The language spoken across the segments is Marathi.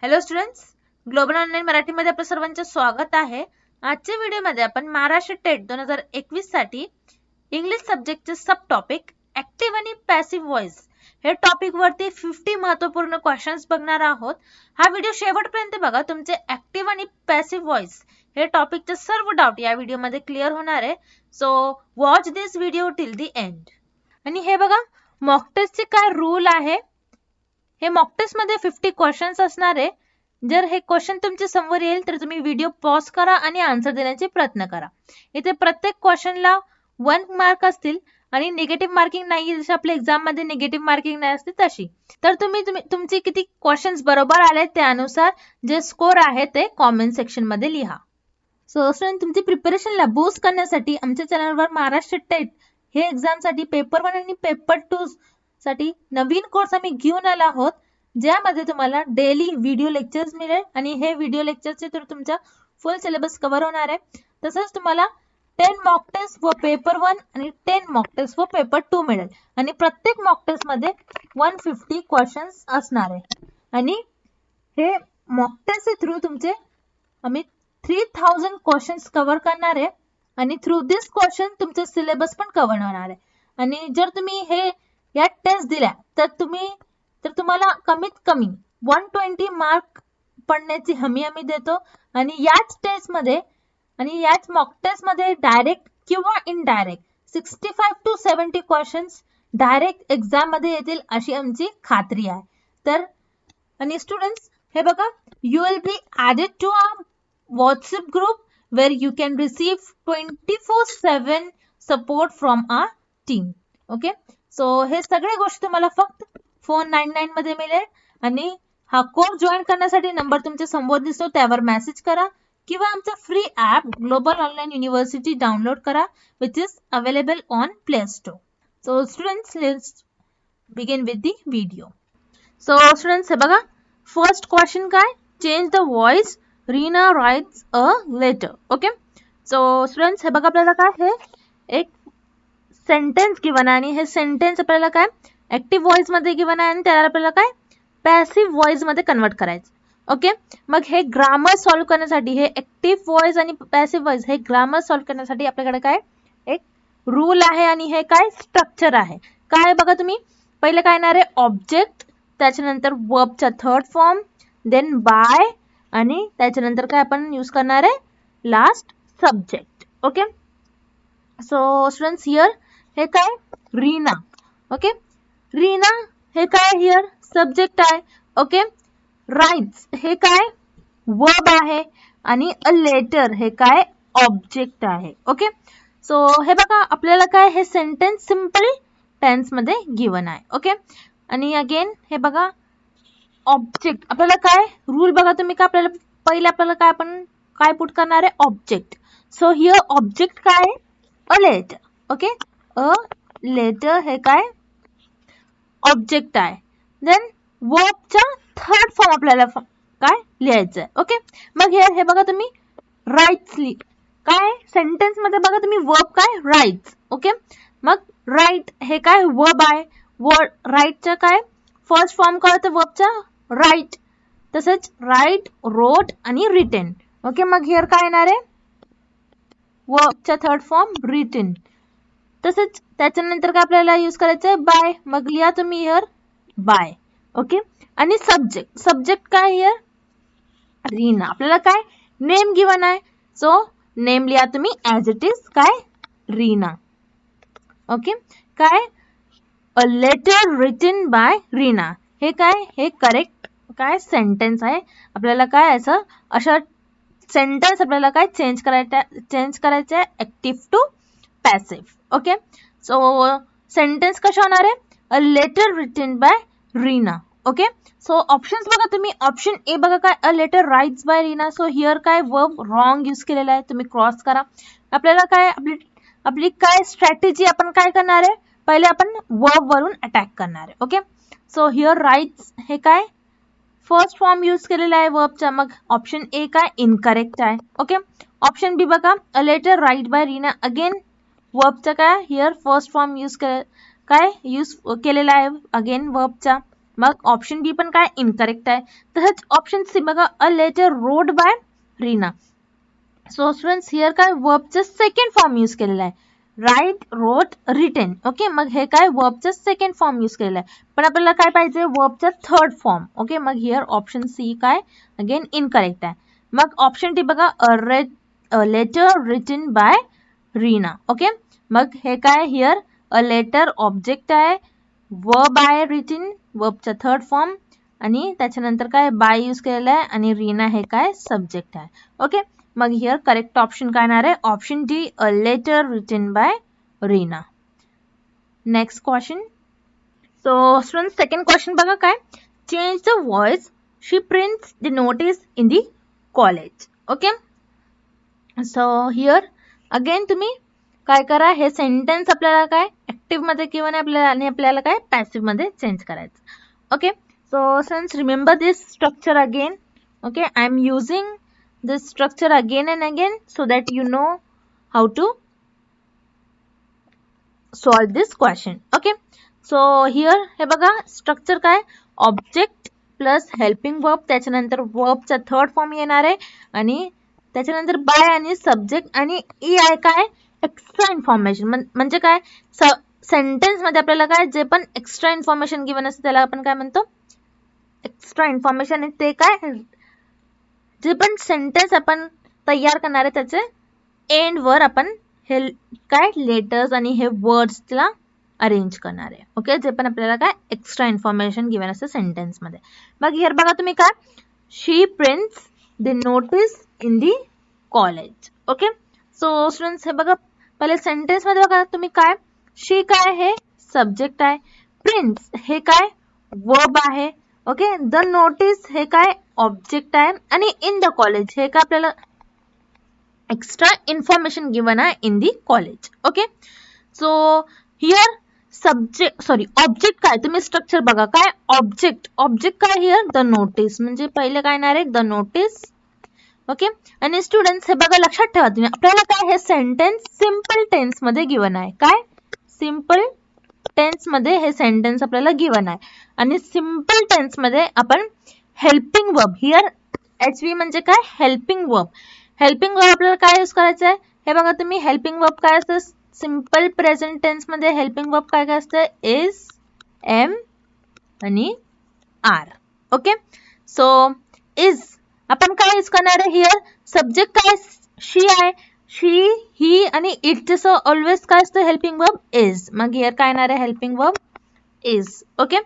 हॅलो स्टुडंट्स, ग्लोबल ऑनलाईन मराठीमध्ये आपल्या सर्वांचे स्वागत आहे. आजच्या व्हिडिओमध्ये आपण महाराष्ट्र टेट 2021 साठी इंग्लिश सब्जेक्टचे सब टॉपिक ऍक्टिव्ह आणि पॅसिव्ह व्हॉइस हे टॉपिक वरती 50 महत्त्वपूर्ण क्वेश्चन्स बघणार आहोत. हा व्हिडिओ शेवटपर्यंत बघा. तुमचे ऍक्टिव्ह आणि पॅसिव्ह व्हॉइस हे टॉपिकचे सर्व डाऊट या व्हिडिओमध्ये क्लिअर होणार आहे. So watch this video till the end. आणि हे बघा, मॉक टेस्टचे काय रूल आहे. हे मॉक टेस्ट मध्ये 50 क्वेश्चन्स असणार आहे. जर हे क्वेश्चन तुमच्या समोर येईल तर तुम्ही व्हिडिओ पॉज करा आणि आन्सर देण्याचे प्रयत्न करा. इथे प्रत्येक क्वेश्चनला 1 मार्क असतील आणि निगेटिव्ह मार्किंग नाही, जसे आपल्या एक्झाम मध्ये निगेटिव्ह मार्किंग नाही असते तशी. तर तुम्ही तुमचे किती क्वेश्चन्स बरोबर आले त्यानुसार जे स्कोर आहे ते कॉमेंट सेक्शन मध्ये लिहा. सो स्टुडंट, तुमची प्रिपरेशनला बूस्ट करण्यासाठी आमच्या चॅनलवर महाराष्ट्र टेट हे एक्झाम साठी पेपर 1 आणि पेपर 2 साठी नवीन कोर्स आम्ही घेऊन आलो आहोत, ज्यामध्ये तुम्हाला डेली व्हिडिओ लेक्चर्स मिळेल आणि हे व्हिडिओ लेक्चरचे थ्रू तुमचा फुल सिलेबस कव्हर होणार आहे. तसंच तुम्हाला 10 मॉक टेस्ट व पेपर 1 आणि 10 मॉक टेस्ट व पेपर 2 मिळेल आणि प्रत्येक मॉक टेस्ट मध्ये 150 क्वेश्चन्स असणार आहे. आणि हे मॉक टेस्ट थ्रू तुमचे आम्ही 3000 क्वेश्चन्स कव्हर करणार आहे आणि थ्रू दिस क्वेश्चन तुमचा सिलेबस पण कव्हर होणार आहे. आणि जर तुम्ही या टेस्ट दिल्या तर तुम्हाला कमीत कमी 120 मार्क पडण्याची हमी आम्ही देतो. आणि याच टेस्ट मध्ये आणि याच मॉक टेस्ट मध्ये डायरेक्ट किंवा indirect 65 to 70 questions direct exam मध्ये येतील अशी आमची खात्री आहे. तर आणि स्टुडंट्स, हे बघा, you will be added to our WhatsApp group where you can receive 24/7 support from our team. Okay, so हे सगळे गोष्टी तुम्हाला फक्त 499 मध्ये मिळेल. आणि हा कोर्स जॉईन करण्यासाठी नंबर तुमच्या समोर दिसतो त्यावर मेसेज करा किंवा आमचा free app global online university download करा, which is available on Play Store. So students, let's begin with the video. So students, हे बघा, फर्स्ट क्वेश्चन काय, change the voice Reena writes a letter. Okay, so students, हे बघा, आपल्याला काय हे एक सेंटेन्स गिवन आहे आणि हे सेंटेन्स आपल्याला काय ऍक्टिव्ह व्हॉइस मध्ये गिवन आहे आणि त्याला आपल्याला काय पॅसिव्ह व्हॉइस मध्ये कन्वर्ट करायचं. ओके, मग हे ग्रामर सॉल्व्ह करण्यासाठी हे ऍक्टिव्ह व्हॉइस आणि पॅसिव्ह व्हॉइस हे ग्रामर सॉल्व्ह करण्यासाठी आपल्याकडे काय एक रूल आहे आणि हे काय स्ट्रक्चर आहे. काय बघा तुम्ही, पहिले काय येणार आहे ऑब्जेक्ट, त्याच्यानंतर वर्बचा थर्ड फॉर्म, देन बाय आणि त्याच्यानंतर काय आपण यूज करणार आहे last subject. Okay, so students, here हे काय रीना. ओके, रीना हे काय हियर सब्जेक्ट आहे. ओके, राइट्स हे काय वर्ब आहे आणि अ लेटर हे काय ऑब्जेक्ट आहे. ओके, सो हे बघा, आपल्याला काय हे सेंटेन्स सिंपल टेन्स मध्ये गिवन आहे. ओके, आणि अगेन हे बघा ऑब्जेक्ट, आपल्याला काय रूल बघा तुम्ही, का आपल्याला पहिले आपल्याला काय आपण काय पुट करणार आहे ऑब्जेक्ट. सो हियर ऑब्जेक्ट काय a letter. Okay, a letter हे काय ऑब्जेक्ट आहे. देन वर्बचा थर्ड फॉर्म आपल्याला काय लिहायचं आहे. ओके, मग हे बघा तुम्ही राइट्स काय सेंटेन्स मध्ये बघा तुम्ही वर्ब काय राइट्स. ओके, मग राइट हे काय वर्ब आहे. वर्ब राइटचा काय फर्स्ट फॉर्म काय होतं वर्बचा राइट, तसंच राइट, रोट आणि रिटन. ओके, मग हियर काय येणार आहे वर्बचा थर्ड फॉर्म रिटन. तसंच त्याच्यानंतर काय आपल्याला यूज करायचं आहे बाय, मग लिहा तुम्ही हियर बाय. ओके, आणि सब्जेक्ट काय हियर रीना. आपल्याला काय नेम गिवन आहे, सो नेम लिहा तुम्ही ॲज इट इज काय रीना. ओके, काय a letter written by Reena हे काय हे करेक्ट काय सेंटेन्स आहे. आपल्याला काय अशा सेंटेन्स आपल्याला काय चेंज करायचं आहे active to passive. Okay, so sentence कशा होणार आहे a letter written by Reena. Okay, so options बघा तुम्ही, ऑप्शन ए बघा काय a letter writes by Reena. So here काय वर्ब रॉंग यूज केलेला आहे, तुम्ही क्रॉस करा. आपल्याला काय आपली काय स्ट्रॅटेजी आपण काय करणार आहे, पहिले आपण वर्ब वरून अटॅक करणार आहे. ओके, सो हियर राइट्स हे काय फर्स्ट फॉर्म यूज केलेला आहे वर्बचा, मग ऑप्शन ए काय इनकरेक्ट आहे. ओके, ऑप्शन बी बघा a letter write by Reena, again वर्बचा काय हियर फर्स्ट फॉर्म यूज केलेला आहे अगेन वर्बचा. मग ऑप्शन बी पण काय इनकरेक्ट आहे. तसंच ऑप्शन सी बघा, a letter rode by Reena. So students here काय वर्बचं सेकंड फॉर्म यूज केलेला आहे. राईट, रोट, रिटन. ओके, मग हे काय वर्बचं सेकंड फॉर्म यूज केलेलं आहे. पण आपल्याला काय पाहिजे वर्बचा थर्ड फॉर्म. ओके, मग हिअर ऑप्शन सी काय अगेन इनकरेक्ट आहे. मग ऑप्शन डी बघा, a letter written by Reena. Okay, मग हे काय हिअर अ लेटर ऑब्जेक्ट आहे, वर्ब आहे रिटन, वर्बचा थर्ड फॉर्म, आणि त्याच्यानंतर काय बाय यूज केलेला आहे, आणि रीना हे काय सब्जेक्ट आहे. ओके, मग हिअर करेक्ट ऑप्शन काय येणार आहे option D, a letter written by Reena. Next question. So student second question बघा काय, change the voice she prints the notice in the college. Okay, so here again तुम्ही काय करा, हे सेंटेन्स आपल्याला काय ऍक्टिव्ह मध्ये किंवा आपल्याला आणि आपल्याला काय पॅसिव्ह मध्ये चेंज करायचं. Okay, so students remember this structure again. Okay, I am using this structure again and again so that you know how to solve this question. Okay, so here हे बघा स्ट्रक्चर काय, ऑब्जेक्ट प्लस हेल्पिंग वर्ब, त्याच्यानंतर वर्बचा थर्ड फॉर्म येणार आहे, आणि त्याच्यानंतर बाय आणि सब्जेक्ट आणि ई आहे काय एक्स्ट्रा इन्फॉर्मेशन. म्हणजे काय सेंटेन्स मध्ये आपल्याला काय जे पण एक्स्ट्रा इन्फॉर्मेशन गिवन असते त्याला आपण काय म्हणतो एक्स्ट्रा इन्फॉर्मेशन. आणि ते काय जे पण सेंटेन्स आपण तयार करणार आहे त्याचे एंड वर आपण हे काय लेटर्स आणि हे वर्ड्सला अरेंज करणार आहे. ओके, जे पण आपल्याला काय एक्स्ट्रा इन्फॉर्मेशन गिवन असते सेंटेन्स मध्ये. मग हिअर बघा तुम्ही काय, she prints the notice in the college. Okay, so students हे बघा पहिले सेंटेन्स मध्ये बघा तुम्ही काय, शी काय हे सब्जेक्ट आहे, प्रिंट्स हे काय वर्ब आहे. ओके, द नोटीस हे काय ऑब्जेक्ट आहे, आणि इन द कॉलेज हे काय आपल्याला एक्स्ट्रा इन्फॉर्मेशन गिवन आहे in the college. Okay, so here object काय तुम्ही स्ट्रक्चर बघा काय ऑब्जेक्ट काय हिअर द नोटीस, म्हणजे पहिले काय येणार आहे द नोटीस. ओके, आणि स्टुडंट्स हे बघा लक्षात ठेवा तुम्ही आपल्याला काय हे सेंटेन्स सिम्पल टेन्स मध्ये गिवन आहे. काय सिम्पल टेन्स मध्ये हे सेंटेन्स आपल्याला गिवन आहे, आणि सिम्पल टेन्स मध्ये आपण हेल्पिंग वर्ब हिअर HV म्हणजे काय हेल्पिंग वर्ब. हेल्पिंग वर्ब आपल्याला काय यूज करायचं आहे हे बघा तुम्ही, हेल्पिंग वर्ब काय असतं सिम्पल प्रेझेंट टेन्स मध्ये हेल्पिंग वर्ब काय काय असतं इज, एम आणि आर. ओके, सो इज आपण काय यूज करणार आहे हिअर, सब्जेक्ट काय शी आहे, शी ही आणि इट, सो ऑलवेज काय असतं हेल्पिंग वर्ब इज. मग हिअर काय येणार आहे हेल्पिंग वर्ब इज. ओके,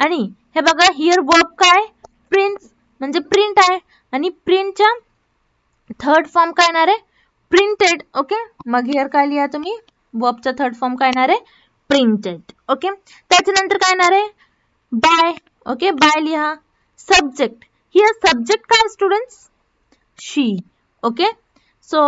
आणि हे बघा हिअर वर्ब काय प्रिंट म्हणजे प्रिंट आहे, आणि प्रिंटच्या थर्ड फॉर्म काय येणार आहे प्रिंटेड. ओके, मग हिअर काय लिहा तुम्ही वर्बचा थर्ड फॉर्म काय येणार आहे प्रिंटेड. ओके, त्याच्यानंतर काय येणार आहे बाय. ओके, बाय लिहा. सब्जेक्ट हिअर सब्जेक्ट काय स्टुडंट्स शी. ओके, सो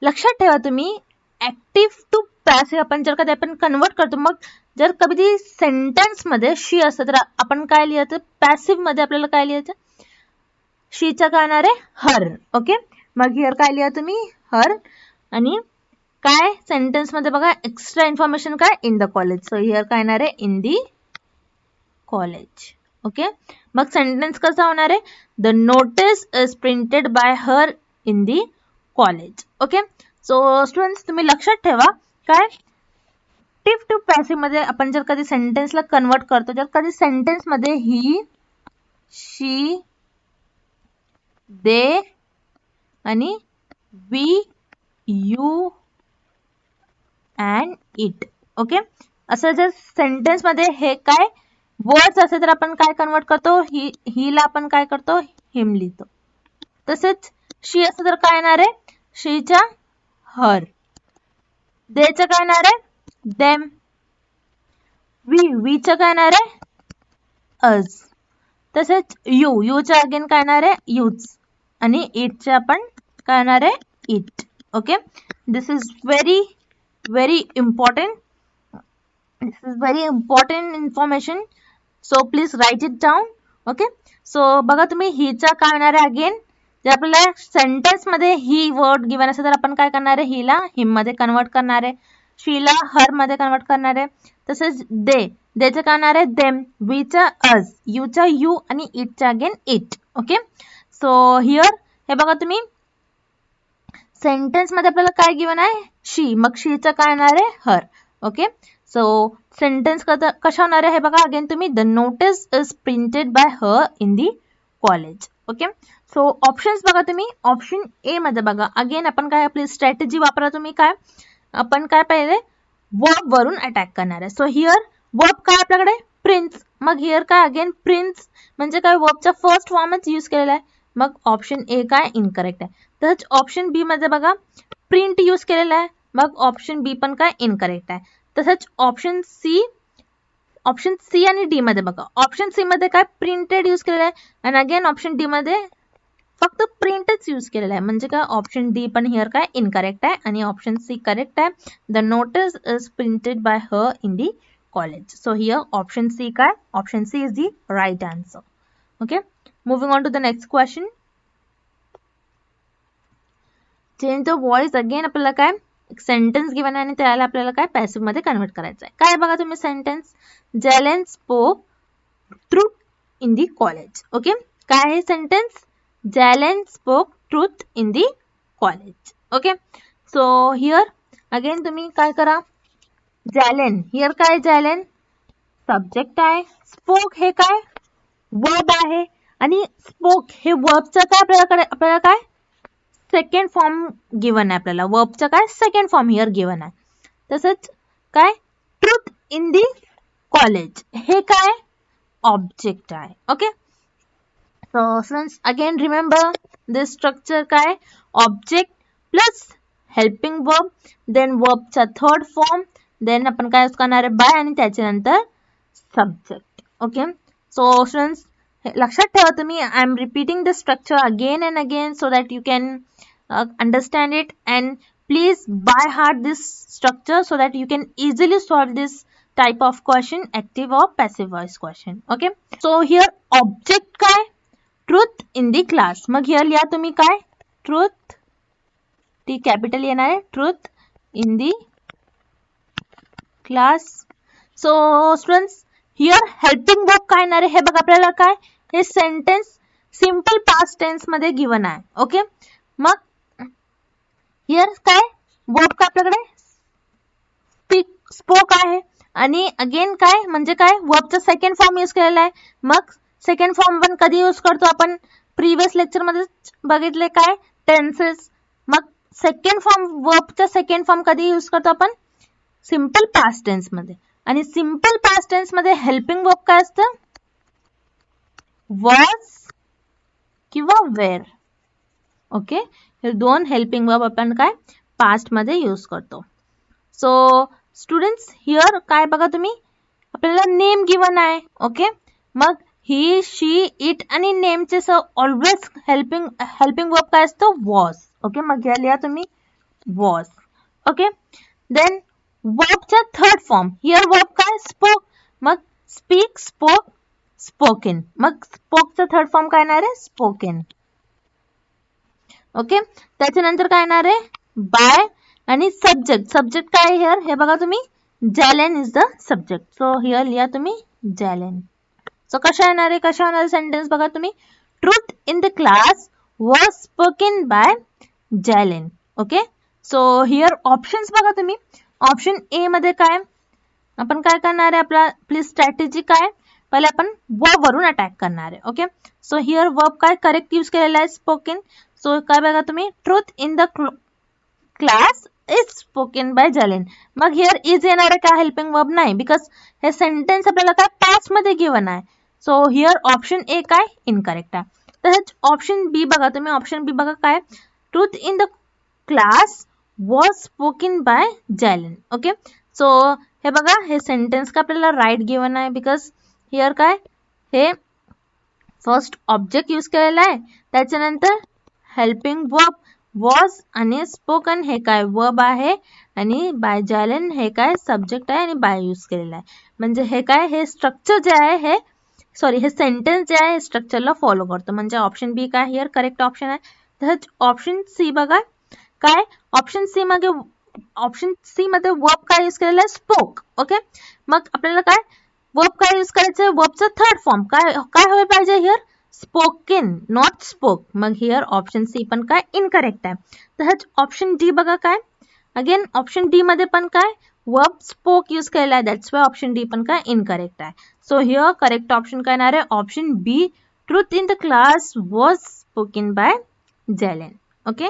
लक्षात ठेवा तुम्ही ऍक्टिव्ह टू पॅसिव्ह आपण जर कधी आपण कन्वर्ट करतो, मग जर कधी सेंटेन्स मध्ये शी असतं तर आपण काय लिहायचं पॅसिव्ह मध्ये आपल्याला काय लिहायचं शीचा काय येणार आहे हर. ओके, मग हिअर काय लिहा तुम्ही हर, आणि काय सेंटेन्स मध्ये बघा एक्स्ट्रा इन्फॉर्मेशन काय in the college, so here काय येणार आहे इन दी कॉलेज. ओके, मग सेंटेन्स कसा होणार आहे the notice is printed by her in the college. Okay, so students तुम्ही लक्षात ठेवा काय ऍक्टिव्ह टू पॅसिव्ह मध्ये आपण जर कधी सेंटेन्सला कन्वर्ट करतो, जर कधी सेंटेन्स मध्ये ही, शी, दे आणि we, you and it. Okay, असं जर सेंटेन्स मध्ये हे काय वर्ड्स असेल तर आपण काय कन्वर्ट करतो ही ला आपण काय करतो हिम लिहितो. तसेच शी असं तर काय येणार आहे शीच्या हर, देचं काय येणार आहे देम, वीचं काय येणार आहे अज, तसेच यूचं अगेन काय येणार आहे यूज, आणि इटचे आपण काय येणार आहे it. Okay, this is very very important, this is very important information, so please write it down. Okay, so बघा तुम्ही हिचा काय येणार आहे अगेन जर आपल्याला सेंटेन्स मध्ये ही वर्ड गिवन असेल तर आपण काय करणार आहे हिला हिम मध्ये कन्वर्ट करणार आहे, शीला हर मध्ये कन्वर्ट करणार आहे. तसेच त्याचं काय होणार आहे देम, वीचा अस, यूचा यू आणि इटचा again it. Okay, so here हे बघा तुम्ही सेंटेन्स मध्ये आपल्याला काय गिवन आहे शी, मग शीचं काय येणार आहे हर. ओके, सो सेंटेन्स कशा होणार आहे हे बघा अगेन तुम्ही, the notice is printed by her in the college. Okay, so options बघा तुम्ही, ऑप्शन ए मध्ये बघा अगेन आपण काय आपली स्ट्रॅटेजी वापरा तुम्ही, काय आपण काय पाहिजे वर्ब वरून अटॅक करणार आहे. सो हिअर वर्ब काय आपल्याकडे प्रिंट्स, मग हिअर काय अगेन प्रिंट्स म्हणजे काय वर्बचा फर्स्ट फॉर्मच यूज केलेला आहे, मग ऑप्शन ए काय इनकरेक्ट आहे. तसंच ऑप्शन बी मध्ये बघा प्रिंट यूज केलेला आहे, मग ऑप्शन बी पण काय इनकरेक्ट आहे. तसंच ऑप्शन सी आणि डी मध्ये बघा, ऑप्शन सी मध्ये काय प्रिंटेड यूज केलेला आहे आणि अगेन ऑप्शन डी मध्ये फक्त प्रिंटच यूज केलेला आहे, म्हणजे काय ऑप्शन डी पण हिअर काय इनकरेक्ट आहे आणि ऑप्शन सी करेक्ट आहे. The notice is printed by her in the college. So here option C काय, option C is the right answer. Okay, moving on to the next question. Change the voice, again आपल्याला काय एक सेंटेन्स गिवन आहे आणि त्याला आपल्याला काय पॅसिव्ह मध्ये कन्वर्ट करायचं आहे. काय बघा तुम्ही sentence, Jalen spoke truth in the college. Okay, काय आहे sentence, Jalen spoke truth in the college. Okay, so here again तुम्ही काय करा, जॅलेन हिअर काय जॅलेन सब्जेक्ट आहे, स्पोक हे काय वर्ब आहे आणि स्पोक हे वर्बचं काय आपल्याला काय सेकंड फॉर्म गिवन आहे, आपल्याला वर्बचा काय सेकंड फॉर्म हिअर गिवन आहे. तसंच काय ट्रूथ इन दी कॉलेज हे काय ऑब्जेक्ट आहे. Okay, so friends again remember this structure काय object plus helping verb, then वर्बचा थर्ड फॉर्म, देन आपण काय करणार आहे बाय आणि त्याच्यानंतर सब्जेक्ट. ओके, सो फ्रेंड्स लक्षात ठेवा तुम्ही, I am repeating the structure again and again so that you can understand it, and please by heart this structure so that you can easily solve this type of question, active or passive voice question. Okay, so here object काय truth in the class, मग here लिहा तुम्ही काय truth, टी कॅपिटल येणार आहे, truth in the class. so students here helping verb काय येणार आहे हे बघा आपल्याला, काय हे सेंटेन्स सिंपल पास्ट टेन्स मध्ये गिवन आहे. ओके, मग हिअर काय वर्ब का आपल्याकडे स्पोक आहे आणि अगेन काय म्हणजे काय वर्बचा सेकंड फॉर्म यूज केलेला आहे. मग सेकंड फॉर्म पण कधी यूज करतो आपण, प्रिव्हियस लेक्चर मध्ये बघितले काय टेन्सेस. मग सेकंड फॉर्म वर्बचा सेकंड फॉर्म कधी यूज करतो आपण सिंपल पास्ट टेन्स मध्ये, आणि सिंपल पास्ट टेन्स मध्ये हेल्पिंग वर्ब काय असतं वॉज किंवा वेअर. ओके, हे दोन हेल्पिंग वर्ब आपण काय पास्ट मध्ये यूज करतो. सो स्टुडंट्स हिअर काय बघा तुम्ही आपल्याला नेम गिवन आहे. ओके, मग ही शी इट आणि नेमचे ऑलवेज हेल्पिंग वर्ब काय असतो वॉज. ओके, मग घ्या लिहा तुम्ही वॉज. ओके, देन वर्बचा थर्ड फॉर्म हिअर वर्ब काय स्पोक, मग स्पीक स्पोक स्पोकन, मग स्पोकचा थर्ड फॉर्म काय येणार आहे स्पोकन. ओके, त्याच्यानंतर काय येणार आहे बाय आणि सब्जेक्ट काय हिअर हे बघा तुम्ही Jalen is the subject. So here लिहा तुम्ही जॅलेन. सो कशा येणार आहे सेंटेन्स बघा तुम्ही, truth in the class was spoken by Jalen. Okay, so here options बघा तुम्ही, ऑप्शन ए मध्ये काय आपण काय करणार आहे आपली स्ट्रॅटेजी काय पहिले आपण वर्ब वरून अटॅक करणार आहे. ओके, सो हिअर वर्ब काय करेक्ट यूज केलेला आहे स्पोकन. सो काय बघा तुम्ही truth in the class is spoken by Jalen, मग हिअर इज येणार आहे का हेल्पिंग वर्ब नाही, बिकॉज हे सेंटेन्स आपल्याला काय पास्ट मध्ये गिवन आहे. सो हिअर ऑप्शन ए काय इनकरेक्ट आहे. तसंच ऑप्शन बी बघा तुम्ही, ऑप्शन बी बघा काय truth in the class was spoken by Jalen. Okay, so हे बघा हे सेंटेन्स का आपल्याला राईट गिवन आहे, बिकॉज हिअर काय हे फर्स्ट ऑब्जेक्ट यूज केलेला आहे, त्याच्यानंतर हेल्पिंग वर्ब वॉज आणि स्पोकन हे काय वर्ब आहे आणि बाय जॅलेन हे काय सब्जेक्ट आहे आणि बाय यूज केलेला आहे. म्हणजे हे काय हे स्ट्रक्चर जे आहे हे सेंटेन्स जे आहे हे स्ट्रक्चरला फॉलो करतो. म्हणजे ऑप्शन बी काय हिअर करेक्ट ऑप्शन आहे. तसंच ऑप्शन सी बघा काय ऑप्शन सी मध्ये वर्ब काय यूज केलेला आहे स्पोक. ओके, मग आपल्याला काय वर्ब काय यूज करायचं, वर्बचं थर्ड फॉर्म काय काय व्हायला पाहिजे हिअर, स्पोकन नॉट स्पोक. मग हिअर ऑप्शन सी पण काय इनकरेक्ट आहे. तसंच ऑप्शन डी बघा काय, अगेन ऑप्शन डी मध्ये पण काय वर्ब स्पोक यूज केलेला आहे, दॅट्स वाय ऑप्शन डी पण काय इनकरेक्ट आहे. सो हिअर करेक्ट ऑप्शन काय येणार आहे, option B, truth in the class was spoken by Jelen. Okay,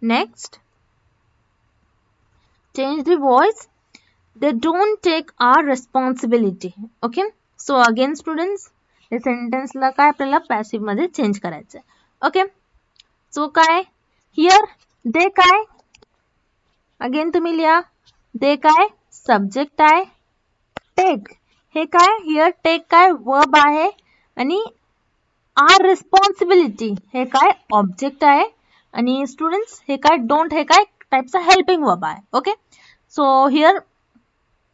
next, change the voice, they don't take our responsibility. Okay, so again students, हे sentence ला काय आपल्याला passive मध्ये चेंज करायचं. ओके, सो काय हिअर दे काय, अगेन तुम्ही लिहा, दे काय सब्जेक्ट आहे, टेक हे काय हिअर टेक काय वर्ब आहे, आणि आर रिस्पॉन्सिबिलिटी हे काय ऑब्जेक्ट आहे, आणि स्टुडंट्स हे काय डोंट हे काय टाइपचा हेल्पिंग वर्ब आहे. ओके, सो हिअर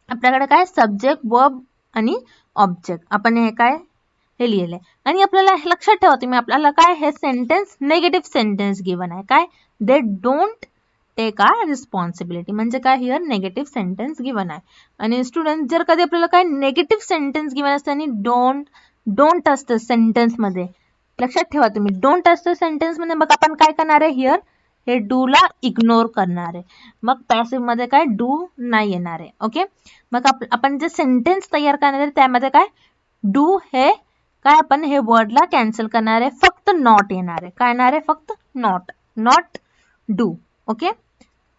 आपल्याकडे काय सब्जेक्ट वर्ब आणि ऑब्जेक्ट आपण हे काय हे लिहिले. आणि आपल्याला लक्षात ठेवा तुम्ही, आपल्याला काय हे सेंटेन्स नेगेटिव्ह सेंटेन्स गिवन आहे, काय they don't take our responsibility म्हणजे काय हिअर नेगेटिव्ह सेंटेन्स गिवन आहे. आणि स्टुडंट जर कधी आपल्याला काय नेगेटिव्ह सेंटेन्स गिवन असते आणि डोंट असतं सेंटेन्स मध्ये, लक्षात ठेवा तुम्ही डोंट असतं सेंटेन्स मध्ये, मग आपण काय करणार आहे हिअर हे डू ला इग्नोर करणार आहे, मग पॅसिव्ह मध्ये काय डू नाही येणार आहे. ओके, मग आपण जे सेंटेन्स तयार करणार आहे त्यामध्ये काय डू हे काय आपण हे वर्डला कॅन्सल करणार आहे, फक्त नॉट येणार आहे, काय येणार आहे फक्त not do. Okay,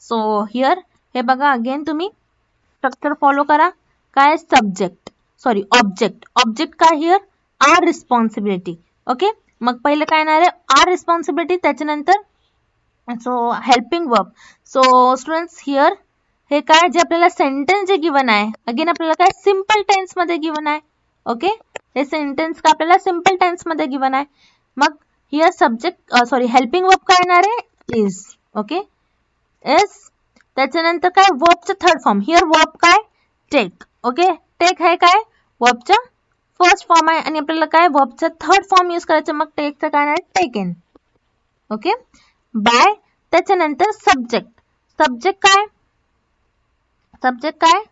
so here हे बघा अगेन तुम्ही स्ट्रक्चर फॉलो करा, काय सब्जेक्ट सॉरी ऑब्जेक्ट काय हिअर आर रिस्पॉन्सिबिलिटी. ओके, मग पहिले काय येणार आहे आर रिस्पॉन्सिबिलिटी, त्याच्यानंतर so helping verb. So students here हे काय जे आपल्याला सेंटेन्स जे गिवन आहे, अगेन आपल्याला काय सिम्पल टेन्स मध्ये गिवन आहे. ओके, हे सेंटेन्स का आपल्याला सिम्पल टेन्स मध्ये गिवन आहे. मग here subject sorry helping verb काय येणार आहे इज. ओके, इज, त्याच्यानंतर काय वर्बचं थर्ड फॉर्म, हिअर वर्ब काय टेक. ओके, टेक हे काय वर्बचा फर्स्ट फॉर्म आहे, आणि आपल्याला काय वर्बचा थर्ड फॉर्म यूज करायचं, मग टेकचं काय आहे टेकन. ओके, बाय, त्याच्यानंतर सब्जेक्ट काय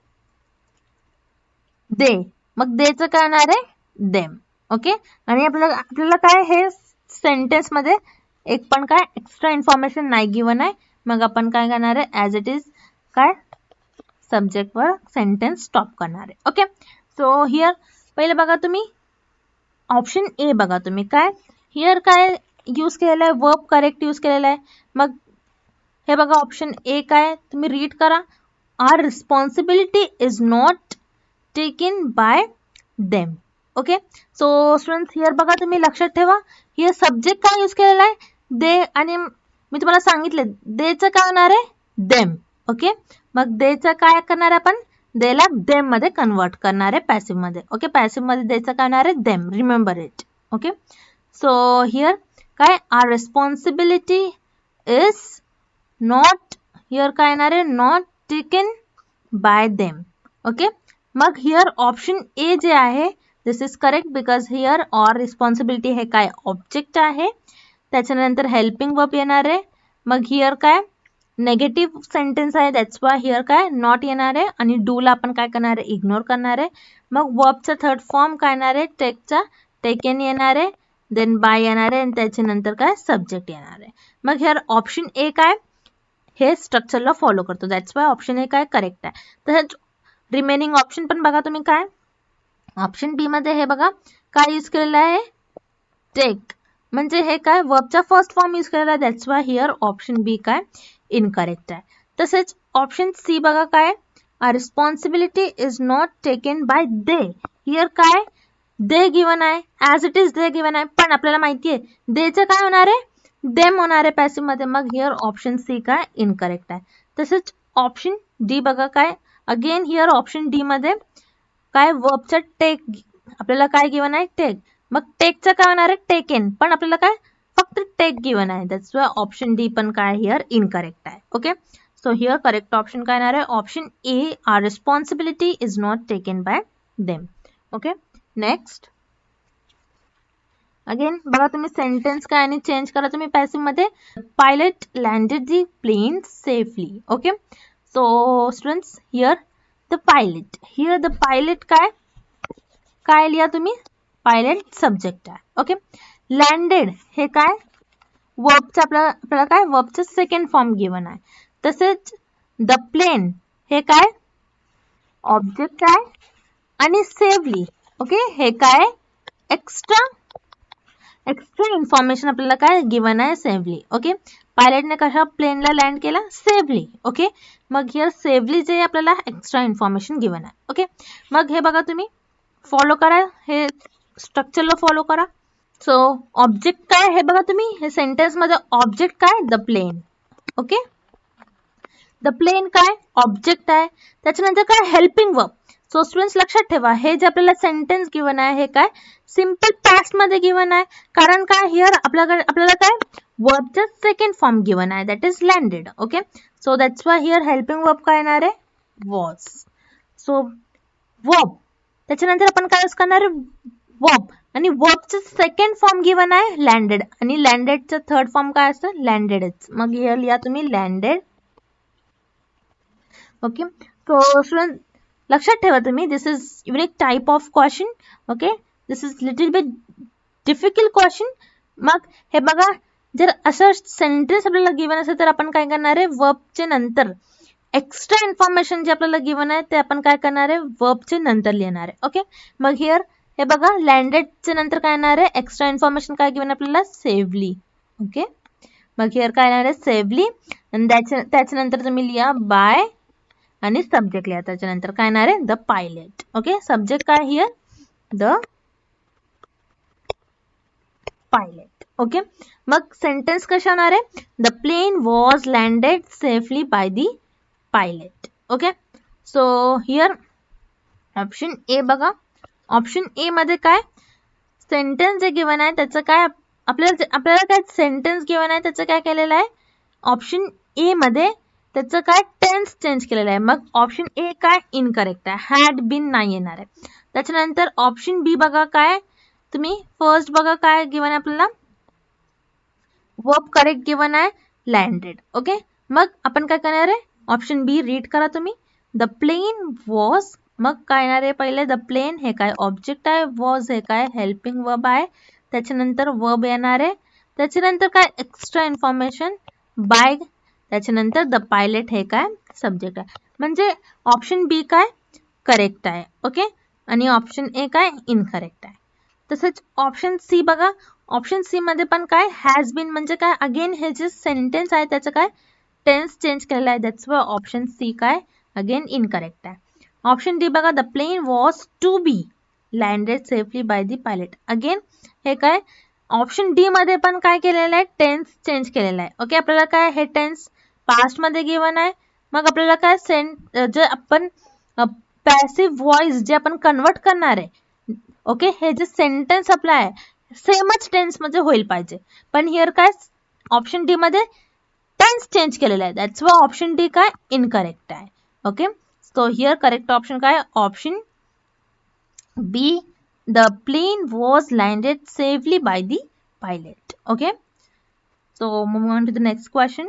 दे, मग देचं काय येणार आहे देम. ओके, आणि आपल्याला काय हे सेंटेन्स मध्ये एक पण काय एक्स्ट्रा इन्फॉर्मेशन नाही गिवन आहे, मग आपण काय करणार आहे ॲज इट इज काय सब्जेक्ट वर सेंटेन्स स्टॉप करणार आहे. ओके, सो हिअर पहिले बघा तुम्ही ऑप्शन ए बघा तुम्ही काय हिअर काय यूज केलेला आहे वर्ब करेक्ट यूज केलेला आहे. मग हे बघा ऑप्शन ए काय तुम्ही रीड करा, R responsibility is not taken by them. Okay, so students here बघा तुम्ही लक्षात ठेवा, हिअर सब्जेक्ट काय यूज केलेला आहे दे, आणि मी तुम्हाला सांगितले देचं काय होणार आहे देम. ओके, मग देचं काय करणार आहे आपण देला देम मध्ये कन्वर्ट करणार आहे पॅसिव्ह मध्ये. ओके, पॅसिव्ह मध्ये देचं काय होणार आहे them, remember it. Okay, so here काय are responsibility is not, here काय येणार आहे not taken by them. Okay, मग हिअर ऑप्शन ए जे आहे this is correct because here or responsibility हे काय ऑब्जेक्ट आहे, त्याच्यानंतर हेल्पिंग वर्ब येणार आहे, मग हिअर काय नेगेटिव्ह सेंटेन्स आहे दॅट्स वाय हिअर काय नॉट येणार आहे, आणि डू ला आपण काय करणार आहे इग्नोर करणार आहे. मग वर्बचा थर्ड फॉर्म काय येणार आहे टेकचा टेकन येणार आहे, देन बाय येणार आहे, आणि त्याच्यानंतर काय सब्जेक्ट येणार आहे. मग हिअर ऑप्शन ए काय हे स्ट्रक्चरला फॉलो करतो, दॅट्स वाय ऑप्शन ए काय करेक्ट आहे. तसंच रिमेनिंग ऑप्शन पण बघा तुम्ही काय ऑप्शन बी मध्ये हे बघा काय यूज केलेलं आहे टेक, म्हणजे हे काय वर्बचा फर्स्ट फॉर्म यूज केलेला आहे, that's why here option B काय इनकरेक्ट आहे. तसेच ऑप्शन सी बघा काय responsibility is not taken bye they, here काय दे गिवन आहे as it is they given आहे, पण आपल्याला माहिती आहे देचं काय होणार आहे देम होणार आहे पॅसिव्ह मध्ये, मग हिअर ऑप्शन सी काय इनकरेक्ट आहे. तसेच ऑप्शन डी बघा काय अगेन हिअर ऑप्शन डी मध्ये काय वर्बचं टेक आपल्याला काय गिवन आहे टेक, मग टेकचं काय होणार आहे टेकन, पण आपल्याला काय फक्त टेक गिवन आहे, दॅट्स वाय ऑप्शन डी पण काय हिअर इनकरेक्ट आहे. Okay, so here correct option काय येणार आहे option A R responsibility is not taken by them. Okay, next again बघा तुम्ही सेंटेन्स काय आणि चेंज करा तुम्ही पॅसिव्ह मध्ये, pilot landed the plane safely. Okay, so students here the pilot काय काय लिहा तुम्ही, पायलट सब्जेक्ट आहे. ओके. लँडेड हे काय, वर्बचं आपल्याला काय, वर्बचं सेकंड फॉर्म गिवन आहे. तसेच द प्लेन हे काय, ऑब्जेक्ट आहे. आणि सेवली, ओके, हे काय, एक्स्ट्रा इन्फॉर्मेशन आपल्याला काय गिवन आहे, सेवली. ओके. पायलटने कशा प्लेनला लँड केला, सेवली. ओके. मग हिअर सेवली जे आपल्याला एक्स्ट्रा इन्फॉर्मेशन गिवन आहे. ओके. मग हे बघा तुम्ही फॉलो करा, हे स्ट्रक्चरला फॉलो करा. सो ऑब्जेक्ट काय हे बघा तुम्ही, हे सेंटेन्स मध्ये ऑब्जेक्ट काय, the plane. Okay. The plane काय, ऑब्जेक्ट आहे. त्याच्यानंतर काय, हेल्पिंग वर्ब. सो स्टुडंट्स लक्षात ठेवा, हे जे आपल्याला सेंटेन्स गिवन आहे हे काय, सिंपल पास्ट मध्ये गिवन आहे. कारण काय, हिअर आपल्याला काय, वर्बचा सेकंड फॉर्म गिवन आहे, that is landed. Okay. So that's why here helping verb काय येणार आहे, वॉज. सो वर्ब, त्याच्यानंतर आपण काय यूज करणार आहे, वर्ब. आणि वर्बचं सेकंड फॉर्म गिवन आहे लँडेड, आणि लँडेडचं थर्ड फॉर्म काय असतं, लँडेडच. मग हिअर लिहा तुम्ही लँडेड. ओके. सो स्टुडंट लक्षात ठेवा तुम्ही, this is unique type of question. Okay. This is little bit difficult question. मग हे बघा, जर असं सेंटेन्स आपल्याला गिवन असेल तर आपण काय करणार आहे, वर्बचे नंतर एक्स्ट्रा इन्फॉर्मेशन जे आपल्याला गिवन आहे ते आपण काय करणार आहे, वर्बचे नंतर लिहिणार आहे. ओके. मग हिअर हे बघा, लँडेडचे नंतर काय येणार आहे, एक्स्ट्रा इन्फॉर्मेशन काय गिवन आपल्याला, सेवली. ओके. मग हिअर काय येणार आहे, सेवली. आणि त्याच्यानंतर तुम्ही लिहा बाय, आणि सब्जेक्ट लिहा. त्याच्यानंतर काय येणार आहे, द पायलट. ओके. सब्जेक्ट काय हिअर, द पायलट. ओके. मग सेंटेन्स कशा होणार आहे, the plane was landed safely by the pilot. Okay. So here option A बघा, ऑप्शन ए मध्ये काय, सेंटेन्स जे गिवन आहे त्याचं काय, आपल्याला काय सेंटेन्स गिवन आहे त्याचं काय केलेलं आहे, ऑप्शन ए मध्ये त्याचं काय टेन्स चेंज केलेलं आहे. मग ऑप्शन ए काय, इनकरेक्ट आहे, हॅड बीन नाही येणार आहे. त्याच्यानंतर ऑप्शन बी बघा, काय तुम्ही फर्स्ट बघा काय गिवन आहे आपल्याला, वर्ब करेक्ट गिवन आहे, लँडेड. ओके. मग आपण काय करणार आहे, ऑप्शन बी रीड करा तुम्ही, द प्लेन वॉज. मग काय येणार आहे, पहिले द प्लेन हे काय ऑब्जेक्ट आहे, वॉज हे काय हेल्पिंग वर्ब आहे. त्याच्यानंतर वर्ब येणार आहे. त्याच्यानंतर काय एक्स्ट्रा इन्फॉर्मेशन बाय. त्याच्यानंतर द पायलट हे काय सब्जेक्ट आहे. म्हणजे ऑप्शन बी काय करेक्ट आहे. ओके. आणि ऑप्शन ए काय इनकरेक्ट आहे. तसंच ऑप्शन सी बघा, ऑप्शन सी मध्ये पण काय हॅज बीन म्हणजे काय, अगेन हे जे सेंटेन्स आहे त्याचं काय टेन्स चेंज केलेलं आहे, दॅट्स वाय ऑप्शन सी काय अगेन इनकरेक्ट आहे. ऑप्शन डी बघा, the plane was to be landed safely by the pilot. Again हे काय ऑप्शन डी मध्ये पण काय केलेलं आहे, टेन्स चेंज केलेलं आहे. ओके. आपल्याला काय हे टेन्स पास्ट मध्ये गिवन आहे. मग आपल्याला काय जे आपण पॅसिव्ह व्हॉइस जे आपण कन्वर्ट करणार आहे, ओके, हे जे सेंटेन्स आपलं आहे सेमच टेन्स मध्ये होईल पाहिजे. पण हिअर काय ऑप्शन डी मध्ये टेन्स चेंज केलेला आहे, दॅट्स वाय ऑप्शन डी काय इनकरेक्ट आहे. Okay. So here correct option काय, option B, the plane was landed safely by the pilot. Okay. So moving on to the next question.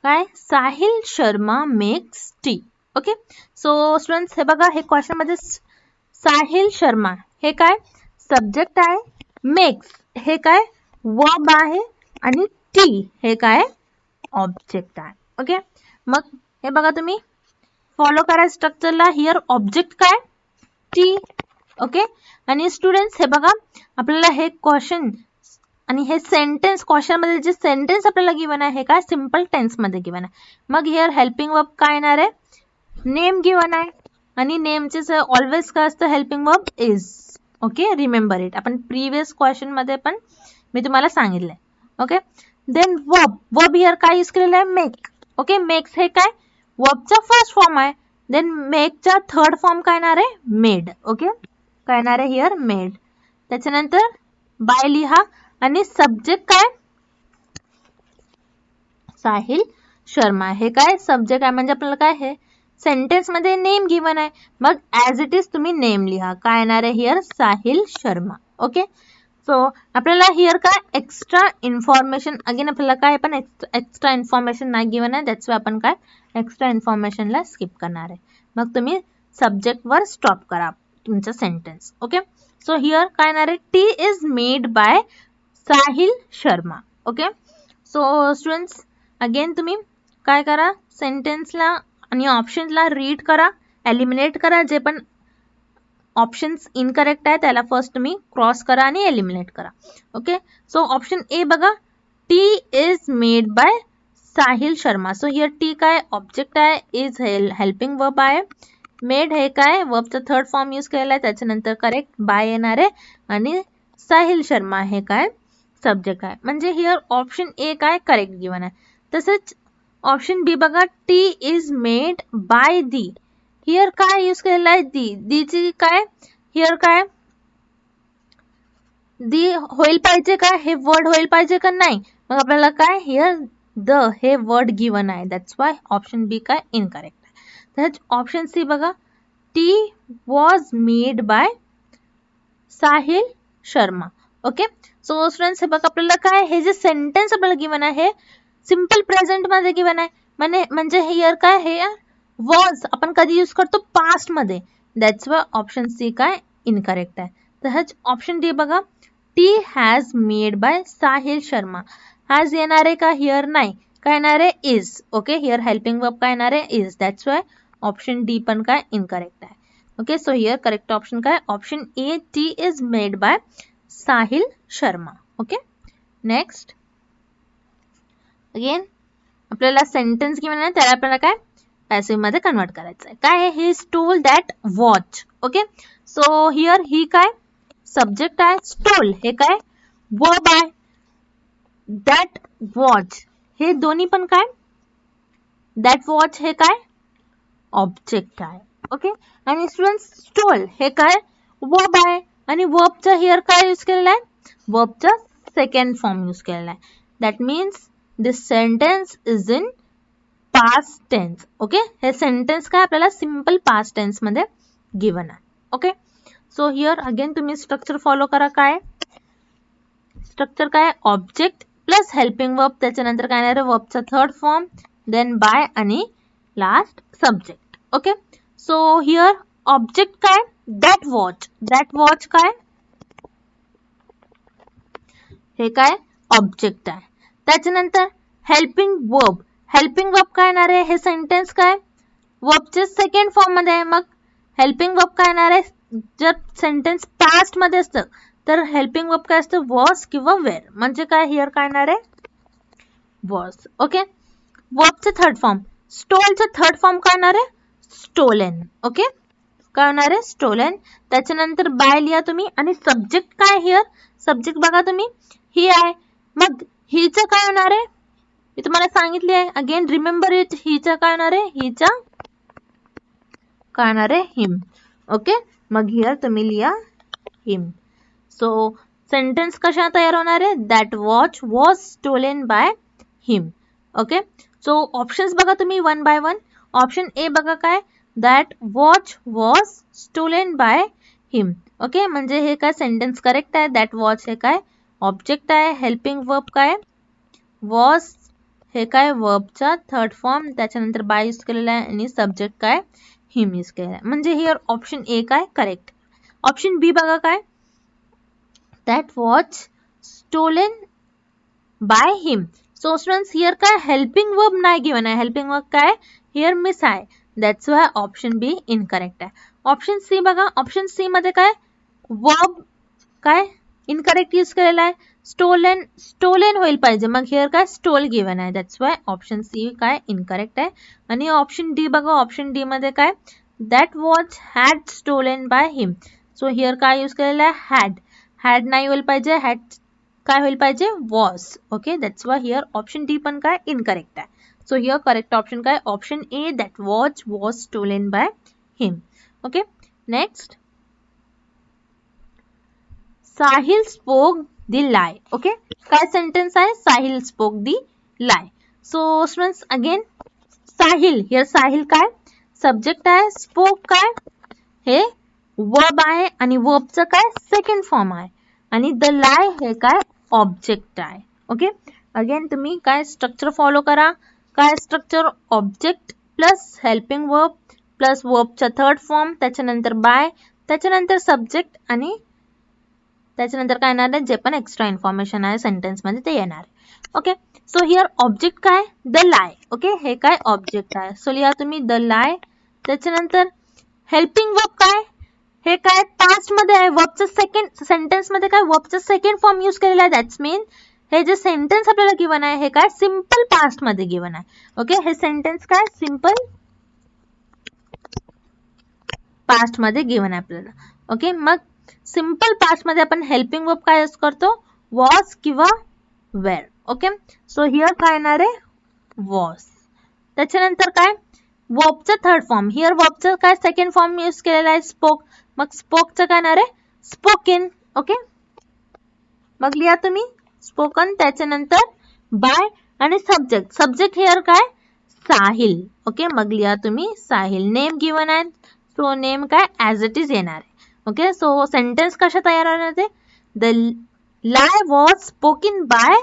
काय, Sahil Sharma makes tea. Okay. So students हे बघा, हे क्वेश्चन मध्ये साहिल शर्मा हे काय सब्जेक्ट आहे, मेक्स हे काय वर्ब आहे, आणि टी हे काय ऑब्जेक्ट आहे. ओके. मग हे बघा तुम्ही फॉलो करा स्ट्रक्चरला. हिअर ऑब्जेक्ट काय टी. ओके. आणि स्टुडंट्स हे बघा, आपल्याला हे क्वेश्चन आणि हे सेंटेन्स क्वेश्चन मध्ये जे सेंटेन्स आपल्याला गिवन आहे हे काय सिंपल टेन्स मध्ये गिवन आहे. मग हिअर हेल्पिंग वर्ब काय येणार आहे, नेम गिवन आहे, आणि नेमचे ऑलवेज काय असतं helping verb is. Okay. Remember it, आपण प्रिव्हियस क्वेश्चन मध्ये पण मी तुम्हाला सांगितलंय. ओके. देन वर्ब हिअर काय यूज केलेलं आहे, मेक. ओके. मेक्स हे काय वर्बचा फर्स्ट फॉर्म आहे. देन मेकचा थर्ड फॉर्म काय येणार आहे, मेड. ओके. काय येणार आहे हिअर, मेड. त्याच्यानंतर बाय लिहा, आणि सब्जेक्ट काय साहिल शर्मा हे काय सब्जेक्ट आहे. म्हणजे आपल्याला काय हे सेंटेन्स मध्ये नेम गिवन आहे, मग ऍज इट इज तुम्ही नेम लिहा. काय येणार आहे here, Sahil Sharma. Okay. So आपल्याला हिअर काय एक्स्ट्रा इन्फॉर्मेशन, अगेन आपल्याला काय पण एक्स्ट्रा इन्फॉर्मेशन नाही गिवन आहे, दॅट्स वाय आपण काय एक्स्ट्रा इन्फॉर्मेशनला स्किप करणार आहे. मग तुम्ही सब्जेक्ट वर स्टॉप करा तुमचं सेंटेन्स. ओके, सो हिअर काय येणार आहे, T is made by Sahil Sharma. Okay, so students again तुम्ही काय करा, सेंटेन्सला आणि ऑप्शनला रीड करा, एलिमिनेट करा. जे पण ऑप्शन्स इनकरेक्ट आहे त्याला फर्स्ट तुम्ही क्रॉस करा आणि एलिमिनेट करा. ओके, सो ऑप्शन ए बघा, T is made by Sahil Sharma. So here T काय ऑब्जेक्ट आहे, इज हेल्पिंग वर्ब आहे, मेड हे काय वर्बचा थर्ड फॉर्म यूज केलेला आहे, त्याच्यानंतर करेक्ट बाय येणार आहे आणि साहिल शर्मा हे काय सब्जेक्ट आहे. म्हणजे हिअर ऑप्शन ए काय करेक्ट गिवन आहे. तसंच ऑप्शन बी बघा, T is made by the. Here काय यूज केलेला आहे, दी. दीची काय हिअर काय दी होईल पाहिजे का, हे वर्ड होईल पाहिजे का, नाही. मग आपल्याला काय हिअर द हे वर्ड गिवन आहे, दॅट्स वाय ऑप्शन बी काय इनकरेक्ट आहे. तर ऑप्शन सी बघा, T was made by Sahil Sharma. Okay, so students हे बघा आपल्याला काय, हे जे सेंटेन्स आपल्याला गिवन आहे सिंपल प्रेझेंट मध्ये गिवन आहे, म्हणजे हिअर काय हे वॉज आपण कधी यूज करतो, पास्ट मध्ये, दॅट्स वाय ऑप्शन सी काय इनकरेक्ट आहे. तर ऑप्शन डी बघा, tea has made by Sahil Sharma. Has येणार आहे का हिअर, नाही. काय येणार आहे, is. Okay, here helping verb काय येणार आहे, is. That's why option D पण काय इनकरेक्ट आहे. Okay, so here correct option काय option A, tea is made by Sahil Sharma. Okay, next again आपल्याला सेंटेन्स गिवन आहे त्याला आपल्याला काय पॅसिव्ह मध्ये कन्वर्ट करायचं आहे. काय आहे, he stole that watch. Okay, so here he काय सब्जेक्ट आहे, स्टोल हे काय वर्ब आहे, दॅट वॉच हे दोन्ही पण काय, दॅट वॉच हे काय ऑब्जेक्ट आहे. ओके, आणि स्टुडंट्स स्टोल हे काय वर्ब आहे आणि वर्बचा हिअर काय यूज केलेला आहे, वर्बचा सेकंड फॉर्म यूज केलेला आहे. That means this sentence is in past tense. Okay, हे सेंटेन्स काय आपल्याला सिंपल पास्ट टेन्स मध्ये गिवन आहे. ओके, सो हिअर अगेन तुम्ही स्ट्रक्चर फॉलो करा. काय स्ट्रक्चर काय, ऑब्जेक्ट प्लस हेल्पिंग वर्ब, त्याच्यानंतर काय येणार वर्बचा थर्ड फॉर्म, देन बाय आणि last subject. Okay, so here object काय दॅट वॉच. दॅट वॉच काय हे काय ऑब्जेक्ट आहे. त्याच्यानंतर हेल्पिंग वर्ब. हेल्पिंग वर्ब काय येणार आहे, हे सेंटेन्स काय वर्बचे सेकंड फॉर्म मध्ये आहे. मग हेल्पिंग वर्ब काय येणार आहे, जर सेंटेन्स पास्ट मध्ये असतं तर हेल्पिंग वर्ब काय असतं, वॉज किंवा वेअर. म्हणजे काय हिअर काय येणार आहे वॉज. ओके, वर्बचे थर्ड फॉर्म, स्टोलचे थर्ड फॉर्म काय येणार आहे स्टोलेन. ओके, काय होणार आहे स्टोलेन. त्याच्यानंतर बाय लिहा तुम्ही आणि सब्जेक्ट काय हिअर, सब्जेक्ट बघा तुम्ही ही आहे. मग हिचं काय होणार आहे, मी तुम्हाला सांगितले आहे अगेन रिमेंबर इट, हिचं काय होणार आहे, हिचा काय होणार आहे हिम. ओके, मग हिअर तुम्ही लिहा हिम. सो सेंटेन्स कशा तयार होणार आहे, that watch was stolen by him. Okay, so options बघा तुम्ही one by one. Option A बघा काय, that watch was stolen by him. Okay, म्हणजे हे काय सेंटेन्स करेक्ट आहे. दॅट वॉच हे काय ऑब्जेक्ट आहे, हेल्पिंग वर्ब काय वॉज हे काय वर्बचा थर्ड फॉर्म, त्याच्यानंतर बाय यूज केलेला आहे आणि सब्जेक्ट काय हिम यूज केलेला आहे. म्हणजे हिअर ऑप्शन ए काय करेक्ट. ऑप्शन बी बघा काय, that watch stolen by him. So students here काय हेल्पिंग वर्ब नाही गिवन आहे, हेल्पिंग वर्ब काय हिअर मिस आहे, that's why option B incorrect आहे. ऑप्शन सी बघा, ऑप्शन सी मध्ये काय वर्ब काय इनकरेक्ट यूज केलेला आहे, स्टोलेन. स्टोलेन होईल पाहिजे, मग हिअर काय स्टोल गिवन आहे, दॅट्स वाय ऑप्शन सी काय इनकरेक्ट आहे. आणि ऑप्शन डी बघा, ऑप्शन डी मध्ये काय that watch had stolen by him. So here काय यूज केलेला आहे हॅड. हॅड नाही होईल पाहिजे, हॅड काय होईल पाहिजे was. Okay, that's why here option D पण काय इनकरेक्ट आहे. सो हिअर करेक्ट ऑप्शन काय option A, that watch was stolen by him. Okay, next Sahil spoke the lie. Okay, काय सेंटेन्स आहे, Sahil spoke the lie. So students again Sahil, here Sahil काय सब्जेक्ट आहे, स्पोक काय हे वर्ब आहे आणि वर्बचं काय सेकंड फॉर्म आहे आणि द लाय हे काय ऑब्जेक्ट आहे. ओके, अगेन तुम्ही काय स्ट्रक्चर फॉलो करा. काय structure, object plus helping verb plus वर्बचा थर्ड फॉर्म, त्याच्यानंतर बाय, त्याच्यानंतर सब्जेक्ट आणि त्याच्यानंतर काय येणार आहे, जे पण एक्स्ट्रा इन्फॉर्मेशन आहे सेंटेन्स मध्ये ते येणार आहे. ओके, सो हिअर ऑब्जेक्ट काय, द लाय. ओके, हे काय ऑब्जेक्ट आहे. सो लिहा तुम्ही द लाय. त्याच्यानंतर हेल्पिंग वर्ब काय, हे काय पास्ट मध्ये आहे. वर्बचा सेकंड सेंटेन्स मध्ये काय वर्बचा सेकंड फॉर्म यूज केलेला आहे. दॅट्स मीन हे जे सेंटेन्स आपल्याला गिवन आहे हे काय सिंपल पास्ट मध्ये गिवन आहे. ओके, हे सेंटेन्स काय सिंपल पास्ट मध्ये गिवन आहे आपल्याला. ओके, मग सिंपल पास्ट मध्ये आपण हेल्पिंग वर्ब काय यूज करतो, वॉज किंवा वेर. ओके, सो हिअर काय येणार आहे, वॉज. त्याच्यानंतर काय वर्बचा थर्ड फॉर्म, हिअर वर्बचा काय सेकंड फॉर्म यूज केलेला आहे, स्पोक. मग स्पोकचं काय येणार आहे, स्पोकन. ओके, मग लिहा तुम्ही स्पोकन. त्याच्यानंतर बाय आणि सब्जेक्ट. सब्जेक्ट हिअर काय साहिल. ओके, मग लिहा तुम्ही साहिल. नेम गिवन आहे, सो नेम काय ॲज इट इज येणार आहे. ओके, सो सेंटेन्स कशा तयार होणार आहे, the lie was spoken by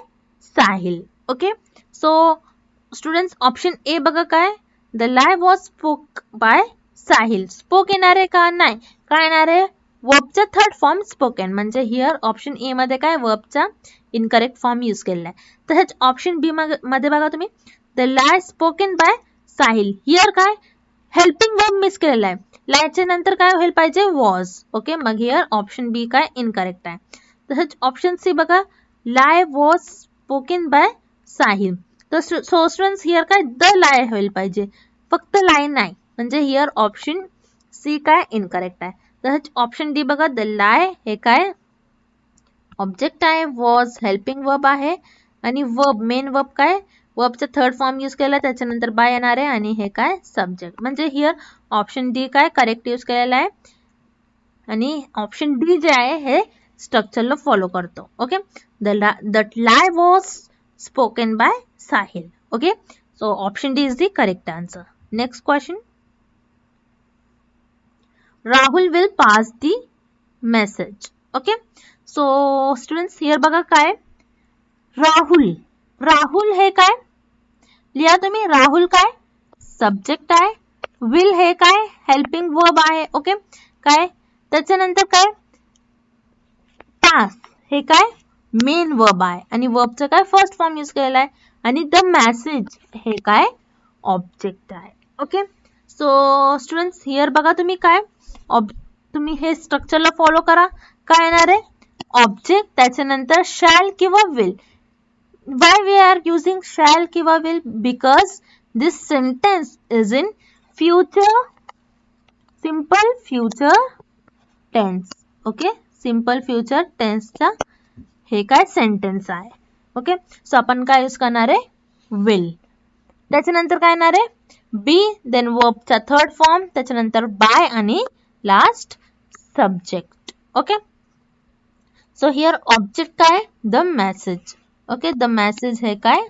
Sahil. Okay, so students option A बघा काय, the lie was spoke by Sahil. Spoke येणार आहे का, नाही. काय येणार आहे, वर्बचा थर्ड फॉर्म स्पोकन. म्हणजे हिअर ऑप्शन ए मध्ये काय वर्बचा इनकरेक्ट फॉर्म यूज केलेला आहे. तसंच ऑप्शन बी मध्ये बघा तुम्ही, the lie spoken by Sahil. Here काय हेल्पिंग वर्ब मिस केलेला आहे. लायच्या नंतर काय होईल पाहिजे, वॉज. ओके, मग हिअर ऑप्शन बी काय इनकरेक्ट आहे. तसंच ऑप्शन सी बघा, लाय वॉज स्पोकन बाय साहिल. तर सो स्टुडंट्स हिअर काय द लाय होईल पाहिजे, फक्त लाय नाही. म्हणजे हिअर ऑप्शन सी काय इनकरेक्ट आहे. तसंच ऑप्शन डी बघा, द लाय हे काय ऑब्जेक्ट आहे, वॉज हेल्पिंग वर्ब आहे आणि वर्ब मेन वर्ब काय वर्बचा थर्ड फॉर्म यूज केला, त्याच्यानंतर बाय येणार आहे आणि हे काय सब्जेक्ट. म्हणजे हिअर ऑप्शन डी काय करेक्ट यूज केलेला आहे आणि ऑप्शन डी जे आहे हे स्ट्रक्चरला फॉलो करतो. Okay, the lie was spoken by Sahil. Okay, so option D is the correct answer. Next question, Rahul will pass the message. Okay, so students here बघा काय राहुल. राहुल हे काय लिहा तुम्ही, राहुल काय सब्जेक्ट आहे, विल हे काय हेल्पिंग वर्ब आहे. ओके, काय त्याच्यानंतर काय पास हे काय मेन वर्ब आहे आणि वर्बचं काय फर्स्ट फॉर्म यूज केलेला आहे आणि द मेसेज हे काय ऑब्जेक्ट आहे. ओके, सो स्टुडंट्स हिअर बघा तुम्ही काय तुम्ही हे स्ट्रक्चरला फॉलो करा. काय येणार आहे ऑब्जेक्ट, त्याच्यानंतर शॅल किंवा will. Why we are using shall किंवा will? Because this sentence is in future, simple future tense. Okay, simple future tense चा हे काय सेंटेन्स आहे. ओके, सो आपण काय यूज करणार आहे will. त्याच्यानंतर काय येणार आहे बी, देन वर्बचा थर्ड फॉर्म, त्याच्यानंतर बाय आणि last subject. Okay, so here object काय the message. Okay, the message हे काय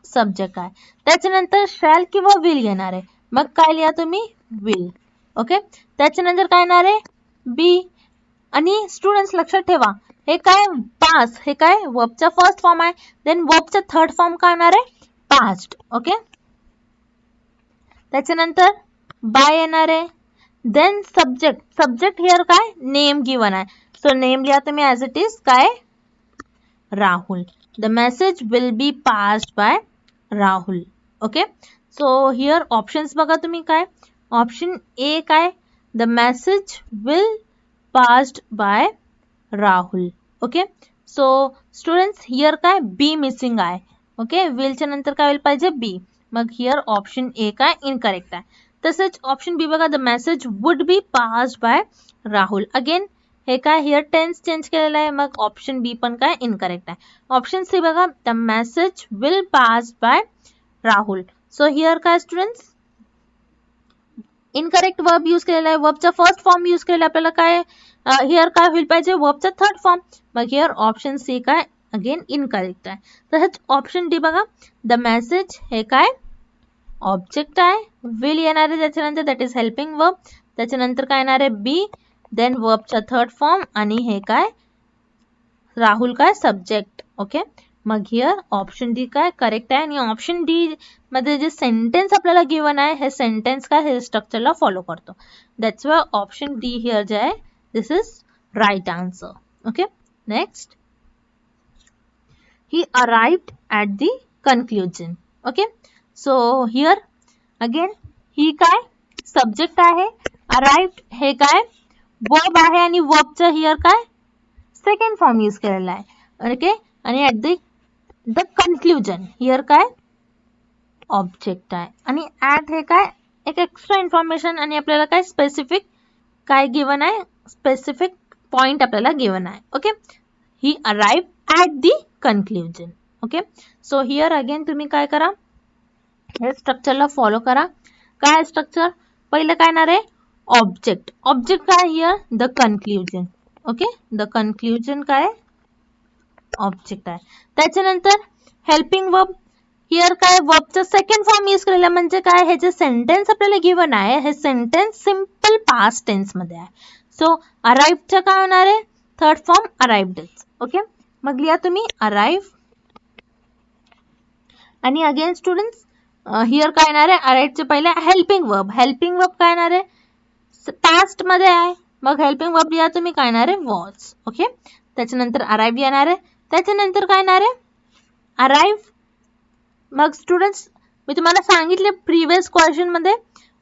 सब्जेक्ट आहे. त्याच्यानंतर शॅल किंवा विल येणार आहे. मग काय लिहा तुम्ही विल. ओके, त्याच्यानंतर काय येणार आहे बी आणि स्टुडंट्स लक्षात ठेवा हे काय पास्ट हे काय वर्बचा फर्स्ट फॉर्म आहे, देन वर्बचा थर्ड फॉर्म काय येणार आहे पास्ट. ओके, त्याच्यानंतर बाय येणार आहे, देन सब्जेक्ट. सब्जेक्ट हिअर काय नेम गिवन आहे, सो नेम लिहा तुम्ही ॲज इट इज काय Rahul. The message will be passed by Rahul. Okay, so here options बघा तुम्ही काय ऑप्शन ए काय the message will passed by Rahul. Okay, so students here काय B missing आहे. Okay, will च्या नंतर काय होईल पाहिजे B. मग here ऑप्शन ए काय इनकरेक्ट आहे. तसंच ऑप्शन बी बघा the message would be passed by Rahul. Again हे काय हिअर टेन्स चेंज केलेला आहे, मग ऑप्शन बी पण काय इनकरेक्ट आहे. ऑप्शन सी बघा the message will pass by Rahul. So here काय स्टुडंट्स इनकरेक्ट वर्ब यूज केलेला आहे, वर्बचा फर्स्ट फॉर्म यूज केलेला आपल्याला काय हिअर काय होईल पाहिजे वर्बचा थर्ड फॉर्म. मग हिअर ऑप्शन सी काय अगेन इनकरेक्ट आहे. तसंच ऑप्शन डी बघा द मेसेज हे काय ऑब्जेक्ट आहे, विल येणार आहे त्याच्यानंतर दॅट इज हेल्पिंग वर्ब, त्याच्यानंतर काय येणार आहे बी, देन वर्बचा थर्ड फॉर्म आणि हे काय राहुल काय सब्जेक्ट. ओके, मग हिअर ऑप्शन डी काय करेक्ट आहे. आणि ऑप्शन डी मध्ये जे सेंटेन्स आपल्याला गिवन आहे हे सेंटेन्स काय हे स्ट्रक्चरला फॉलो करतो. That's why option D here जे आहे this is right answer. Okay, next, he arrived at the conclusion. Okay, so here again ही काय सब्जेक्ट आहे, arrived हे काय वर्ब आहे आणि वर्बचं हिअर काय सेकंड फॉर्म यूज केलेला आहे. ओके, आणि ऍट द कन्क्लुजन हिअर काय ऑब्जेक्ट आहे. आणि ऍट हे काय एक एक्स्ट्रा इन्फॉर्मेशन आणि आपल्याला काय स्पेसिफिक काय गिवन आहे, स्पेसिफिक पॉइंट आपल्याला गिवन आहे. Okay, he arrive at the conclusion. Okay, so here again तुम्ही काय करा हे स्ट्रक्चरला फॉलो करा. काय स्ट्रक्चर पहिलं काय येणार आहे ऑब्जेक्ट. ऑब्जेक्ट काय here the conclusion. Okay, the conclusion काय ऑब्जेक्ट आहे. त्याच्यानंतर हेल्पिंग वर्ब हिअर काय वर्बचा सेकंड फॉर्म यूज केलेला म्हणजे काय हे जे सेंटेन्स आपल्याला गिवन आहे हे सेंटेन्स सिंपल पास्ट टेन्स मध्ये आहे. सो अराइव्हचं काय होणार आहे थर्ड फॉर्म अराइव्हडच. ओके, मग लिहा तुम्ही अराइव्ह. आणि अगेन स्टुडंट्स हिअर काय येणार आहे अराइव्हचे पहिले हेल्पिंग वर्ब. हेल्पिंग वर्ब काय येणार आहे पास्ट मध्ये आहे, मग हेल्पिंग वर्ब लिहा तुम्ही काय येणार आहे वॉज. ओके, त्याच्यानंतर अराइव्ह येणार आहे, त्याच्यानंतर काय येणार आहे अराइव्ह. मग स्टुडंट्स मी तुम्हाला सांगितले प्रिव्हियस क्वेश्चन मध्ये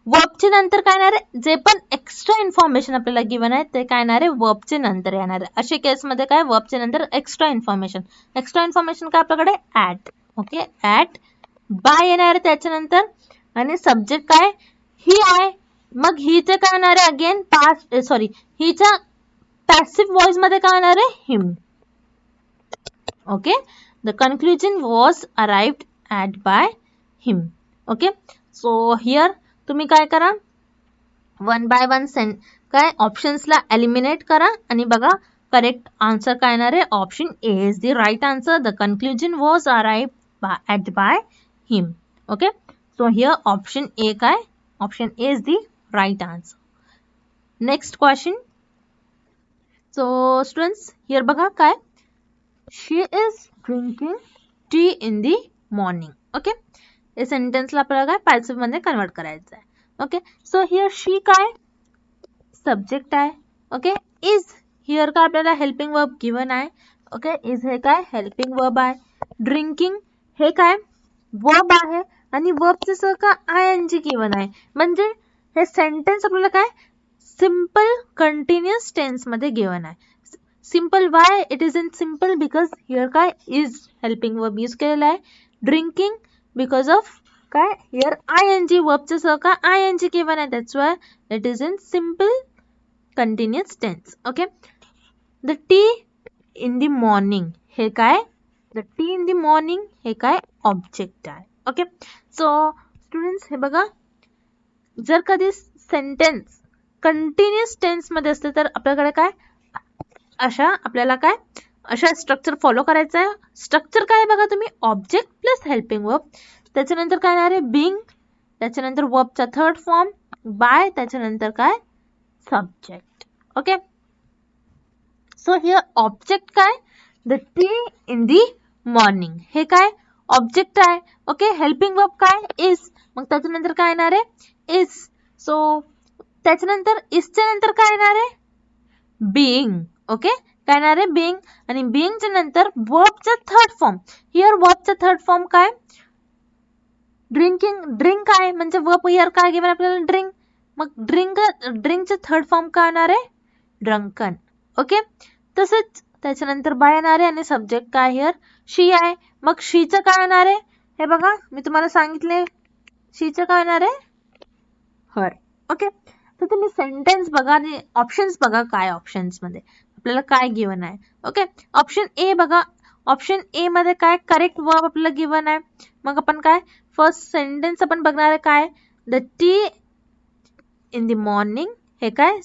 वर्बचे नंतर काय येणार आहे जे पण एक्स्ट्रा इन्फॉर्मेशन आपल्याला गिवन आहे ते काय येणार आहे वर्बचे नंतर येणार आहे. अशा केस मध्ये काय वर्बचे नंतर एक्स्ट्रा इन्फॉर्मेशन काय आपल्याकडे ऍट. ओके, ऍट बाय येणार आहे त्याच्यानंतर, आणि सब्जेक्ट काय ही आहे, मग हिचे काय येणार आहे अगेन पास्ट सॉरी हिच्या पॅसिव्ह वॉइस मध्ये काय येणार आहे him. Okay, the conclusion was arrived at by him. Okay, so here तुम्ही काय करा वन बाय वन काय ऑप्शन्सला एलिमिनेट करा आणि बघा करेक्ट आन्सर काय येणार आहे option A is the right answer. The conclusion was arrived at by him. Okay, so here option A काय option A is the right answer. Next question. So students here बघा काय she is drinking tea in the morning. Okay, हे सेंटेन्सला आपल्याला काय पॅसिव्ह मध्ये कन्वर्ट करायचं आहे. ओके, सो हिअर शी काय सब्जेक्ट आहे. ओके, इज हिअर काय आपल्याला हेल्पिंग वर्ब गिवन आहे. ओके, इज हे काय हेल्पिंग वर्ब आहे. ड्रिंकिंग हे काय वर्ब आहे आणि वर्बचे सह का आय एन जी गिवन आहे, म्हणजे हे सेंटेन्स आपल्याला काय सिंपल कंटिन्युअस टेन्स मध्ये गिवन आहे. Simple why it is in simple because here काय इज हेल्पिंग वर्ब यूज केलेला आहे. ड्रिंकिंग बिकॉज ऑफ काय हिअर आय एन जी वर्बच्या सह का आय एन जी गिवन आहे, that's why it is in simple continuous tense. Okay, the tea in the morning हे काय the tea in the morning हे काय ऑब्जेक्ट आहे. ओके, सो स्टुडंट्स हे बघा जर कधी सेंटेन्स कंटिन्युअस टेन्स मध्ये असते तर आपल्याकडे काय आपल्याला काय अशा स्ट्रक्चर फॉलो करायचं आहे. स्ट्रक्चर काय बघा तुम्ही ऑब्जेक्ट प्लस हेल्पिंग वर्ब, त्याच्यानंतर काय येणार आहे बिंग, त्याच्यानंतर वर्बचा थर्ड फॉर्म बाय, त्याच्यानंतर काय subject. Okay, so here object काय the tea in the morning हे काय ऑब्जेक्ट आहे. ओके, हेल्पिंग वर्ब काय इज, मग त्याच्यानंतर काय येणार आहे इज. सो त्याच्यानंतर इजच्या नंतर काय येणार आहे बीइंग. ओके, काय येणार आहे बीइंग, आणि बीइंगच्या नंतर वर्बचा थर्ड फॉर्म. हिअर वर्बचा थर्ड फॉर्म काय ड्रिंकिंग. ड्रिंक आहे म्हणजे वर्ब हिअर काय गिवन आपल्याला ड्रिंक, मग ड्रिंकचे थर्ड फॉर्म काय येणार आहे ड्रंकन. ओके, तसंच त्याच्यानंतर बाय येणार आहे आणि सब्जेक्ट काय हिअर शी आहे, मग शीचं काय येणार आहे हे बघा मी तुम्हाला सांगितले शीचं काय येणार आहे हर. ओके, तर तुम्ही सेंटेन्स बघा आणि ऑप्शन्स बघा काय ऑप्शन्स मध्ये आपल्याला काय गिवन आहे. ओके, ऑप्शन ए बघा, ऑप्शन ए मध्ये काय करेक्ट वर्ब आपल्याला गिवन आहे. मग आपण काय फर्स्ट सेंटेन्स आपण बघणार आहे काय the tea in the morning हे काय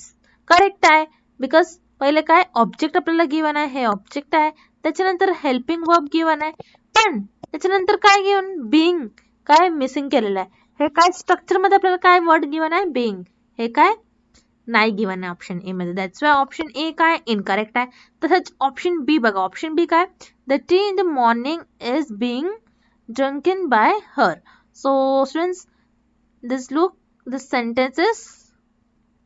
करेक्ट आहे बिकॉज पहिले काय ऑब्जेक्ट आपल्याला गिवन आहे हे ऑब्जेक्ट आहे, त्याच्यानंतर हेल्पिंग वर्ब गिवन आहे, पण त्याच्यानंतर काय गिवन बीइंग काय मिसिंग केलेलं आहे. हे काय स्ट्रक्चर मध्ये आपल्याला काय वर्ड गिवन आहे बीइंग हे काय नाही गिवन आहे ऑप्शन ए मध्ये. दॅट्स वाय ऑप्शन ए काय इनकरेक्ट आहे. तसंच ऑप्शन बी बघा. ऑप्शन बी काय, the tea in the morning is being drunken by her. So students, this look the sentences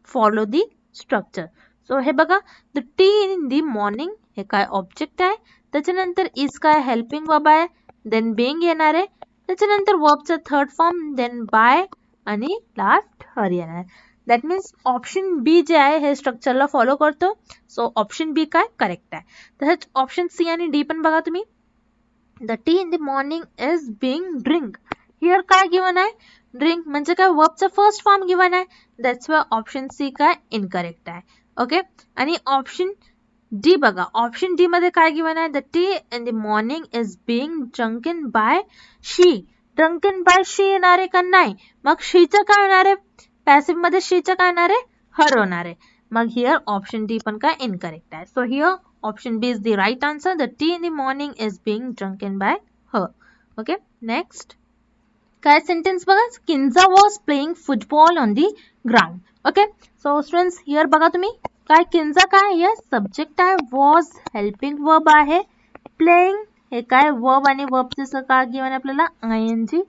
follow the structure. So हे बघा, the tea in the morning हे काय ऑब्जेक्ट आहे. त्याच्यानंतर इज काय हेल्पिंग वर्ब आहे. देन बिंग येणार आहे. त्याच्यानंतर वर्बचा थर्ड फॉर्म, देन बाय आणि लास्ट हर येणार आहे. दॅट मीन्स ऑप्शन बी जे आहे हे स्ट्रक्चरला फॉलो करतो. सो ऑप्शन बी काय करेक्ट आहे. तसंच ऑप्शन सी आणि डी पण बघा तुम्ही. The tea in the morning is being drink. Here काय गिवन आहे, ड्रिंक म्हणजे काय वर्बचा फर्स्ट फॉर्म गिवन आहे. दॅट्स वाय ऑप्शन सी काय इनकरेक्ट आहे. ओके. आणि ऑप्शन डी बघा. ऑप्शन डी मध्ये काय गिवन आहे, the tea in the morning is being drunken by she. Drunken by she येणार आहे का नाही. मग शीचं काय होणार आहे, पॅसिव्ह मध्ये शीचं काय होणार आहे, हर होणार आहे. मग हिअर ऑप्शन डी पण काय इनकरेक्ट आहे. So here option B is the right answer. The tea in the morning is being drunken by her. Okay. Next काय सेंटेन्स बघा, Kinza was playing football on the ground. Okay. So students here बघा तुम्ही, काय किंजा काय या सब्जेक्ट आहे, वॉज हेल्पिंग वर्ब आहे, प्लेइंग हे काय वर्ब आणि वर्बचे काय गिवन आहे आपल्याला आयएनजी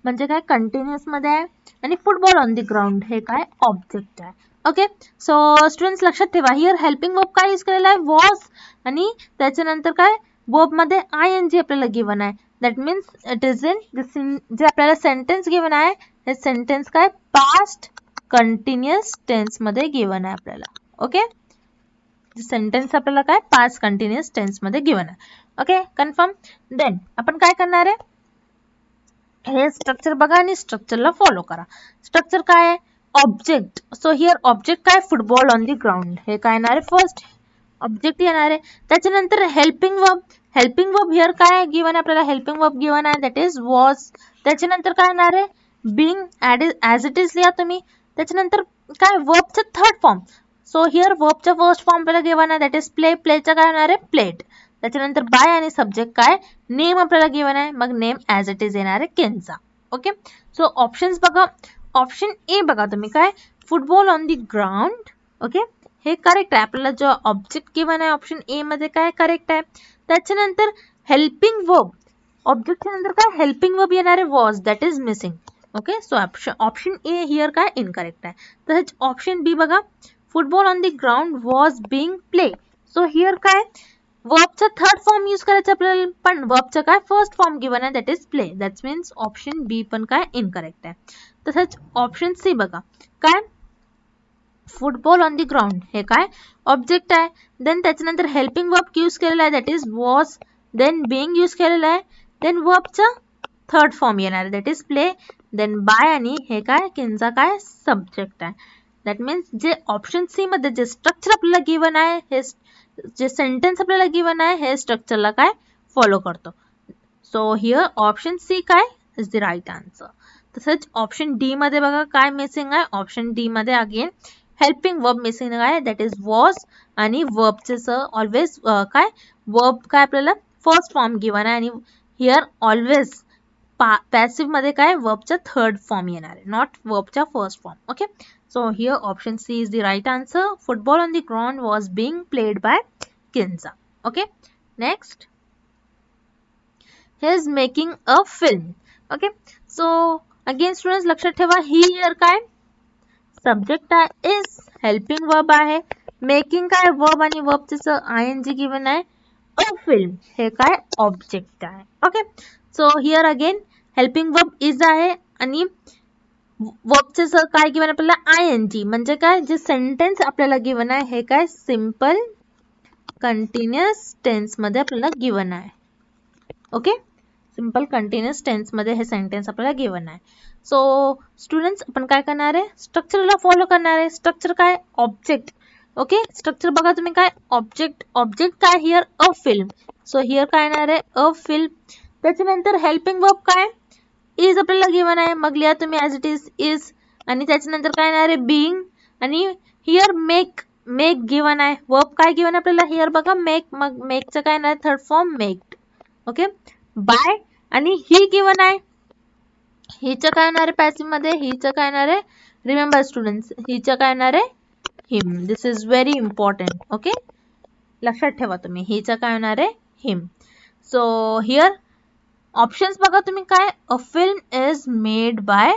म्हणजे काय कंटिन्युअस मध्ये आहे, आणि फुटबॉल ऑन दी ग्राउंड हे काय ऑब्जेक्ट आहे. ओके. सो स्टुडंट्स लक्षात ठेवा, हिअर हेल्पिंग वर्ब काय यूज केलेला आहे, वॉज, आणि त्याच्यानंतर काय वर्ब मध्ये आयएनजी आपल्याला गिवन आहे. That means it is in जे आपल्याला सेंटेन्स गिवन आहे हे सेंटेन्स काय पास्ट कंटिन्युअस टेन्स मध्ये गिवन आहे आपल्याला. ओके. सेंटेन्स आपल्याला काय पास्ट कंटिन्युअस टेन्स मध्ये गिवन आहे. ओके. कन्फर्म. देन आपण काय करणार आहे, हे स्ट्रक्चर बघा आणि स्ट्रक्चरला फॉलो करा. स्ट्रक्चर काय आहे, ऑब्जेक्ट. सो हिअर ऑब्जेक्ट काय फुटबॉल ऑन दी ग्राउंड हे काय येणार आहे, फर्स्ट ऑब्जेक्ट येणार आहे. त्याच्यानंतर helping verb. Helping verb here काय गिवन आहे आपल्याला, हेल्पिंग वर्ब गिवन आहे दॅट इज वॉज. त्याच्यानंतर काय येणार आहे, बिंग ॲज इट इज लिहा तुम्ही. त्याच्यानंतर काय वर्बचा थर्ड फॉर्म. सो हिअर वर्बचा फर्स्ट फॉर्म आपल्याला गिवन आहे दॅट इज प्ले. प्लेचा काय होणार आहे प्लेड. त्याच्यानंतर बाय आणि सब्जेक्ट काय नेम आपल्याला गिवन आहे, मग नेम ॲज इट इज येणार आहे केन्झा. ओके. सो ऑप्शन्स बघा. ऑप्शन ए बघा तुम्ही, काय football on the ground. Okay. हे करेक्ट आहे. आपल्याला जो ऑब्जेक्ट गिवन आहे ऑप्शन ए मध्ये काय करेक्ट आहे. त्याच्यानंतर हेल्पिंग वर्ब, ऑब्जेक्टच्या नंतर काय हेल्पिंग वर्ब येणार आहे was, that is missing. Okay. So option A here काय इनकरेक्ट आहे. तसंच ऑप्शन बी बघा, football on the ground was being play. So here काय वर्बचा थर्ड फॉर्म यूज करायचा आपल्याला, पण वर्बचा काय फर्स्ट फॉर्म गिवन आहे that is play. That means option B पण काय इनकरेक्ट आहे. तसंच ऑप्शन सी बघा, काय फुटबॉल ऑन दी ग्राउंड हे काय ऑब्जेक्ट आहे. देन त्याच्यानंतर हेल्पिंग वर्ब यूज केलेला आहे that is was. Then being use केलेला आहे. देन वर्बचा थर्ड फॉर्म येणार आहे that is play. Then by आणि हे काय किंचा काय सब्जेक्ट आहे. दॅट मीन्स जे ऑप्शन सी मध्ये जे स्ट्रक्चर आपल्याला गिवन आहे, हे जे सेंटेन्स आपल्याला गिवन आहे हे स्ट्रक्चरला काय फॉलो करतो. सो हिअर ऑप्शन सी काय इज द राईट आन्सर. तसंच ऑप्शन डी मध्ये बघा काय मिसिंग आहे. ऑप्शन डी मध्ये अगेन हेल्पिंग वर्ब मिसिंग आहे दॅट इज वॉज, आणि वर्बचे ऑलवेज काय वर्ब काय आपल्याला फर्स्ट फॉर्म गिवन आहे, आणि हिअर ऑलवेज पॅसिव्ह मध्ये काय वर्बचा थर्ड फॉर्म येणार आहे, नॉट वर्बचा first form. Okay. So here option C is the right answer. Football on the ground was being played by Kinza. Okay. Next. He is making a film. Okay. So again students लक्षात ठेवा, here काय subject आहे is helping verb आहे, making काय verb आणि verb चे ing given आहे, a film हे काय object आहे. Okay. So here again helping verb is आहे, आणि वर्बचे काय गिवन आपल्याला आयएनजी म्हणजे काय जे सेंटेन्स आपल्याला गिवन आहे हे काय सिंपल कंटिन्युअस टेन्स मध्ये आपल्याला गिवन आहे. ओके. सिंपल कंटिन्युअस टेन्स मध्ये हे सेंटेन्स आपल्याला गिवन आहे. सो स्टुडंट्स आपण काय करणार आहे, स्ट्रक्चरला फॉलो करणार आहे. स्ट्रक्चर काय ऑब्जेक्ट. ओके. स्ट्रक्चर बघा तुम्ही, काय ऑब्जेक्ट. ऑब्जेक्ट काय here a film. So here काय येणार आहे अ फिल्म. त्याच्यानंतर हेल्पिंग वर्ब काय इज आपल्याला गिवन आहे, मग लिहा तुम्ही ॲज इट इज. आणि त्याच्यानंतर काय येणार आहे बिंग, आणि हिअर मेक. मेक गिवन आहे. वर्ब काय गिवन आहे आपल्याला हिअर बघा मेक, मग मेकचं काय येणार थर्ड फॉर्म मेक्ड. ओके. बाय आणि ही गिवन आहे, हिचं काय येणार आहे पॅसिव्ह मध्ये, हिचं काय येणार आहे रिमेंबर स्टुडंट्स, हिचं काय येणार आहे हिम. दिस इज व्हेरी इम्पॉर्टंट. ओके, लक्षात ठेवा तुम्ही. हिचं काय होणार आहे? हिम. सो हिअर ऑप्शन्स बघा तुम्ही काय. अ film is made by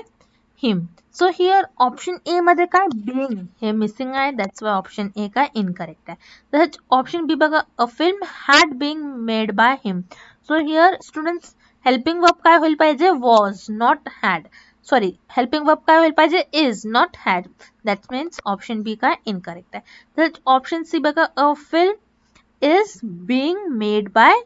him. So here option A मध्ये काय बीइंग हे मिसिंग आहे. दॅट्स वाय ऑप्शन ए काय इनकरेक्ट आहे. तसंच ऑप्शन बी बघा a film had been made by him. So here students helping verb काय होईल पाहिजे? Was, not had. Sorry, helping verb काय होईल पाहिजे? Is, not had. That means option B काय इनकरेक्ट आहे. तसंच ऑप्शन सी बघा a film is being made by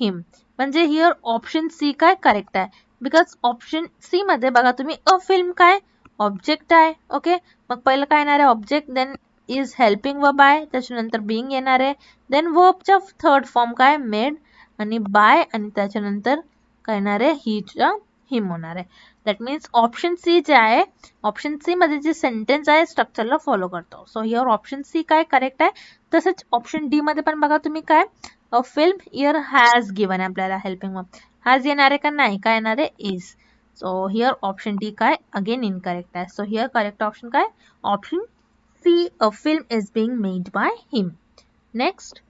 him. म्हणजे हिअर ऑप्शन सी काय करेक्ट आहे. बिकॉज ऑप्शन सी मध्ये बघा तुम्ही अ फिल्म काय ऑब्जेक्ट आहे. ओके, मग पहिलं काय येणार आहे? Object, then is helping verb आहे, त्याच्यानंतर बीइंग येणार आहे, देन वर्बचा थर्ड फॉर्म काय मेड आणि बाय, आणि त्याच्यानंतर काय येणार आहे? हिच्या हिम होणार आहे. दॅट मीन्स ऑप्शन सी जे आहे, ऑप्शन सी मध्ये जे सेंटेन्स आहे स्ट्रक्चरला फॉलो करतो. सो हिअर ऑप्शन सी काय करेक्ट आहे. तसंच ऑप्शन डी मध्ये पण बघा तुम्ही काय a film here has given आहे आपल्याला हेल्पिंग वर्ब. हॅज येणार आहे का? नाही. काय येणार आहे? Is. So here option D काय अगेन इनकरेक्ट आहे. सो हिअर करेक्ट ऑप्शन काय? Option C, a film is being made by him. Next,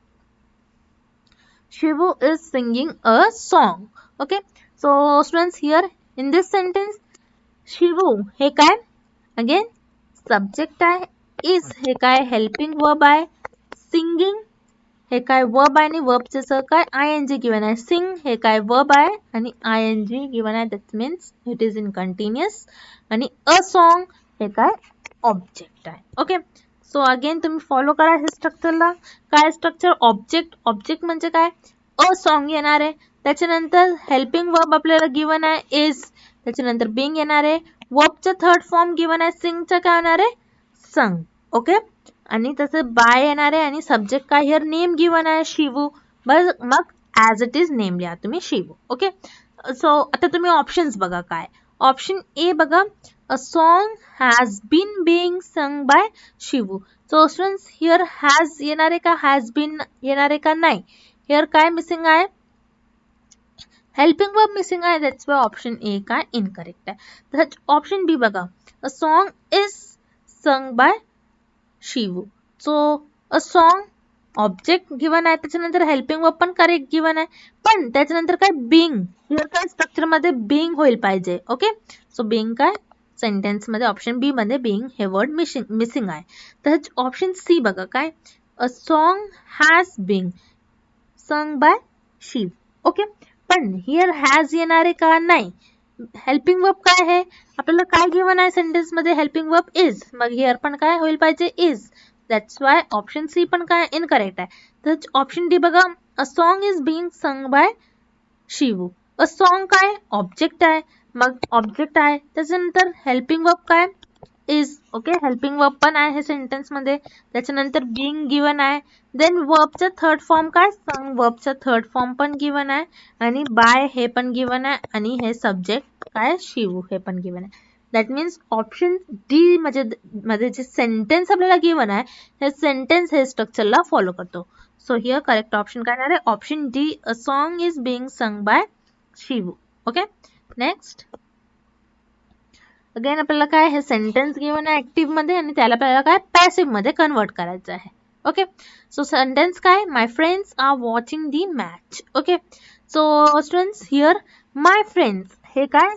Shivu is singing a song. Okay, so students here in this sentence Shivu हे काय अगेन सब्जेक्ट आहे, इज हे काय हेल्पिंग वर्ब आहे, सिंगिंग हे काय वर्ब आहे आणि वर्बचे सह काय आयएनजी गिवन आहे. सिंग हे काय वर्ब आहे आणि आयएनजी गिवन आहे. That means it is in continuous. आणि अ सॉन्ग हे काय ऑब्जेक्ट आहे. ओके, सो अगेन तुम्ही फॉलो करा हे स्ट्रक्चरला. काय स्ट्रक्चर? ऑब्जेक्ट. ऑब्जेक्ट म्हणजे काय अ सॉन्ग येणार आहे, त्याच्यानंतर हेल्पिंग वर्ब आपल्याला गिवन आहे इज, त्याच्यानंतर बिंग येणार आहे, वर्बचा थर्ड फॉर्म गिवन आहे सिंगचा काय होणार आहे संग. ओके, आणि तसं बाय येणार आहे आणि सब्जेक्ट काय हिअर नेम गिवन आहे शिवू. बस मग ॲज इट इज नेम लिहा तुम्ही शिवू. ओके, सो आता तुम्ही ऑप्शन्स बघा काय. ऑप्शन ए बघा a song has been being sung by Shivu. So students here has येणार आहे का? हॅज बीन येणार आहे का? नाही. हिअर काय मिसिंग आहे? हेल्पिंग वर्ब मिसिंग आहे. दॅट्स वाय ऑप्शन ए काय इनकरेक्ट आहे. तसंच ऑप्शन बी बघा a song is sung by Shivu. So a song object given आहे, त्याच्यानंतर हेल्पिंग वर्ब पण करेक्ट गिवन आहे, पण त्याच्यानंतर काय बिंग. हिअर काय स्ट्रक्चर मध्ये बिंग होईल पाहिजे. ओके, सो बिंग काय सेंटेन्स मध्ये ऑप्शन बी मध्ये बिंग हे वर्ड मिसिंग आहे. तसंच ऑप्शन सी बघा काय a song has being sung by Shiv. Okay, पण हिअर हॅज येणार आहे का? नाही. हेल्पिंग वर्ब काय आहे आपल्याला काय गिवन आहे सेंटेन्स मध्ये? Helping verb is. मग हिअर पण काय होईल पाहिजे? Is. That's why option C पण काय इनकरेक्ट आहे. तर ऑप्शन डी बघा a song is being sung by Shivu. A song काय ऑब्जेक्ट आहे, मग ऑब्जेक्ट आहे, त्याच्यानंतर हेल्पिंग वर्ब काय इज. ओके, हेल्पिंग वर्ब पण आहे सेंटेन्स मध्ये, त्याच्यानंतर बिंग गिवन आहे, देन वर्बचा थर्ड फॉर्म काय संग, वर्बचा थर्ड फॉर्म पण गिवन आहे, आणि बाय हे पण गिवन आहे, आणि हे सब्जेक्ट काय शिवू हे पण गिवन आहे. दॅट मीन्स ऑप्शन डी मध्ये जे सेंटेन्स आपल्याला गिवन आहे हे सेंटेन्स हे स्ट्रक्चरला फॉलो करतो. सो हिअर करेक्ट ऑप्शन काय आहे? Option D a song is being sung by शिवू. ओके, नेक्स्ट अगेन आपल्याला काय हे सेंटेन्स गिवन आहे ऍक्टिव्ह मध्ये आणि त्याला आपल्याला काय पॅसिव्ह मध्ये कन्वर्ट करायचं आहे. ओके, सो सेंटेन्स काय my friends are watching the match. Okay, so students here my friends हे काय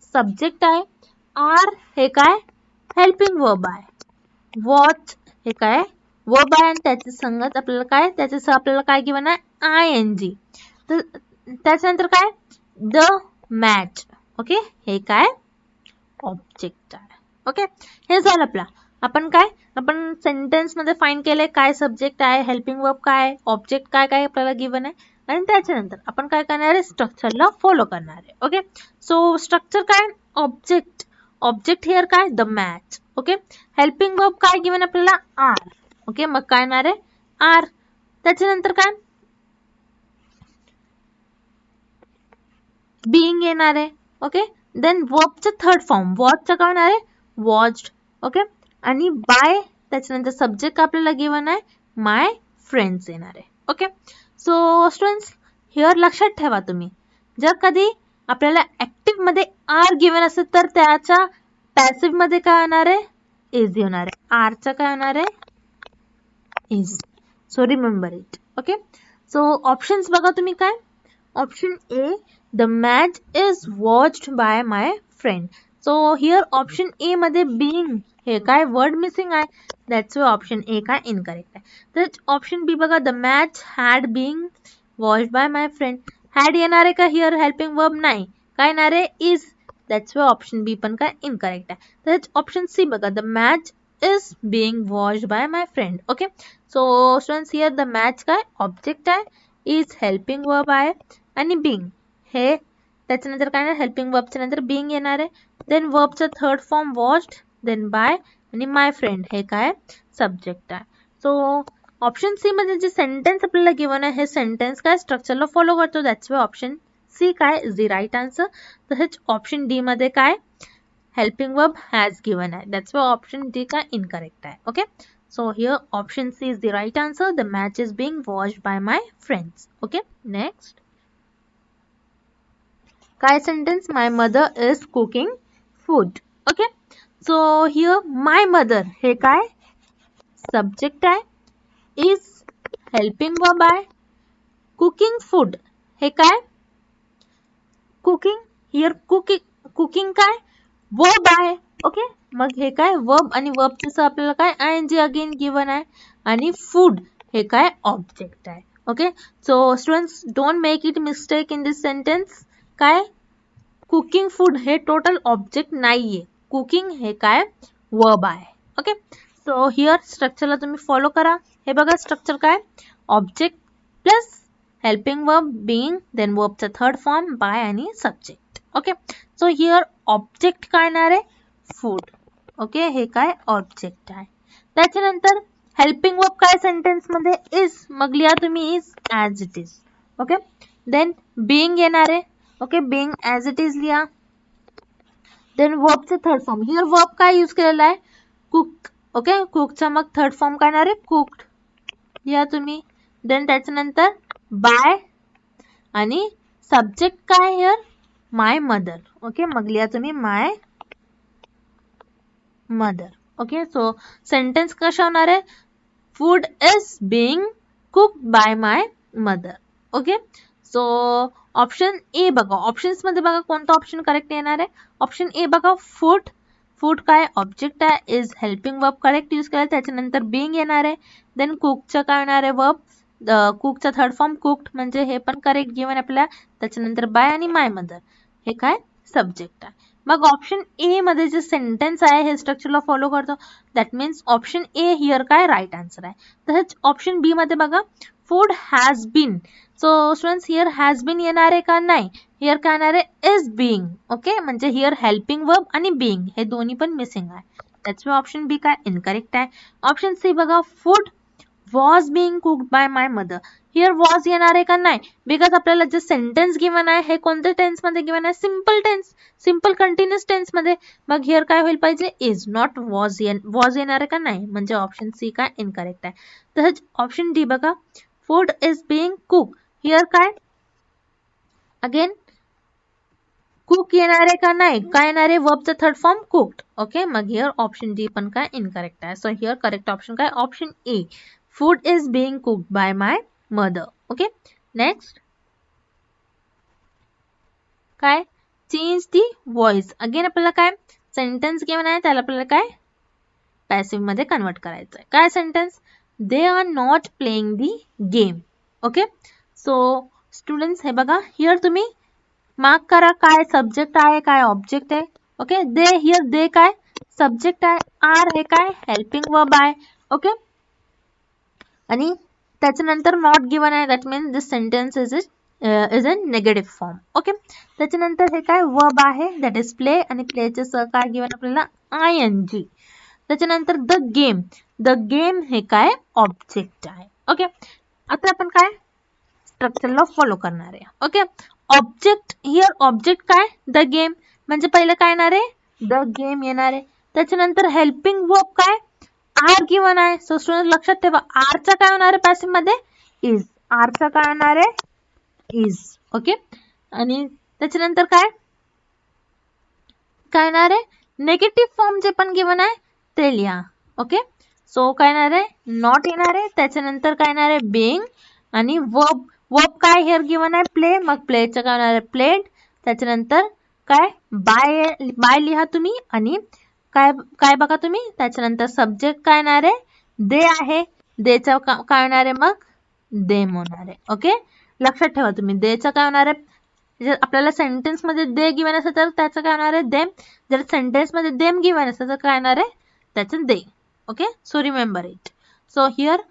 सब्जेक्ट आहे, आर हे काय हेल्पिंग वर्ब आहे, वॉच हे काय वर्ब आहे आणि त्याच्या संगत आपल्याला काय त्याच्यासह आपल्याला काय गिवन आहे आय एन जी. तर त्याच्यानंतर काय द मॅच. ओके, हे काय ऑब्जेक्ट आहे. ओके, हे झालं आपला. आपण सेंटेन्स मध्ये फाइंड केलंय काय सब्जेक्ट आहे, हेल्पिंग वर्ब काय, ऑब्जेक्ट काय काय आपल्याला गिवन आहे, आणि त्याच्यानंतर आपण काय करणार आहे स्ट्रक्चरला फॉलो करणार आहे. ओके, सो स्ट्रक्चर काय ऑब्जेक्ट. ऑब्जेक्ट हिअर काय the match. Okay, helping verb काय गिवन आपल्याला आर. ओके, मग काय येणार आहे आर, त्याच्यानंतर काय बिंग येणार आहे. ओके, देन वर्बचं थर्ड फॉर्म वॉचचं काय होणार आहे वॉच्ड. ओके, आणि बाय त्याच्यानंतर सब्जेक्ट आपल्याला गिवन आहे माय फ्रेंड्स येणार आहे. ओके, सो स्टुडंट्स हिअर लक्षात ठेवा तुम्ही जर कधी आपल्याला ऍक्टिव्ह मध्ये आर गिवन असेल तर त्याच्या पॅसिव्ह मध्ये काय येणार आहे इज येणार आहे. आर चा काय होणार आहे is. So remember it. Okay. So options बघा तुम्ही काय. Option A the match is watched bye my friend. So here option A मध्ये बीइंग हे काय वर्ड मिसिंग आहे. दॅट्स वाय ऑप्शन ए काय इनकरेक्ट आहे. तर ऑप्शन बी बघा the match had being watched bye my friend. Had येणार आहे का हिअर हेल्पिंग वर्ब नाही. काय येणार आहे is. That's why option B पण काय इनकरेक्ट आहे. तर ऑप्शन सी बघा the match is being watched bye my friend. Okay. So students here the match काय ऑब्जेक्ट आहे. इज हेल्पिंग वर्ब आहे आणि बीइंग हे त्याच्यानंतर काय हेल्पिंग वर्बच्या नंतर बीइंग येणार आहे. देन वर्बचा third form watched then by आणि माय फ्रेंड हे काय सब्जेक्ट आहे. सो ऑप्शन सी मध्ये जे सेंटेन्स आपल्याला गिवन आहे हे सेंटेन्स काय स्ट्रक्चरला फॉलो करतो. दॅट्स वाय ऑप्शन सी काय इज द राईट आन्सर. तसेच ऑप्शन डी मध्ये काय हेल्पिंग वर्ब हॅज गिवन आहे. दॅट्स वाय ऑप्शन डी काय इनकरेक्ट आहे. Okay. So here option C is the right answer. The match is being watched by my friends. Okay. Next. काय sentence? My mother is cooking food. Okay. So here my mother हे काय subject आहे. Is helping verb आहे. Cooking food हे काय cooking. Here cooking काय verb आहे. ओके. मग हे काय वर्ब आणि वर्बचं आपल्याला काय आयएनजी अगेन गिवन आहे आणि फूड हे काय ऑब्जेक्ट आहे. Okay. So students don't make it mistake in this sentence. काय कुकिंग फूड हे टोटल ऑब्जेक्ट नाहीये. कुकिंग हे काय वर्ब आहे. ओके. सो हिअर स्ट्रक्चरला तुम्ही फॉलो करा. हे बघा स्ट्रक्चर काय object plus helping verb being then वर्बचा थर्ड फॉर्म बाय आणि subject. Okay. So here object काय येणार आहे फूड. ओके. हे काय ऑब्जेक्ट आहे. त्याच्यानंतर हेल्पिंग वर्ब काय सेंटेन्स मध्ये इज. मग लिहा तुम्ही is as it is. Okay. Then being येणार आहे. Okay. Being as it is लिहा. देन वर्बचं थर्ड फॉर्म. हिअर वर्ब काय यूज केलेला आहे कुक. ओके. कुकचा मग थर्ड फॉर्म काय येणार आहे कुक्ड लिहा तुम्ही. देन त्याच्यानंतर बाय आणि सब्जेक्ट काय हिअर माय मदर. ओके. मग लिहा तुम्ही माय मदर. ओके. सो सेंटेन्स कशा होणार आहे food is being cooked bye my mother. Okay. So option A बघा. ऑप्शन्स मध्ये बघा कोणता ऑप्शन करेक्ट येणार आहे. ऑप्शन ए बघा फूड. फूड काय ऑब्जेक्ट आहे. Is helping verb correct use केला. त्याच्यानंतर बीइंग येणार आहे. देन कुकचं काय येणार आहे वर्ब. कुकचा थर्ड फॉर्म कुक्ड म्हणजे हे पण करेक्ट गिवन आपल्याला. त्याच्यानंतर बाय आणि माय मदर हे काय सब्जेक्ट आहे. मग ऑप्शन ए मध्ये जे सेंटेन्स आहे हे स्ट्रक्चरला फॉलो करतो. That means option A here काय राईट आन्सर आहे. तसेच ऑप्शन बी मध्ये बघा food has been. So students here has been येणार आहे का नाही. हिअर काय येणार आहे इज बीइंग. ओके. म्हणजे हिअर हेल्पिंग वर्ब आणि बीइंग हे दोन्ही पण मिसिंग आहे. दॅट्स वाय ऑप्शन बी काय इनकरेक्ट आहे. ऑप्शन सी बघा food was being cooked bye my mother. Here was येणार आहे का नाही. बिकॉज आपल्याला जे सेंटेन्स गिवन आहे हे कोणत्या टेन्स मध्ये गिवन आहे simple tense simple continuous tense मध्ये. मग हिअर काय होईल पाहिजे इज नॉट वॉज. वॉज येणार आहे का नाही म्हणजे ऑप्शन सी काय इनकरेक्ट आहे. तसंच ऑप्शन डी बघा food is being cook. Here काय अगेन कुक येणार आहे का नाही. काय येणार आहे वर्बचा थर्ड फॉर्म कुक्ड. ओके. मग हिअर ऑप्शन डी पण काय इनकरेक्ट आहे. सो हिअर करेक्ट ऑप्शन काय option A food is being cooked bye my mother. Okay. Next काय चेंज दी व्हॉइस. अगेन आपल्याला काय सेंटेन्स गिवन आहे त्याला आपल्याला काय पॅसिव्ह मध्ये कन्वर्ट करायचं आहे. काय sentence they are not playing the game. Okay. So students हे बघा हिअर तुम्ही मार्क करा काय सब्जेक्ट आहे काय ऑब्जेक्ट आहे. ओके. दे हिअर दे काय सब्जेक्ट आहे. आर हे काय हेल्पिंग वर्ब आहे. ओके. आणि त्याच्यानंतर नॉट गिवन आहे. That means this sentence is a negative form. Okay. त्याच्यानंतर हे काय वर्ब आहे दॅट इज प्ले आणि प्लेचे सह काय गिवन आपल्याला आय एन जी. त्याच्यानंतर द गेम. द गेम हे काय ऑब्जेक्ट आहे. ओके. आता आपण काय स्ट्रक्चरला फॉलो करणार आहे. ओके. ऑब्जेक्ट हिअर ऑब्जेक्ट काय द गेम म्हणजे पहिलं काय येणार आहे द गेम येणार आहे. त्याच्यानंतर हेल्पिंग वर्ब काय आर गिवन आहे. सो स्टुडंट लक्षात ठेवा आरचा काय होणार आहे पॅसिव्ह मध्ये इज. आरचा काय होणार आहे इज. ओके. आणि त्याच्यानंतर काय काय येणार आहे नेगेटिव्ह फॉर्म जे पण गिवन आहे ते लिहा. ओके, सो काय येणार आहे, नॉट येणार आहे. त्याच्यानंतर काय येणार आहे, बीइंग आणि वर्ब. वर्ब काय हिअर गिवन आहे, प्ले. मग प्लेचं काय येणार आहे, प्लेड. त्याच्यानंतर काय, बाय लिहा तुम्ही. आणि काय काय बघा तुम्ही, त्याच्यानंतर सब्जेक्ट काय येणार आहे, दे आहे. देचं काय येणार आहे, मग देम होणार आहे. ओके, लक्षात ठेवा तुम्ही, देचं काय होणार आहे, जर आपल्याला सेंटेन्स मध्ये दे गिवन असेल तर त्याचं काय होणार आहे, देम. जर सेंटेन्स मध्ये देम गिवन असेल तर काय येणार आहे, त्याचं they. Okay, so remember it. So here,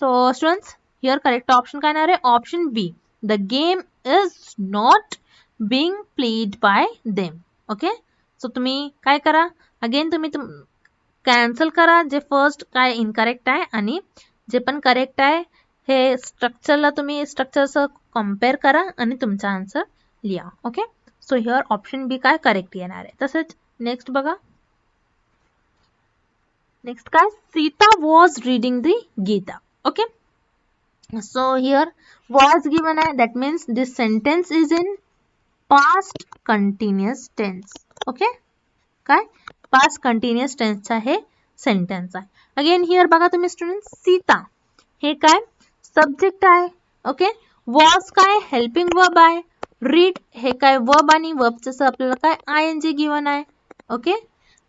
so students, here correct option काय येणार आहे, option B. The game is not being played by them. Okay, so तुम्ही काय करा, अगेन तुम्ही कॅन्सल करा जे फर्स्ट काय इनकरेक्ट आहे, आणि जे पण करेक्ट आहे हे स्ट्रक्चरला तुम्ही स्ट्रक्चरचं कम्पेअर करा आणि तुमचा आन्सर लिहा. Okay, so here option B काय करेक्ट येणार आहे. तसंच नेक्स्ट बघा, नेक्स्ट काय, Sita was reading the Gita. Okay, so here was given आहे, that means this sentence is in past continuous tense. Okay, काय, पास्ट कंटिन्युअस टेन्सचा हे सेंटेन्स आहे. अगेन हिअर बघा तुम्ही स्टुडंट्स, सीता हे काय सब्जेक्ट आहे. ओके, वॉज काय हेल्पिंग वर्ब आहे. रीड हे काय वर्ब आणि वर्बचं आपल्याला काय आयएनजी गिवन आहे. ओके,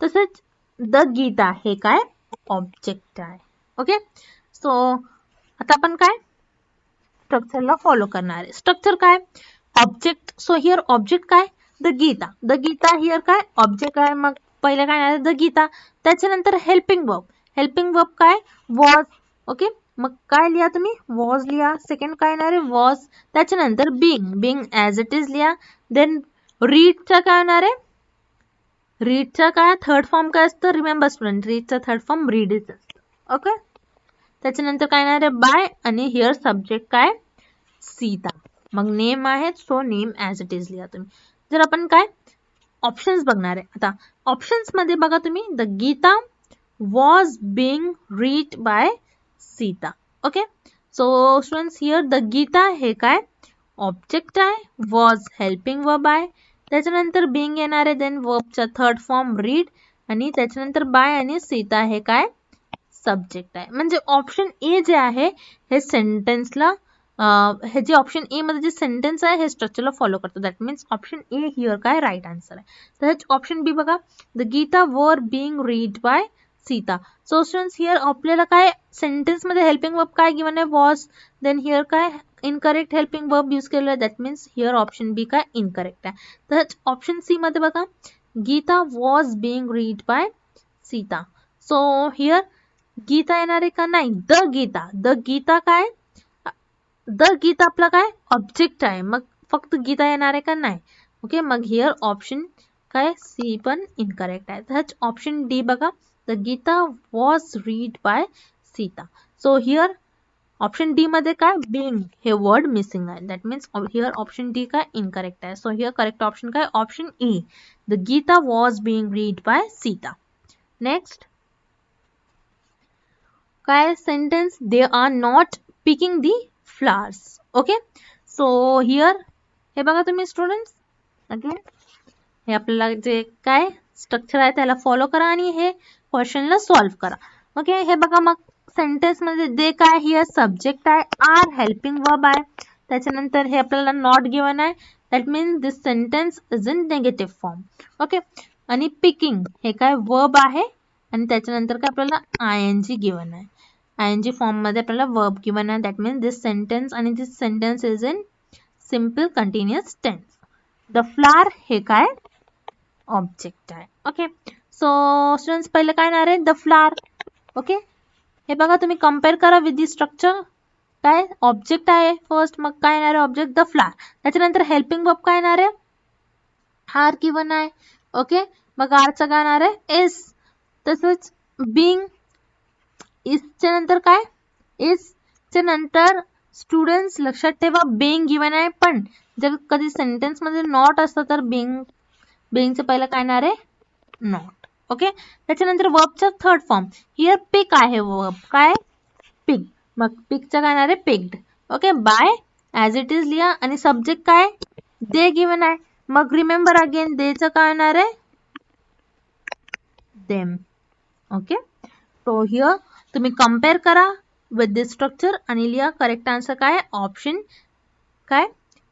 तसंच द गीता हे काय ऑब्जेक्ट आहे. ओके, सो आता आपण काय स्ट्रक्चरला फॉलो करणार आहे. स्ट्रक्चर काय, ऑब्जेक्ट. सो हिअर ऑब्जेक्ट काय, the Geeta. The Geeta here काय ऑब्जेक्ट आहे. मग पहिले काय आहे, द गीता. त्याच्यानंतर हेल्पिंग वर्ब. हेल्पिंग वर्ब काय, वॉज. ओके, मग काय लिहा तुम्ही, वॉज लिहा. सेकंड काय येणार आहे, वॉज. त्याच्यानंतर being. Being as it is लिहा. देन रीडचा काय येणार आहे, रीडचा काय थर्ड फॉर्म काय असतं, रिमेंबर स्टुडंट, रीडचा थर्ड फॉर्म रीडच असतं. ओके, त्याच्यानंतर काय येणार आहे, बाय. आणि हिअर सब्जेक्ट काय, सीता. मग नेम आहे, so name as it is लिहा तुम्ही. जर आपण काय ऑप्शन्स बघणार आहे आता, ऑप्शन्स मध्ये बघा तुम्ही, the Gita was being read by Sita. Okay, so students here the Geeta हे काय ऑब्जेक्ट आहे, वॉज हेल्पिंग वर्ब आहे. त्याच्यानंतर बिंग येणार आहे, देन वर्बचा थर्ड फॉर्म रीड, आणि त्याच्यानंतर बाय आणि सीता हे काय सब्जेक्ट आहे. म्हणजे ऑप्शन ए जे आहे हे सेंटेन्सला हे जे ऑप्शन ए मध्ये जे सेंटेन्स आहे हे स्ट्रक्चरला फॉलो करतो. That means option A here काय राईट आन्सर आहे. तर ऑप्शन बी बघा, the Geeta were being read by Sita. So students here आपल्याला काय सेंटेन्स मध्ये हेल्पिंग वर्ब काय गिवन आहे, वॉज. देन हिअर काय इनकरेक्ट हेल्पिंग वर्ब यूज केलेलं आहे. That means here option B काय इनकरेक्ट आहे. तर ऑप्शन सी मध्ये बघा, Geeta was being read by Sita. So here Gita येणार आहे का, नाही, द गीता. द गीता काय, द गीता आपला काय ऑब्जेक्ट आहे, मग फक्त गीता येणार आहे का, नाही. ओके, मग हिअर ऑप्शन काय सी पण इनकरेक्ट आहे. तर ऑप्शन डी बघा, the Gita was read by Sita. So here option D मध्ये काय बिंग हे वर्ड मिसिंग आहे. That means here option D काय इनकरेक्ट आहे. सो हिअर करेक्ट ऑप्शन काय option A, the Gita was being read by Sita. Next काय sentence, they are not picking the flowers. Okay, so here हे बघा तुम्ही स्टुडंट्स, ओके हे आपल्याला जे काय स्ट्रक्चर आहे त्याला फॉलो करा आणि हे क्वेश्चनला सॉल्व्ह करा. ओके, हे बघा मग सेंटेन्स मध्ये दे काय हिअर सब्जेक्ट आहे, आर हेल्पिंग वर्ब आहे. त्याच्यानंतर हे आपल्याला नॉट गिवन आहे. That means this sentence is in negative form. Okay, आणि पिकिंग हे काय वर्ब आहे, आणि त्याच्यानंतर काय आपल्याला आयएनजी गिवन आहे. आयएनजी फॉर्म मध्ये आपल्याला वर्ब गिवन आहे. दॅट मीन्स दिस सेंटेन्स, आणि this sentence is in simple continuous tense. The flower हे काय ऑब्जेक्ट आहे. ओके, सो स्टुडंट्स पहिले काय येणार आहे, द फ्लावर. ओके, हे बघा तुम्ही कम्पेअर करा विथ दी स्ट्रक्चर. काय ऑब्जेक्ट आहे फर्स्ट, मग काय येणार आहे ऑब्जेक्ट द फ्लावर. त्याच्यानंतर हेल्पिंग वर्ब काय येणार आहे, आर गिवन आहे. ओके, मग आरचा काय येणार आहे इज. तसंच बिंग, इजच्या नंतर काय इजच्या नंतर स्टुडंट्स लक्षात ठेवा बिंग गिवन आहे, पण जर कधी सेंटेन्स मध्ये नॉट असतं तर बिंगचं पहिलं काय येणार आहे नॉट. ओके, त्याच्यानंतर वर्बचा थर्ड फॉर्म हिअर पिक आहे, वर्ब काय पिक, मग पिकचा काय येणार आहे picked. Okay, by as it is लिहा, आणि सब्जेक्ट काय दे गिवन आहे. मग रिमेंबर अगेन देचं काय येणार आहे देम. ओके, सो हिअर तुम्ही कम्पेअर करा विथ दिस स्ट्रक्चर आणि लिहा करेक्ट आन्सर काय ऑप्शन काय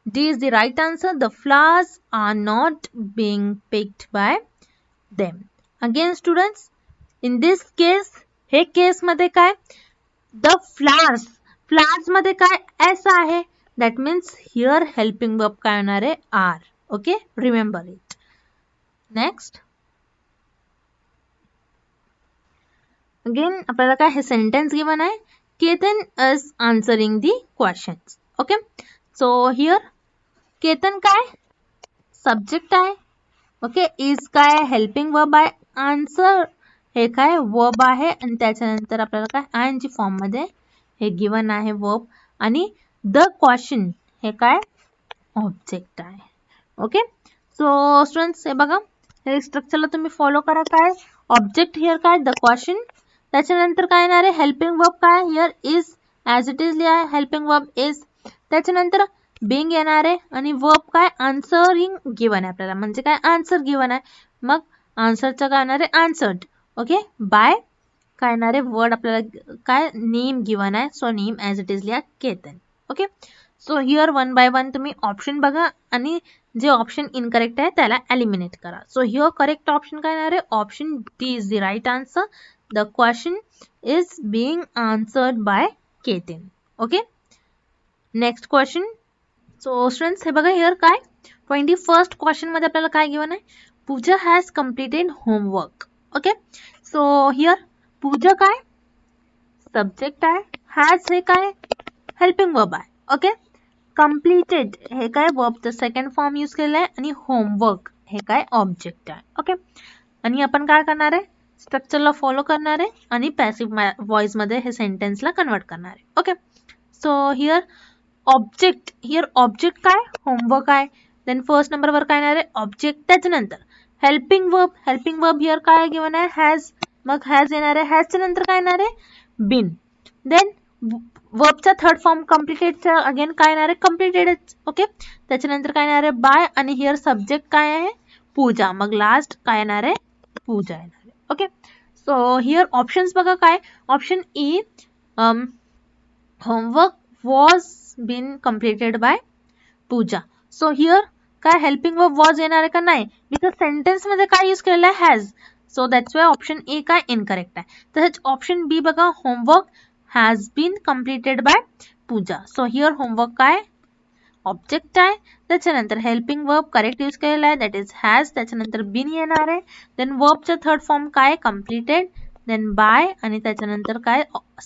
D is the right answer. The flowers are not being picked by them. Again students, in this case हे केस मध्ये काय the flowers मध्ये काय s आहे, that means here helping verb काय होणार आहे are. Okay, remember it. Next, again आपल्याला काय हे sentence given आहे, Ketan is answering the questions. Okay, so here Ketan काय सब्जेक्ट आहे. ओके, इज काय हेल्पिंग वर्ब आहे. आन्सर हे काय वर्ब आहे आणि त्याच्यानंतर आपल्याला काय ING फॉर्म मध्ये हे गिवन आहे वर्ब आणि द क्वेश्चन हे काय ऑब्जेक्ट आहे. ओके, सो स्टुडंट्स हे बघा हे स्ट्रक्चरला तुम्ही फॉलो करा. काय ऑब्जेक्ट हिअर काय द क्वेश्चन, त्याच्यानंतर काय येणार आहे हेल्पिंग वर्ब काय here is as it is लिहा हेल्पिंग वर्ब इज, त्याच्यानंतर बिंग येणार आहे आणि वर्ब काय आन्सरिंग गिवन आहे आपल्याला, म्हणजे काय आन्सर गिवन आहे, मग आन्सरचं काय येणार आहे आन्सर्ड. ओके, बाय काय येणार आहे वर्ड आपल्याला काय नेम गिवन आहे, so name as it is लिहा Ketan. Okay, so here one by one तुम्ही ऑप्शन बघा आणि जे ऑप्शन इनकरेक्ट आहे त्याला एलिमिनेट करा. सो हिअर करेक्ट ऑप्शन काय येणार आहे option D is the right answer. The question is being answered by Ketan. Okay, next question. So students हे बघा हिअर काय 21st क्वेश्चन मध्ये आपल्याला काय गिवन आहे, Pooja has completed homework. Okay, so here Pooja काय सब्जेक्ट आहे, हॅज हे काय हेल्पिंग वर्ब आहे. ओके, कम्प्लिटेड हे काय वर्बचं सेकंड फॉर्म यूज केलेलं आहे आणि होमवर्क हे काय ऑब्जेक्ट आहे. ओके, आणि आपण काय करणार आहे स्ट्रक्चरला फॉलो करणार आहे आणि पॅसिव्ह व्हॉइस मध्ये हे सेंटेन्सला कन्वर्ट करणार आहे. Okay, so here object here object काय होमवर्क आहे, देन फर्स्ट नंबरवर काय येणार आहे ऑब्जेक्ट, त्याच्यानंतर हेल्पिंग वर्ब हिअर काय गिवन आहे हॅज, मग हॅज येणार आहे, हॅजच्या नंतर काय येणार आहे बीन, देन वर्बचा थर्ड फॉर्म कम्प्लिटेडचा अगेन काय येणार आहे कम्प्लिटेड. ओके, त्याच्यानंतर काय येणार आहे बाय आणि हिअर सब्जेक्ट काय आहे पूजा, मग लास्ट काय येणार आहे पूजा येणार आहे. ओके, सो हिअर ऑप्शन्स बघा काय option E homework was been completed by Pooja. So here काय हेल्पिंग वर्ब वॉज येणार आहे का नाही, बिकॉज सेंटेन्स मध्ये काय यूज केलेलं आहे has, so that's why option A काय इनकरेक्ट आहे. तसंच ऑप्शन बी बघा homework has been completed by Pooja. So here homework काय ऑब्जेक्ट आहे, त्याच्यानंतर हेल्पिंग वर्ब करेक्ट यूज केलेला आहे दॅट इज हॅज, त्याच्यानंतर बीन येणार आहे, देन वर्बचं थर्ड फॉर्म काय कम्प्लिटेड, देन बाय आणि त्याच्यानंतर काय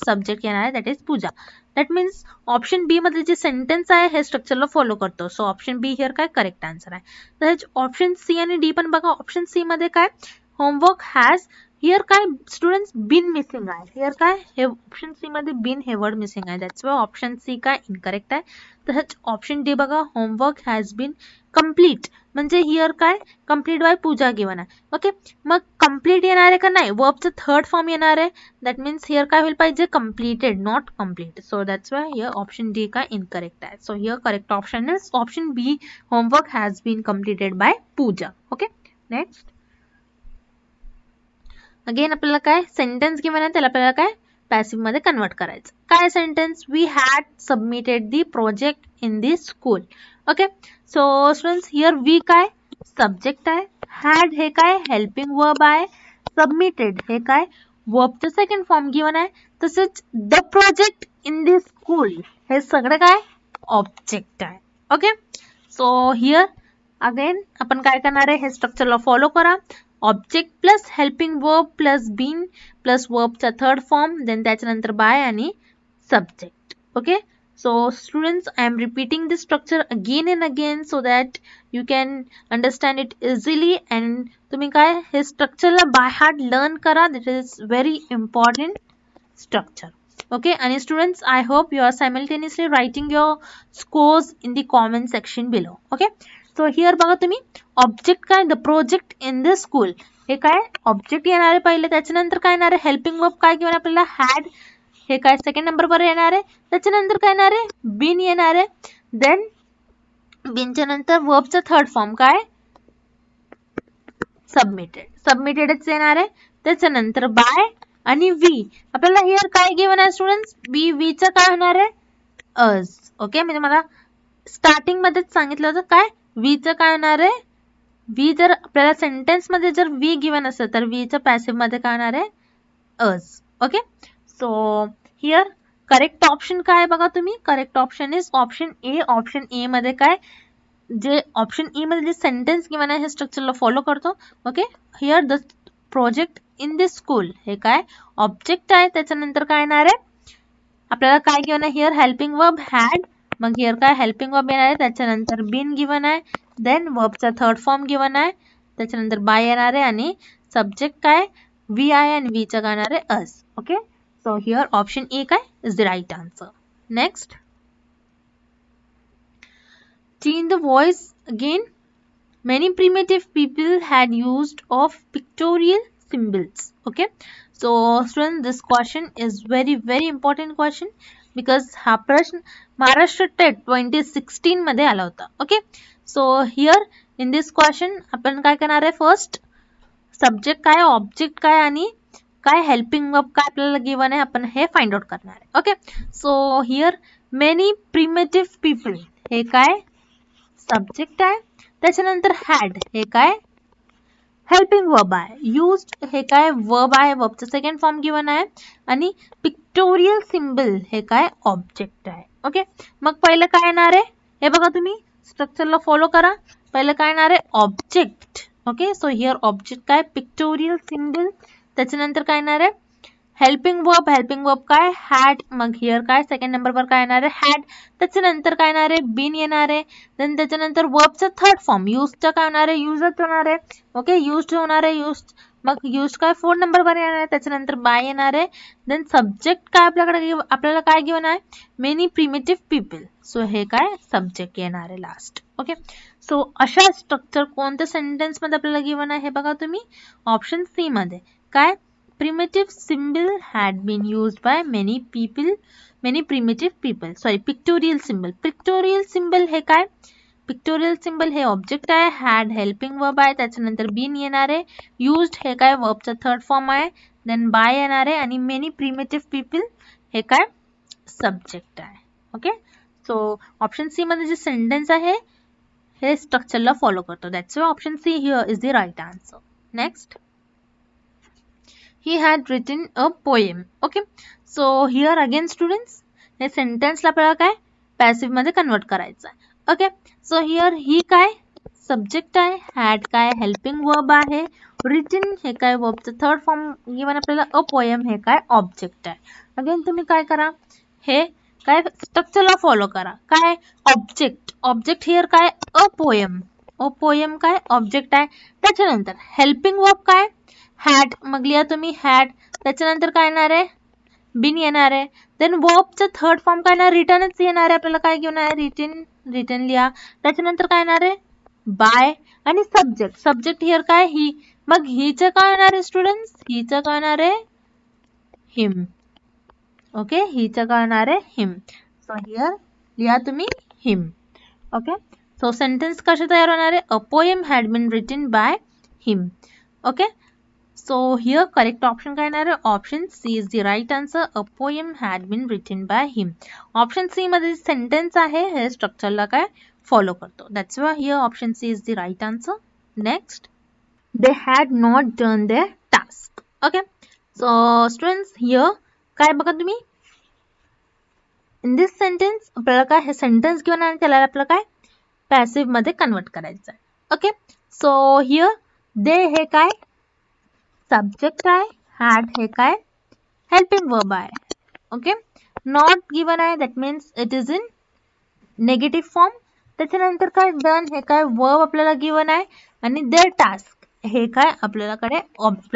सब्जेक्ट येणार आहे that is Pooja. That means option B मध्ये जे सेंटेन्स आहे हे स्ट्रक्चरला फॉलो करतो. सो ऑप्शन बी हिअर काय करेक्ट आन्सर आहे. तसेच ऑप्शन सी आणि डी पण बघा ऑप्शन सी मध्ये काय होमवर्क हॅज हिअर काय स्टुडंट्स बिन मिसिंग आहे, हिअर काय हे ऑप्शन सी मध्ये बिन हे वर्ड मिसिंग आहे, दॅट्स वाय ऑप्शन सी काय इनकरेक्ट आहे. तसंच ऑप्शन डी बघा होमवर्क हॅज बीन कम्प्लीट, म्हणजे हिअर काय कम्प्लीट बाय पूजा गिवन आहे. ओके, मग कम्प्लीट येणार आहे का नाही वर्बचं थर्ड फॉर्म येणार आहे, दॅट मीन्स हिअर काय होईल पाहिजे completed not complete. So that's why here option D काय इनकरेक्ट आहे. So here correct option is option B homework has been completed by Pooja. Okay, next again आपल्याला काय सेंटेन्स गिवन आहे त्याला आपल्याला काय पॅसिव्ह मध्ये कन्वर्ट करायचं. काय sentence we had submitted the project in the school. Okay, so students here we काय सब्जेक्ट आहे, हॅड हे काय हेल्पिंग वर्ब आहे, सबमिटेड हे काय वर्बचं सेकंड फॉर्म गिवन आहे, तसेच the project in the school हे सगळं काय ऑब्जेक्ट आहे. ओके, सो हिअर अगेन आपण काय करणार आहे हे स्ट्रक्चरला फॉलो करा. Object plus helping verb plus been plus वर्बचा थर्ड फॉर्म, देन त्याच्यानंतर बाय आणि subject. Okay, so students I am repeating this structure again and again so that you can understand it easily and तुम्ही काय हे स्ट्रक्चरला बाय हार्ट लर्न करा. This is very important structure. Okay, and students, I hope you are simultaneously writing your scores in the comment section below. Okay, so here बघा तुम्ही ऑब्जेक्ट काय the project in the school हे काय ऑब्जेक्ट येणार आहे पहिले, त्याच्यानंतर काय येणार आहे हेल्पिंग वर्ब काय किंवा आपल्याला हॅड हे काय सेकंड नंबरवर येणार आहे, त्याच्यानंतर काय येणार आहे बीन येणार आहे, देन बीनच्या नंतर वर्बचा थर्ड फॉर्म काय सबमिटेडच येणार आहे, त्याच्यानंतर बाय आणि वी. आपल्याला हिअर काय गिवन आहे स्टुडंट्स? वी चं काय होणार आहे? अस. ओके, म्हणजे मला स्टार्टिंग मध्येच सांगितलं होतं काय वी चं काय होणार आहे? वी जर आपल्याला सेंटेन्स मध्ये जर वी गिवन असेल तर वी चं पॅसिव्ह मध्ये काय होणार आहे? अस. Okay, so here correct option काय आहे बघा तुम्ही? Correct option is option A. Option A मध्ये काय जे ऑप्शन ई मध्ये जे सेंटेन्स गिवन आहे हे स्ट्रक्चरला फॉलो करतो. Okay, here the project in this school हे काय ऑब्जेक्ट आहे. त्याच्यानंतर काय येणार आहे आपल्याला काय गिवन आहे हिअर? Helping verb had. मग हिअर काय हेल्पिंग वर्ब येणार आहे. त्याच्यानंतर बीन गिवन आहे. देन वर्बचा थर्ड फॉर्म गिवन आहे. त्याच्यानंतर बाय येणार आहे आणि सब्जेक्ट काय वी आहे आणि वी चं काय येणार आहे? अस. Okay, so here option A काय is the right answer. Next, change the voice again. Many primitive people had used of pictorial symbols. Okay, so students, this question is very important question because हा प्रश्न महाराष्ट्र टेट 2016 मध्ये आला होता. Okay, so here in this question आपण काय करणार आहे? फर्स्ट सब्जेक्ट काय, ऑब्जेक्ट काय आणि काय हेल्पिंग वर्ब काय आपल्याला गिवन आहे आपण हे फाइंड आउट करणार आहे. Okay, so here many primitive people हे काय सब्जेक्ट आहे. त्याच्यानंतर हॅड हे काय हेल्पिंग वर्ब आहे. युज्ड हे काय वर्ब आहे, वर्बचा सेकंड फॉर्म गिवन आहे आणि पिक्टोरियल सिम्बल हे काय ऑब्जेक्ट आहे. ओके, मग पहिलं काय येणार आहे हे बघा तुम्ही स्ट्रक्चरला फॉलो करा. पहिलं काय येणार आहे object. Okay, so here object काय पिक्टोरियल सिम्बल. त्याच्यानंतर काय येणार आहे हेल्पिंग वर्ब. हेल्पिंग वर्ब काय हॅड. मग हिअर काय सेकंड नंबरवर काय येणार आहे हॅड. त्याच्यानंतर काय येणार आहे बीन येणार आहे. देन त्याच्यानंतर वर्बचा थर्ड फॉर्म युजचा काय होणार आहे युजच होणार आहे. ओके, युज्ड होणार आहे युज्ड. मग युज्ड काय फोर्थ नंबरवर येणार आहे. त्याच्यानंतर बाय येणार आहे. देन सब्जेक्ट काय आपल्याला काय गिवन आहे मेनी प्रिमिटिव्ह पीपल. सो हे काय सब्जेक्ट येणार आहे लास्ट. ओके, सो अशा स्ट्रक्चर कोणत्या सेंटेन्स मध्ये आपल्याला गिवन आहे हे बघा तुम्ही ऑप्शन सी मध्ये काय primitive symbol had been used by many primitive people. Sorry, pictorial symbol. Pictorial symbol हे काय पिक्टोरियल सिम्बल हे ऑब्जेक्ट आहे. हॅड हेल्पिंग वर्ब आहे. त्याच्यानंतर बीन येणार आहे. युज्ड हे काय वर्बचा थर्ड फॉर्म आहे. देन बाय येणार आहे आणि मेनी प्रिमिटिव्ह पीपल हे काय सब्जेक्ट आहे. ओके, सो ऑप्शन सी मध्ये जे सेंटेन्स आहे हे स्ट्रक्चरला फॉलो करतो. That's why option C here is the right answer. Next, he had written a poem. Okay, so here again students हे सेंटेन्सला आपल्याला काय पॅसिव्ह मध्ये कन्वर्ट करायचं आहे. ओके, सो हिअर ही काय सब्जेक्ट आहे. हॅड काय हेल्पिंग वर्ब आहे. रिटन हे काय वर्बचं थर्ड फॉर्म गिवन आपल्याला अ पोएम हे काय ऑब्जेक्ट आहे. अगेन तुम्ही काय करा हे काय स्ट्रक्चरला फॉलो करा. काय ऑब्जेक्ट. ऑब्जेक्ट हिअर काय अ पोएम. अ पोएम काय ऑब्जेक्ट आहे. त्याच्यानंतर हेल्पिंग वर्ब काय हॅड. मग लिहा तुम्ही हॅड. त्याच्यानंतर काय येणार आहे बीन येणार आहे. देन वर्बचा थर्ड फॉर्म काय येणार रिटर्नच येणार आहे. आपल्याला काय घेऊन आहे रिटर्न लिहा. त्याच्यानंतर काय येणार आहे बाय आणि सब्जेक्ट. सब्जेक्ट हिअर काय ही. मग हिचं काय येणार आहे स्टुडंट्स हिचं काय येणार आहे हिम. ओके, हिचं काय येणार आहे हिम. सो हिअर लिहा तुम्ही हिम. ओके, सो सेंटेन्स कसे तयार होणार आहे a poem had been written by him. Okay, so here correct option काय येणार आहे option C is the right answer. A poem had been written by him. Option C मध्ये सेंटेन्स आहे हे स्ट्रक्चरला काय फॉलो करतो. That's why here option C is the right answer. Next, they had not done their task. Okay, so students here काय बघा तुम्ही इन दिस सेंटेन्स आपल्याला काय हे सेंटेन्स घेऊन आणि त्याला आपल्याला काय पॅसिव्ह मध्ये कन्वर्ट करायचं आहे. ओके, सो हिअर दे हे काय सब्जेक्ट आहे. हॅड हे काय हेल्पिंग वर्ब आहे. ओके, नॉट गिवन आहे that means it is in negative form. त्याच्यानंतर काय डन हे काय वर्ब आपल्याला गिवन आहे आणि देअर टास्क हे काय आपल्याकडे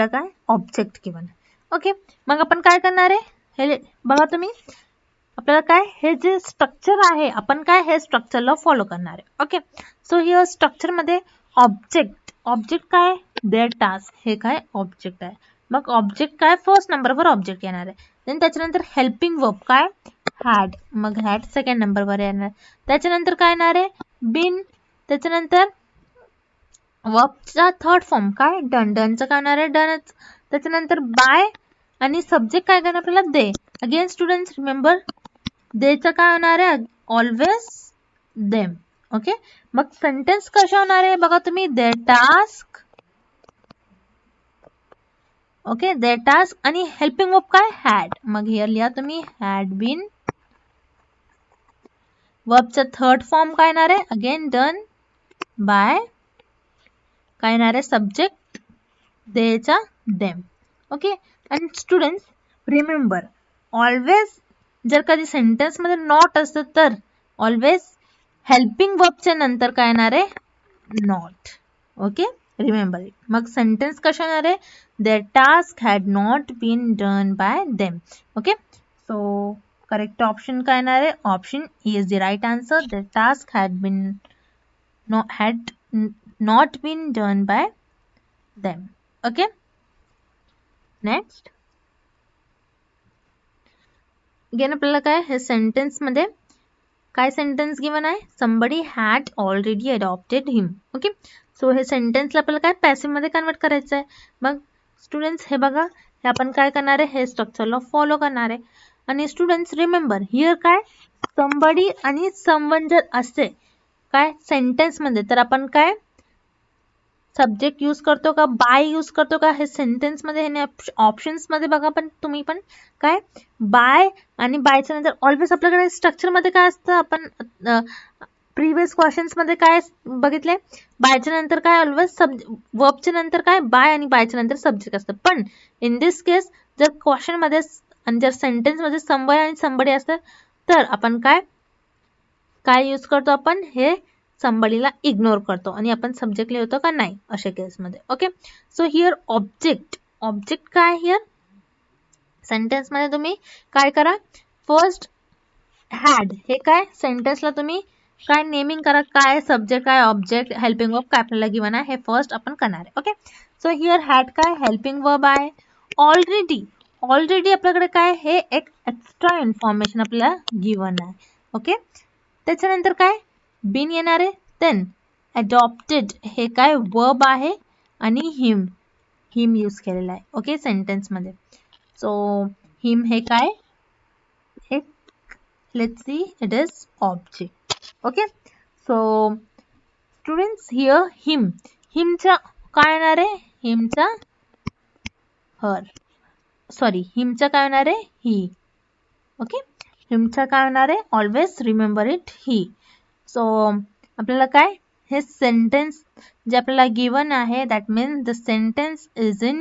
काय ऑब्जेक्ट गिवन आहे. ओके, मग आपण काय करणार आहे हे बघा तुम्ही आपल्याला काय हे जे स्ट्रक्चर आहे आपण काय हे स्ट्रक्चरला फॉलो करणार आहे. ओके, सो हिअर स्ट्रक्चर मध्ये ऑब्जेक्ट काय देअर टास्क हे काय ऑब्जेक्ट आहे. मग ऑब्जेक्ट काय फर्स्ट नंबरवर ऑब्जेक्ट येणार आहे. देन त्याच्यानंतर हेल्पिंग वर्ब काय हॅड. मग हॅड सेकंड नंबरवर येणार. त्याच्यानंतर काय येणार आहे बीन. त्याच्यानंतर वर्बचा थर्ड फॉर्म काय डन. डनचं काय होणार आहे डनच. त्याच्यानंतर बाय आणि सब्जेक्ट काय करणार आपल्याला दे. अगेन स्टुडंट्स रिमेंबर देचं काय होणार आहे ऑलवेज देम. ओके, मग सेंटेन्स कशा होणार आहे बघा तुम्ही, their task. Okay, their task आणि हेल्पिंग वर्ब काय हॅड. मग हिअर लिहा तुम्ही हॅड बीन. वर्बचा थर्ड फॉर्म काय येणार आहे अगेन डन बाय काय येणार आहे सब्जेक्ट देचा देम. ओके, आणि स्टुडंट्स रिमेंबर ऑलवेज जर कधी सेंटेन्स मध्ये नॉट असतं तर ऑलवेज हेल्पिंग वर्बच्या नंतर काय येणार आहे नॉट. Okay, remember it. मग सेंटेन्स कशा येणार आहे their task had not been done by them. Okay, so correct option काय येणार आहे option E is the right answer. The task had not been done by them. Okay, next again आपल्याला काय हे सेंटेन्स मध्ये काय सेंटेन्स गिवन आहे somebody had already adopted him. Okay, so हे सेंटेन्सला आपल्याला काय पॅसिव्ह मध्ये कन्वर्ट करायचं आहे. मग स्टुडंट्स हे बघा हे आपण काय करणार आहे हे स्ट्रक्चरला फॉलो करणार आहे. आणि स्टुडंट्स रिमेंबर हिअर काय somebody आणि someone जर असते काय सेंटेन्स मध्ये तर आपण काय सब्जेक्ट यूज करतो का बाय यूज करतो का हे सेंटेन्स मध्ये हे ऑप्शन्स मध्ये बघा. पण तुम्ही पण काय बाय आणि बायच्या नंतर ऑलवेज आपल्याकडे स्ट्रक्चर मध्ये काय असतं आपण प्रिव्हियस क्वेश्चन्स मध्ये काय बघितले बायच्या नंतर काय ऑलवेज वर्बच्या नंतर काय बाय आणि बायच्या नंतर सब्जेक्ट असतं. पण इन दिस केस जर क्वेश्चन मध्ये आणि जर सेंटेन्स मध्ये समवन आणि समबडी असतं तर आपण काय काय यूज करतो आपण हे समबडीला इग्नोर करतो आणि आपण सब्जेक्ट लिहितो का नाही अशा केसमध्ये. ओके, सो हिअर ऑब्जेक्ट काय हिअर सेंटेन्स मध्ये तुम्ही काय करा फर्स्ट हॅड हे काय सेंटेन्सला तुम्ही काय नेमिंग करा काय सब्जेक्ट काय ऑब्जेक्ट हेल्पिंग वर्ब काय आपल्याला गिवन आहे हे फर्स्ट आपण करणार आहे. ओके, सो हिअर हॅड काय हेल्पिंग वर्ब आहे. ऑलरेडी आपल्याकडे काय हे एक एक्स्ट्रा इन्फॉर्मेशन आपल्याला गिवन आहे. ओके, त्याच्यानंतर काय बीन येणार आहे. देन अडॉप्टेड हे काय वर्ब आहे आणि हिम यूज केलेला आहे. ओके, सेंटेन्स मध्ये. सो हिम हे काय एक let's see it is object. Okay, so students here himचा काय येणार आहे himचा himचा काय येणार आहे he. ओके, himचा काय येणार आहे always remember it he. so आपल्याला काय हे सेंटेन्स जे आपल्याला गिवन आहे that means the sentence is in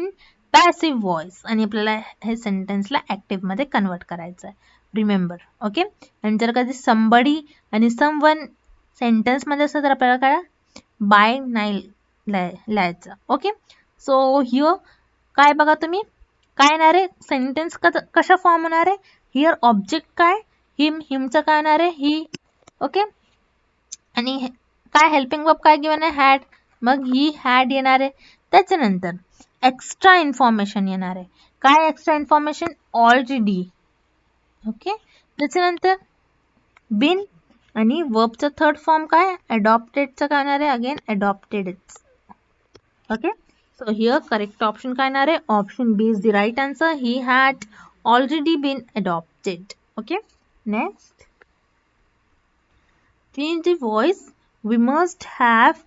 passive voice आणि आपल्याला हे सेंटेन्सला ऍक्टिव्ह मध्ये कन्वर्ट करायचं आहे. रिमेंबर. ओके, आणि जर कधी somebody आणि someone सेंटेन्स मध्ये असतं तर आपल्याला काय बाय नाही लिहायचं. ओके, सो हिअर काय बघा तुम्ही काय येणार आहे सेंटेन्स कशा फॉर्म होणार आहे हिअर ऑब्जेक्ट काय हिमचं काय येणार आहे ही. ओके, आणि काय हेल्पिंग वर्ब काय गिवन आहे हॅड मग ही हॅड येणार आहे. त्याच्यानंतर एक्स्ट्रा इन्फॉर्मेशन येणार आहे काय एक्स्ट्रा इन्फॉर्मेशन ऑलरेडी. ओके, त्याच्यानंतर बिन आणि वर्बचा थर्ड फॉर्म काय अडॉप्टेडचा काय येणार आहे अगेन अडॉप्टेडच. Okay, so here correct option काय येणार आहे option B is the right answer he had already been adopted. Okay, next change the voice we must have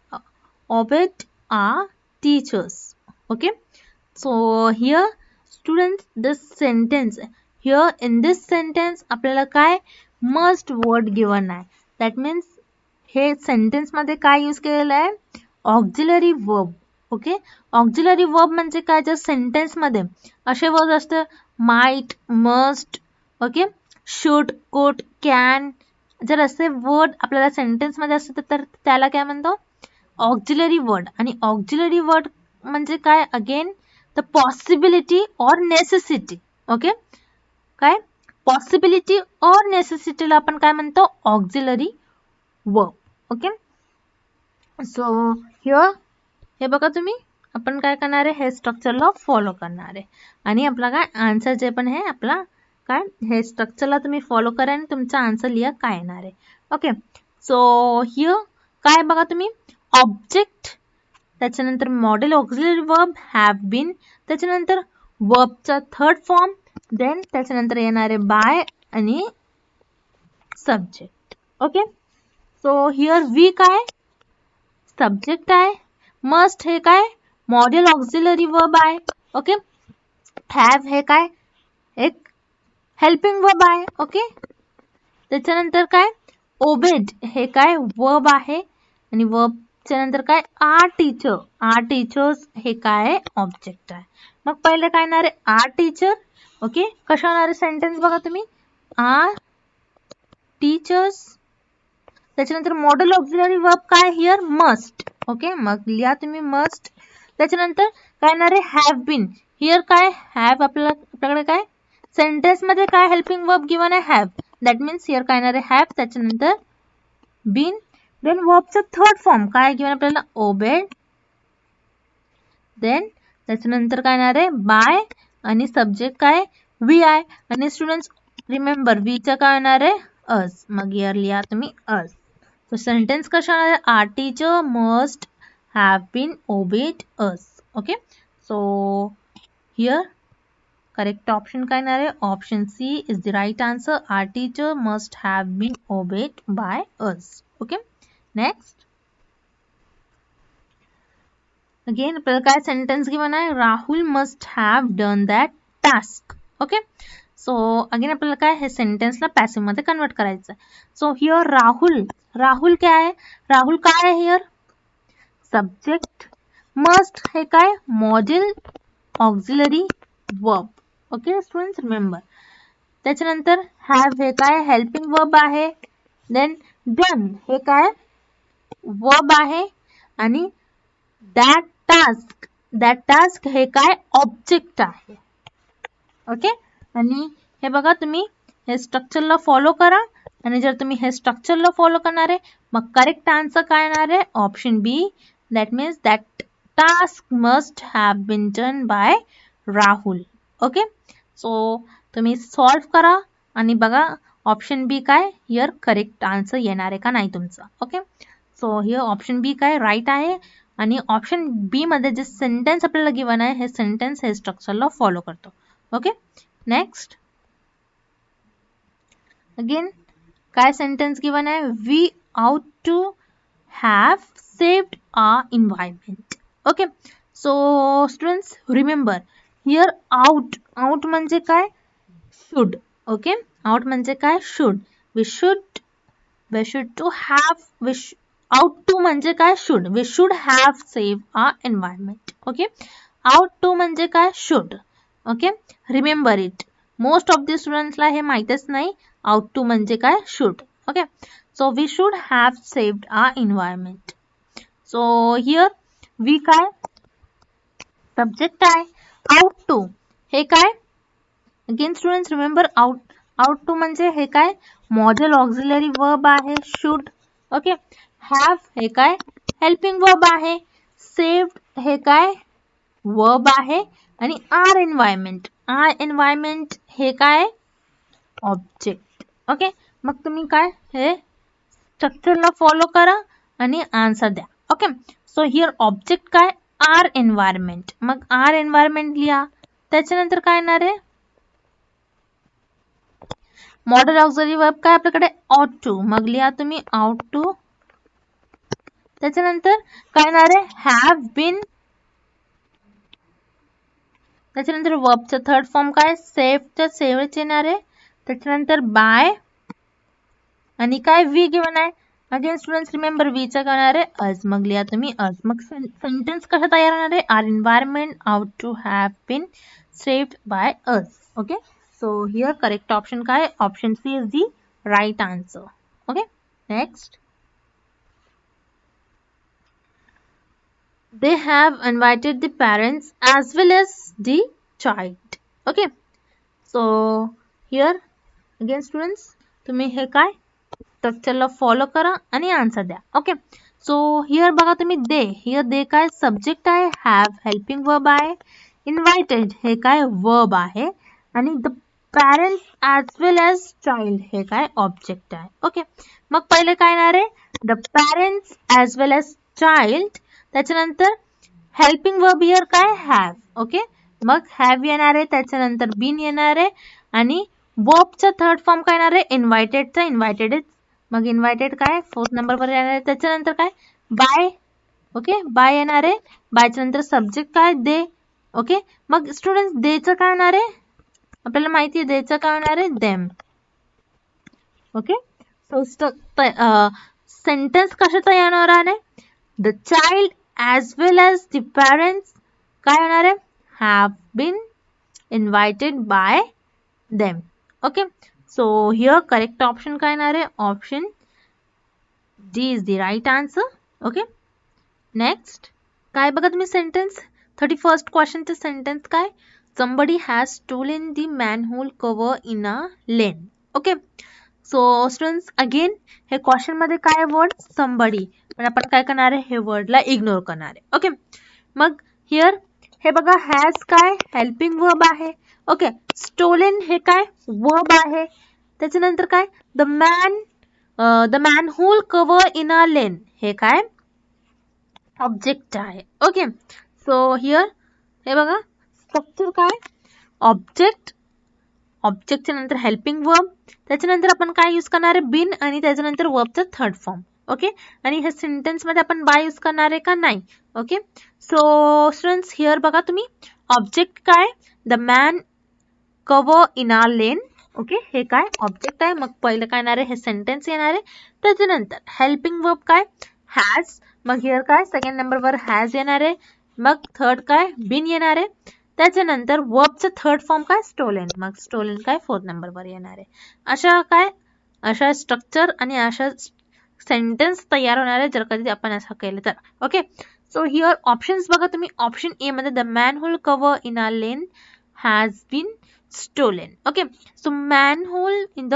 obeyed our teachers. Okay, so here students this sentence here in this sentence आपल्याला काय must word given आहे. that means हे सेंटेन्स मध्ये काय यूज केलेलं आहे auxiliary verb. Okay, auxiliary verb म्हणजे काय जर सेंटेन्स मध्ये असे वर्ड असतं माइट मस्ट ओके शुड कुड कॅन जर असे वर्ड आपल्याला सेंटेन्स मध्ये असतात तर त्याला काय म्हणतो ऑक्झिलरी वर्ड. आणि ऑक्झिलरी वर्ड म्हणजे काय अगेन द पॉसिबिलिटी और नेसेसिटी. ओके, काय पॉसिबिलिटी और नेसेसिटीला आपण काय म्हणतो auxiliary verb. Okay, so here हे बघा तुम्ही आपण काय करणार आहे हे स्ट्रक्चरला फॉलो करणार आहे आणि आपला काय आन्सर जे पण आहे आपला काय हे स्ट्रक्चरला तुम्ही फॉलो करा आणि तुमचा आन्सर लिहा काय येणार आहे. ओके, सो हिअर काय बघा तुम्ही ऑब्जेक्ट त्याच्यानंतर modal auxiliary verb have been, त्याच्यानंतर वर्बचा थर्ड फॉर्म, देन त्याच्यानंतर येणारे बाय आणि subject. Okay, so here we काय सब्जेक्ट आहे, मस्ट हे काय मॉडेल ऑक्झिलरी वर्ब आहे. ओके, हॅव हे काय एक हेल्पिंग वर्ब आहे. ओके, त्याच्यानंतर काय ओबेड हे काय वर्ब आहे आणि वर्बच्या नंतर काय आर टीचर, आर टीचर्स हे काय ऑब्जेक्ट आहे. मग पहिले काय येणार आहे आर टीचर. ओके, कशा होणार सेंटेन्स बघा तुम्ही आर टीचर्स, त्याच्यानंतर मॉडेल ऑक्झिलरी वर्ब काय हिअर मस्ट. ओके, मग लिहा तुम्ही मस्ट. त्याच्यानंतर काय येणार आहे हॅव बीन, हिअर काय हॅव आपल्याकडे काय सेंटेन्स मध्ये काय हेल्पिंग वर्ब गिवन आहे हॅव, दॅट मीन्स हिअर काय येणार आहे हॅव, त्याच्यानंतर बीन, देन वर्बचा थर्ड फॉर्म काय गिवन आपल्याला ओबेड, देन त्याच्यानंतर काय येणार आहे बाय आणि सब्जेक्ट काय वी आहे आणि स्टुडंट्स रिमेंबर वीचा काय येणार आहे अस. मग हिअर लिहा तुम्ही अस. So sentence कशा आहे our teacher must have been obeyed us. Okay, so here correct option काय येणार आहे option C is the right answer. Our teacher must have been obeyed by us. Okay, next again आपल्याला काय sentence given आहे Rahul must have done that task. Okay, so again आपल्याला काय हे सेंटेन्सला पॅसिव्ह मध्ये कन्वर्ट करायचं आहे. सो हिअर राहुल, राहुल काय आहे राहुल काय आहे हिअर सब्जेक्ट, मस्ट हे काय modal auxiliary verb. Okay students remember, त्याच्यानंतर हॅव हे काय हेल्पिंग वर्ब आहे, देन डन हे काय वर्ब आहे आणि दॅट टास्क हे काय ऑब्जेक्ट आहे. ओके, आणि हे बघा तुम्ही हे स्ट्रक्चरला फॉलो करा आणि जर तुम्ही हे स्ट्रक्चरला फॉलो करणार आहे मग करेक्ट आन्सर काय येणार आहे option B, that means that task must have been done by Rahul. Okay, so तुम्ही सॉल्व करा आणि बघा ऑप्शन बी काय हिअर करेक्ट आन्सर येणार आहे का नाही तुमचं. Okay, so here option B काय राईट आहे आणि ऑप्शन बी मध्ये जे सेंटेन्स आपल्याला गिवन आहे हे सेंटेन्स हे स्ट्रक्चरला फॉलो करतो. ओके, नेक्स्ट अगेन काय सेंटेन्स गिवन आहे we ought to have saved our environment. Okay, so students remember here ought म्हणजे काय शुड. ओके, आउट म्हणजे काय should, we should to have ought to म्हणजे काय should, we should have saved our environment. Okay, ought to म्हणजे काय should. Okay, remember it, most of the स्टुडंट्सला हे माहीतच नाही आउट टू म्हणजे काय should. Okay, so we should have saved our environment. So here we काय सब्जेक्ट आहे, आउट टू हे काय again students remember ought to म्हणजे हे काय मॉडेल ऑक्झिलरी वर्ब आहे शुड. ओके, हॅव हे काय हेल्पिंग वर्ब आहे, सेव्ड हे काय वर्ब आहे आणि आर एन्व्हायरमेंट हे काय ऑब्जेक्ट. ओके, मग तुम्ही काय हे स्ट्रक्चरला फॉलो करा आणि आन्सर द्या. ओके, सो हिअर ऑब्जेक्ट काय आर एन्व्हायरमेंट, मग आर एन्व्हायरमेंट लिहा. त्याच्यानंतर काय येणार आहे मॉडेल ऑक्झिलरी वर्ब काय आपल्याकडे ought to, मग लिहा तुम्ही ought to. त्याच्यानंतर काय येणार आहे हॅव बीन, त्याच्यानंतर वर्बचा थर्ड फॉर्म काय सेव्हच्या सेव्हच येणार आहे, त्याच्यानंतर बाय आणि काय वी गिवन आहे अगेन स्टुडंट्स रिमेंबर वीचा काय येणार आहे अस, मग लिहा तुम्ही अस. मग सेंटेन्स कसा तयार होणार आहे our environment ought to have been saved by us. Okay, so here correct option काय option C is the right answer. Okay, next they have invited the parents as well as the child. Okay, so here again students तुम्ही हे काय स्ट्रक्चरला फॉलो करा आणि आन्सर द्या. ओके, सो हिअर बघा तुम्ही हिअर दे काय सब्जेक्ट आहे, हॅव हेल्पिंग वर्ब आहे, इन्व्हायटेड हे काय वर्ब आहे आणि the parents as well as child हे काय ऑब्जेक्ट आहे. ओके, मग पहिले काय येणार आहे the parents as well as child, त्याच्यानंतर हेल्पिंग वर्ब हिअर काय हॅव. ओके, मग हॅव येणार आहे, त्याच्यानंतर बीन येणार आहे आणि वर्बचा थर्ड फॉर्म काय येणार आहे इन्व्हायटेडचा, इन्व्हायटेड मग इन्व्हायटेड काय फोर्थ नंबरवर येणार आहे. त्याच्यानंतर काय बाय. ओके, बाय येणार आहे, बायच्या नंतर सब्जेक्ट काय दे. ओके, मग स्टुडंट देचं काय होणार आहे आपल्याला माहिती आहे, देचं काय होणार आहे देम. ओके, सो सेंटेन्स कशाचा येणार आहे the child as well as the parents काय होणार आहे have been invited by them. Okay, so here correct option काय येणार आहे option D is the right answer. Okay, next काय बघा तुम्ही sentence 31st question चे sentence काय somebody has stolen the manhole cover in a lane. Okay, so students again हे क्वेश्चन मध्ये काय वर्ड somebody, पण आपण काय करणार आहे हे वर्डला इग्नोर करणार आहे. ओके, मग हिअर हे बघा हॅज काय हेल्पिंग वर्ब आहे. ओके, स्टोलन हे काय वर्ब आहे. त्याच्यानंतर काय the manhole cover in a lane हे काय ऑब्जेक्ट आहे. ओके, सो हिअर हे बघा स्ट्रक्चर काय ऑब्जेक्ट, ऑब्जेक्टच्या नंतर हेल्पिंग वर्ब, त्याच्यानंतर आपण काय यूज करणार आहे बिन आणि त्याच्यानंतर वर्बचा थर्ड फॉर्म. ओके, आणि हे सेंटेन्स मध्ये आपण बाय यूज करणार आहे का नाही. ओके, सो स्टुडंट्स हिअर बघा तुम्ही ऑब्जेक्ट काय the man cover in our lane. Okay, हे काय ऑब्जेक्ट आहे, मग पहिलं काय येणार आहे हे सेंटेन्स येणार आहे. त्याच्यानंतर हेल्पिंग वर्ब काय हॅज, मग हिअर काय सेकंड नंबरवर हॅज येणार आहे, मग थर्ड काय बिन येणार आहे. त्याच्यानंतर वर्बचं थर्ड फॉर्म काय स्टोलन, मग स्टोलन काय फोर्थ नंबरवर येणार आहे. अशा स्ट्रक्चर आणि अशा सेंटेन्स तयार होणार आहे जर कधी आपण असं केलं तर. ओके, सो हिअर ऑप्शन्स बघा तुम्ही ऑप्शन ए मध्ये the manhole cover in a lane has been stolen. Okay, so manhole in the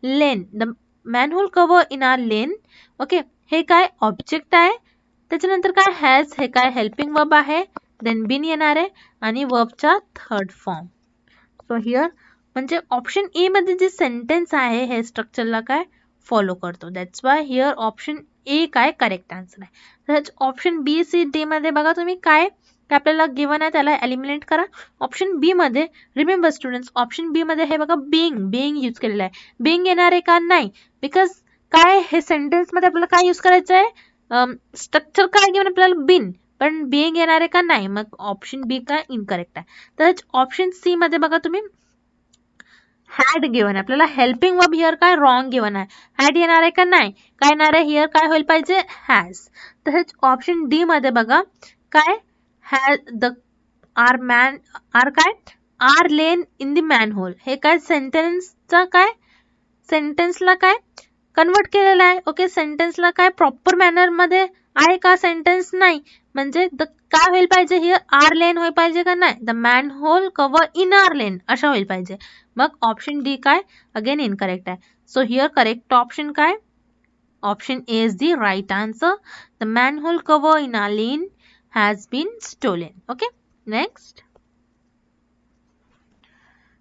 lane, the manhole cover in a lane. Okay, हे काय ऑब्जेक्ट आहे. त्याच्यानंतर काय हॅज हे काय हेल्पिंग वर्ब आहे, देन बिन येणार आहे आणि वर्बचा थर्ड फॉर्म. सो हिअर म्हणजे ऑप्शन ए मध्ये जे सेंटेन्स आहे हे स्ट्रक्चरला काय फॉलो करतो. That's why here option A काय करेक्ट आन्सर आहे. ऑप्शन बी सी डी मध्ये बघा तुम्ही काय आपल्याला गिवन आहे त्याला एलिमिनेट करा. ऑप्शन बी मध्ये रिमेंबर स्टुडंट्स ऑप्शन बी मध्ये हे बघा बिंग यूज केलेलं आहे. बिंग येणार आहे का नाही, बिकॉज काय हे सेंटेन्स मध्ये आपल्याला काय यूज करायचं आहे स्ट्रक्चर काय गिवन आपल्याला बिन, पण बिंग येणार आहे का नाही, मग ऑप्शन बी काय इनकरेक्ट आहे. तर ऑप्शन सी मध्ये बघा तुम्ही हॅड गिवन आहे आपल्याला, हेल्पिंग वर्ब हिअर काय रॉंग गिवन आहे. हॅड येणार आहे का नाही, काय येणार आहे हिअर काय होईल पाहिजे हॅज. तर ऑप्शन डी मध्ये बघा काय हॅज द आर काय are lane in the manhole हे काय सेंटेन्सचा काय सेंटेन्सला काय कन्वर्ट केलेलं आहे. ओके, सेंटेन्सला काय प्रॉपर मॅनर मध्ये आहे का सेंटेन्स नाही, म्हणजे द काय होईल पाहिजे हिअर आर लेन होईल पाहिजे का नाही, the manhole cover in our lane अशा होईल पाहिजे. मग ऑप्शन डी काय अगेन इनकरेक्ट आहे. सो हिअर करेक्ट ऑप्शन काय option A is the right answer. The manhole cover in our lane has been stolen. Okay, next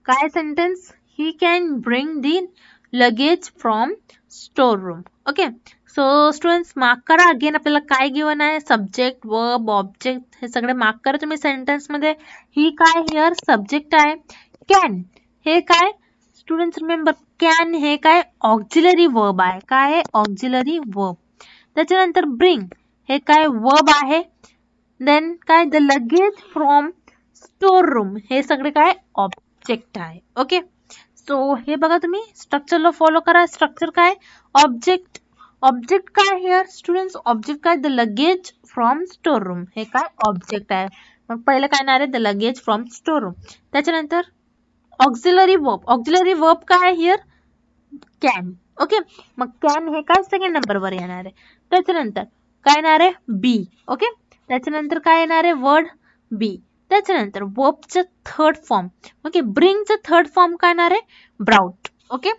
काय sentence he can bring the luggage from store room. Okay, so students mark करा अगेन आपल्याला काय गिवन आहे सब्जेक्ट वर्ब ऑब्जेक्ट हे सगळे मार्क करा तुम्ही सेंटेन्स मध्ये. ही काय हिअर सब्जेक्ट आहे. कॅन हे काय स्टुडंट्स रिमेंबर कॅन हे काय ऑक्झिलरी वर्ब आहे, काय आहे ऑक्झिलरी वर्ब. त्याच्यानंतर ब्रिंग हे काय वर्ब आहे. देन काय the luggage from store room हे सगळे काय ऑब्जेक्ट आहे. ओके, सो हे बघा तुम्ही स्ट्रक्चरला फॉलो करा. स्ट्रक्चर काय ऑब्जेक्ट, ऑब्जेक्ट काय हिअर स्टुडंट्स ऑब्जेक्ट काय the luggage from store room हे काय ऑब्जेक्ट आहे. मग पहिलं काय येणार आहे the luggage from store room. त्याच्यानंतर ऑक्झिलरी वर्ब काय हिअर कॅन. ओके, मग कॅन हे काय सेकंड नंबरवर येणार आहे. त्याच्यानंतर काय येणार आहे बी. ओके, त्याच्यानंतर काय येणार आहे वर्ड बी. त्याच्यानंतर वर्बचं थर्ड फॉर्म. ओके, ब्रिंगचं थर्ड फॉर्म काय येणार आहे ब्राउट. ओके,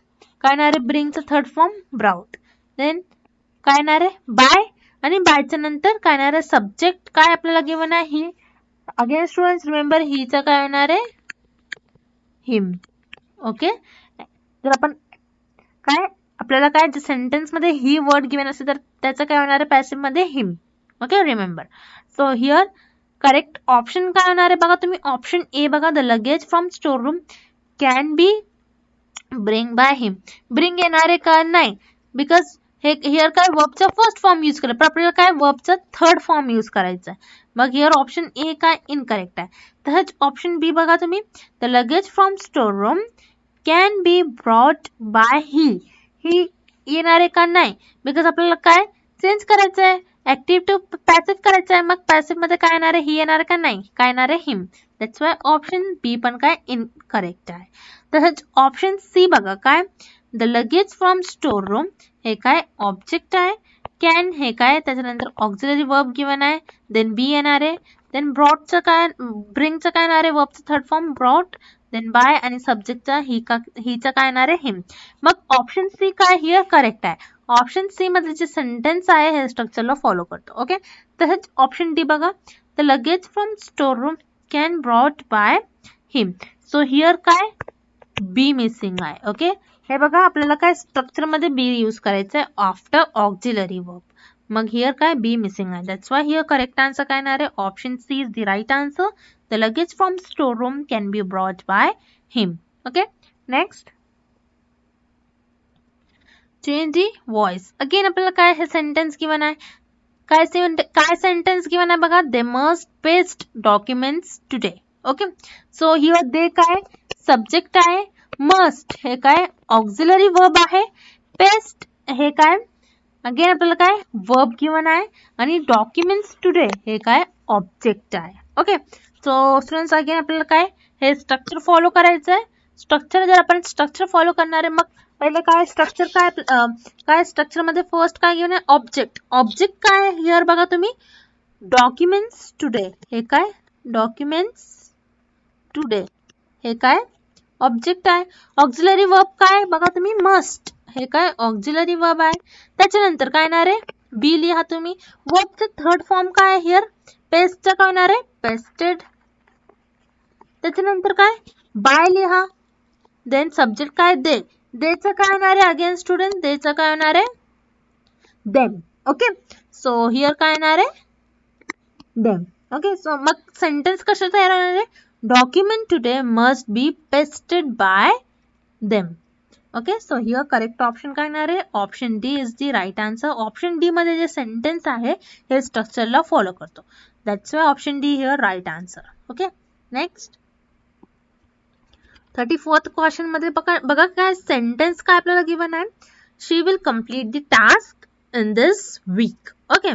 काय येणार आहे ब्रिंगचं थर्ड फॉर्म ब्राउट. देन काय येणार आहे बाय आणि बायच्या नंतर काय येणार आहे सब्जेक्ट काय आपल्याला गिवन आहे ही. अगेन स्टुडंट्स रिमेंबर हिचं काय येणार आहे हिम. ओके, जर आपण काय आपल्याला काय सेंटेन्स मध्ये ही वर्ड गिवन असेल तर त्याचं काय होणार आहे पॅसिव्ह मध्ये him. Okay, remember. So here correct option काय होणार आहे बघा तुम्ही, ऑप्शन ए बघा, the luggage from store room can be bring by him. Bring येणार आहे का, नाही, बिकॉज हे हिअर काय वर्बचा फर्स्ट फॉर्म यूज केला, पण आपल्याला काय वर्बचा थर्ड फॉर्म यूज करायचा आहे. मग हिअर ऑप्शन ए काय इनकरेक्ट आहे. तसंच ऑप्शन बी बघा तुम्ही, the luggage from store room can be brought by he येणार आहे का, नाही, बिकॉज आपल्याला काय चेंज करायचं आहे, ऍक्टिव्ह टू पॅसिव्ह करायचं आहे. मग पॅसिव्ह मध्ये काय येणार आहे, ही येणार आहे का, नाही, काय येणार आहे, him. That's why option B पण काय इनकरेक्ट आहे. तसंच ऑप्शन सी बघा काय, the luggage from store room हे काय ऑब्जेक्ट आहे, कॅन हे काय त्याच्यानंतर ऑक्झिलरी वर्ब गिवन आहे, देन बी येणार आहे, देन ब्रॉटचं काय, ब्रिंगचं काय येणार आहे, वर्बचं third form brought, then by आणि सब्जेक्टचा हिचं काय येणार आहे, हिम. मग ऑप्शन सी काय हिअर करेक्ट आहे. ऑप्शन सी मध्ये जे सेंटेन्स आहे हे स्ट्रक्चरला फॉलो करतो. ओके, तसंच ऑप्शन डी बघा, the luggage from store room can brought by him. So here काय बी मिसिंग आहे. ओके, हे बघा आपल्याला काय स्ट्रक्चर मध्ये बी यूज करायचं आहे आफ्टर ऑक्झिलरी वर्ब. मग हिअर काय बी मिसिंग आहे. That's why here correct answer काय येणार आहे, option C is the right answer. The luggage from store room can be brought by him. Okay, next, change the voice. Again आपल्याला काय हे सेंटेन्स गिवन आहे, काय सेंटेन्स गिवन आहे बघा, they must paste documents today. Okay, so here they काय सब्जेक्ट आहे, मस्ट हे काय ऑक्झिलरी वर्ब आहे, पेस्ट हे काय अगेन आपल्याला काय वर्ब गिवन आहे, आणि डॉक्युमेंट्स टुडे हे काय ऑब्जेक्ट आहे. ओके, सो स्टुडंट्स अगेन आपल्याला काय हे स्ट्रक्चर फॉलो करायचं आहे. स्ट्रक्चर जर आपण स्ट्रक्चर फॉलो करणार आहे, मग पहिले काय स्ट्रक्चर काय स्ट्रक्चर मध्ये फर्स्ट काय घेऊन आहे, ऑब्जेक्ट. ऑब्जेक्ट काय हिअर बघा तुम्ही, डॉक्युमेंट्स टुडे हे काय डॉक्युमेंट्स टुडे हे काय ऑब्जेक्ट आहे. ऑक्झिलरी वर्ब काय बघा तुम्ही, मस्ट हे काय ऑक्झिलरी वर्ब आहे. त्याच्यानंतर काय येणार आहे, बी लिहा तुम्ही. वर्बचं थर्ड फॉर्म काय आहे हिअर, पेस्टचं काय होणार आहे, पेस्टेड. त्याच्यानंतर काय बाय लिहा, देन सब्जेक्ट काय दे, देचं काय होणार आहे अगेन स्टुडंट, देचं काय होणार आहे, देम. ओके, सो हिअर काय येणार आहे, देम. ओके, सो मग सेंटेन्स कसं तयार होणार आहे, document today must be pasted by them. Okay, so here correct option काय येणार आहे, option D is the right answer. Option D मध्ये जे सेंटेन्स आहे हे स्ट्रक्चरला फॉलो करतो. That's why option D here right answer. Okay, next 34th question मध्ये बघा काय सेंटेन्स काय आपल्याला गिवन आहे, she will complete the task in this weak. Okay,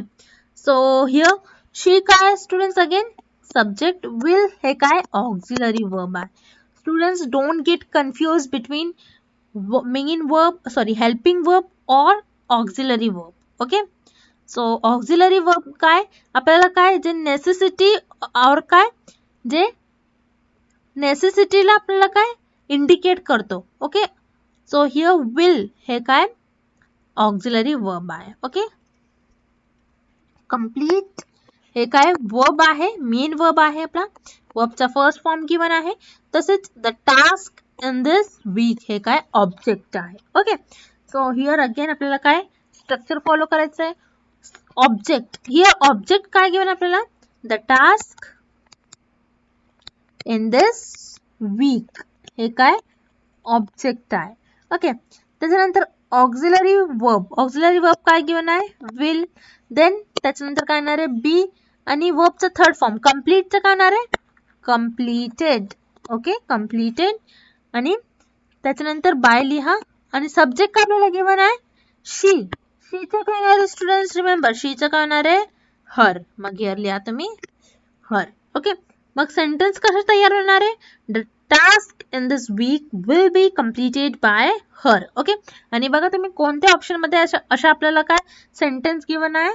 so here she काय स्टुडंट्स अगेन सब्जेक्ट, विल हे काय ऑक्झिलरी वर्ब आहे. Students don't get confuse between main verb helping verb और auxiliary verb. Okay, so auxiliary verb काय आपल्याला काय जे नेसेसिटी और काय जे नेसेसिटीला आपल्याला काय इंडिकेट करतो. ओके, सो हिअर विल हे काय ऑक्झिलरी वर्ब आहे. ओके, कम्प्लीट हे काय वर्ब आहे, मेन वर्ब आहे आपला, वर्बचा फर्स्ट फॉर्म गिवन आहे. तसेच the task in this week हे काय ऑब्जेक्ट आहे. ओके, सो हिअर अगेन आपल्याला काय स्ट्रक्चर फॉलो करायचं आहे. ऑब्जेक्ट हिअर ऑब्जेक्ट काय गिवन आपल्याला, the task in this week हे काय ऑब्जेक्ट आहे. ओके, त्याच्यानंतर ऑक्झिलरी वर्ब काय गिवन आहे, विल. देन त्याच्यानंतर काय येणार आहे बी, आणि वर्बचं थर्ड फॉर्म कम्प्लीटचं काय येणार आहे, कम्प्लीटेड. ओके, कम्प्लीटेड, आणि त्याच्यानंतर बाय लिहा, आणि सब्जेक्ट काय आपल्याला गिवन आहे, शी. शीचं काय येणार आहे स्टुडंट्स, रिमेंबर शीचं काय येणार आहे, हर. मग हिअर लिहा तुम्ही हर. ओके, मग सेंटेन्स कसं तयार होणार आहे, the task in this week will be completed by her. Okay, आणि बघा तुम्ही कोणत्या ऑप्शन मध्ये अशा आपल्याला काय सेंटेन्स गिवन आहे,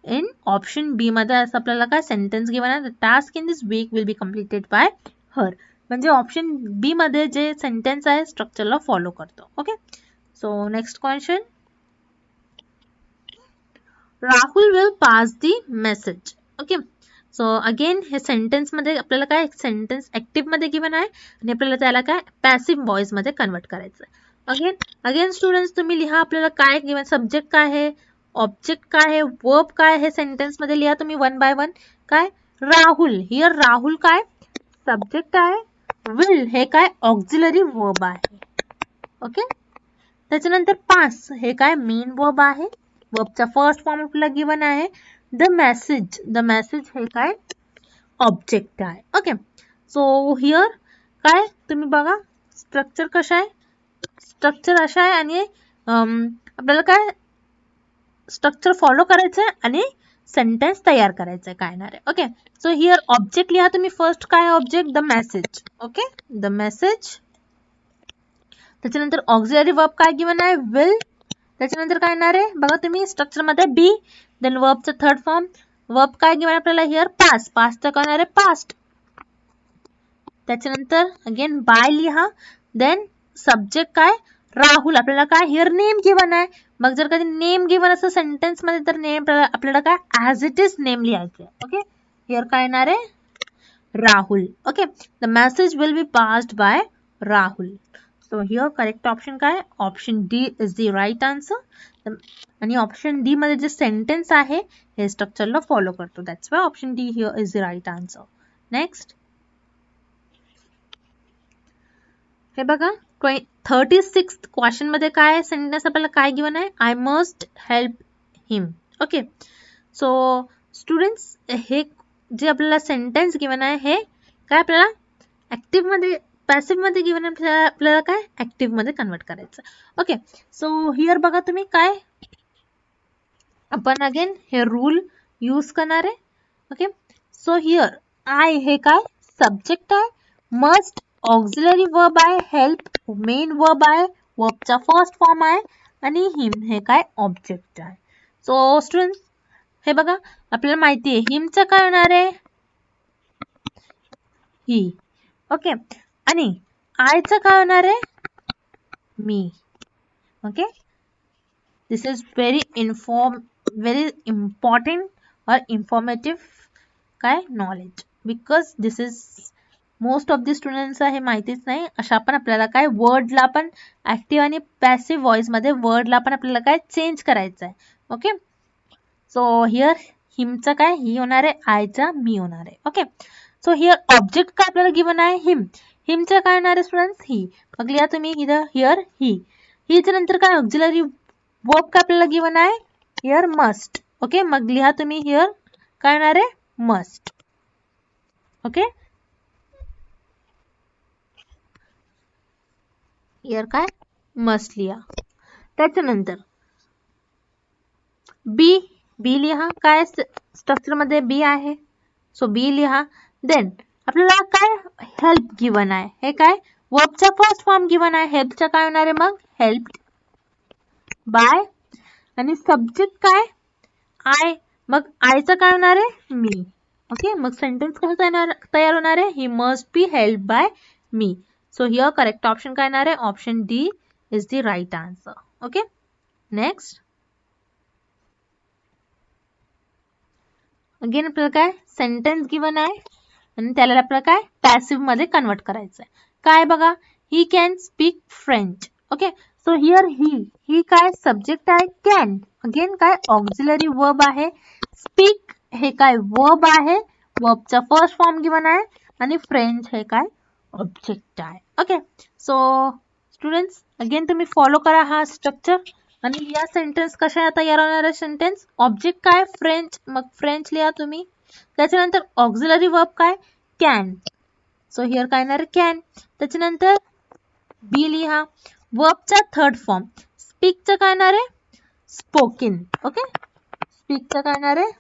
इन ऑप्शन बी मध्ये असं आपल्याला काय सेंटेन्स गिवन आहे, the task in this week will be completed by her. म्हणजे ऑप्शन बी मध्ये जे सेंटेन्स आहे स्ट्रक्चरला फॉलो करतो. Okay, so next question, Rahul will pass the message. Okay, so again हे सेंटेन्स मध्ये आपल्याला काय सेंटेन्स ऍक्टिव्ह मध्ये गिवन आहे, आणि आपल्याला त्याला काय पॅसिव्ह व्हॉइस मध्ये कन्वर्ट करायचं आहे. अगेन स्टुडंट्स तुम्ही लिहा आपल्याला काय गिवन, सब्जेक्ट काय आहे, ऑब्जेक्ट काय आहे, वर्ब काय आहे, सेंटेन्स मध्ये लिहा तुम्ही वन बाय वन. काय राहुल, हियर राहुल काय सब्जेक्ट आहे, विल हे काय ऑक्झिलरी वर्ब आहे. ओके, त्याच्यानंतर पास हे काय मेन वर्ब आहे, वर्बचा फर्स्ट फॉर्म आपल्याला गिवन आहे. द मेसेज हे काय ऑब्जेक्ट आहे. ओके, सो हियर काय तुम्ही बघा स्ट्रक्चर कशा आहे, स्ट्रक्चर अशा आहे आणि आपल्याला काय स्ट्रक्चर फॉलो करायचं आहे आणि सेंटेन्स तयार करायचं आहे काय येणार आहे. ओके, सो हियर ऑब्जेक्ट लिहा तुम्ही फर्स्ट काय object the message. Okay, the message, त्याच्यानंतर ऑक्झिलरी वर्ब काय गिवन आहे विल, त्याच्यानंतर काय येणार आहे बघा तुम्ही स्ट्रक्चर मध्ये बी, देन वर्बचं थर्ड फॉर्म, वर्ब काय गिवन आपल्याला हियर पास्ट, पास्टचं काय येणार आहे पास्ट, त्याच्यानंतर अगेन बाय लिहा, देन सब्जेक्ट काय राहुल, आपल्याला काय हियर नेम गिवन आहे. मग जर कधी नेम गिवन असं सेंटेन्स मध्ये तर नेम आपल्याला काय ऍज इट इज नेम लिहायचं. ओके, हियर काय येणार आहे Rahul. Okay, the message will be passed by Rahul. So here correct option काय option D is the right answer. आणि ऑप्शन डी मध्ये जे सेंटेन्स आहे हे स्ट्रक्चरला फॉलो करतो. That's why option D here is the right answer. Next हे बघा 36 क्वेश्चन मध्ये काय सेंटेन्स आपल्याला काय गिवन आहे, I must help him. Okay, so students हे जे आपल्याला सेंटेन्स गिवन आहे हे काय आपल्याला ऍक्टिव्ह मध्ये पॅसिव्ह मध्ये गिवन आहे, आपल्याला काय ऍक्टिव्ह मध्ये कन्वर्ट करायचं. ओके, सो हियर बघा तुम्ही काय आपण अगेन हे रूल यूज करणार आहे. ओके, सो हियर आय हे काय सब्जेक्ट आहे, मस्ट ऑक्झिलरी वर्ब आहे, हेल्प मेन वर्ब आहे, वर्बचा फर्स्ट फॉर्म आहे आणि हिम हे काय ऑब्जेक्ट आहे. सो स्टुडंट्स हे बघा आपल्याला माहिती आहे हिमचं काय होणार आहे ही. ओके, आणि आयचं काय होणार आहे me. Okay, this is very important और इन्फॉर्मेटिव्ह काय knowledge, because this is most of the students हे माहितीच नाही. अशा पण आपल्याला काय वर्डला पण ऍक्टिव्ह आणि पॅसिव्ह व्हॉइस मध्ये वर्डला पण आपल्याला काय चेंज करायचं आहे. ओके, सो हियर हिमचं काय ही होणार आहे, आयचा मी होणार आहे. ओके, सो हियर ऑब्जेक्ट काय आपल्याला गिवन आहे हिम, हिमचं काय होणार आहे स्टुडंट्स ही. मग लिहा तुम्ही हियर ही, हीच्या नंतर काय ऑक्झिलरी वर्ब काय आपल्याला गिवन आहे हियर मस्ट. ओके, मग लिहा तुम्ही हियर काय होणार आहे मस्ट. ओके, हियर काय मस्ट लिहा. त्याच्यानंतर बी, बी लिहा काय स्ट्रक्चर मध्ये बी आहे, सो बी लिहा. देन आपल्याला काय हेल्प गिवन आहे, हे काय वर्बचा फर्स्ट फॉर्म गिवन आहे, हेल्पचा काय होणार आहे मग हेल्प्ड बाय, आणि सब्जेक्ट काय आय, मग आयचं काय होणार आहे मी. ओके, मग सेंटेन्स कसं तयार होणार आहे he must be help by me. So here correct option काय येणार आहे option D is the right answer. Okay, next again आपल्याला काय सेंटेन्स गिवन आहे आणि त्याला आपल्याला काय पॅसिव्ह मध्ये कन्वर्ट करायचं आहे. काय बघा he can speak French. Okay, so here he काय सब्जेक्ट आहे कॅन, अगेन काय ऑक्झिलरी वर्ब आहे, स्पीक हे काय वर्ब आहे, वर्बचा फर्स्ट फॉर्म गिवन आहे आणि फ्रेंच हे काय ऑब्जेक्ट आहे. ओके, सो स्टुडंट्स अगेन तुम्ही फॉलो करा हा स्ट्रक्चर आणि या सेंटेन्स कशा तयार होणार आहे सेंटेन्स ऑब्जेक्ट काय फ्रेंच, मग फ्रेंच लिहा तुम्ही. त्याच्यानंतर ऑक्झिलरी वर्ब काय कॅन, सो हियर काय येणार कॅन. त्याच्यानंतर बी लिहा, वर्बचा थर्ड फॉर्म, स्पीकचं काय येणार आहे स्पोकन. ओके, स्पीकचं काय येणार आहे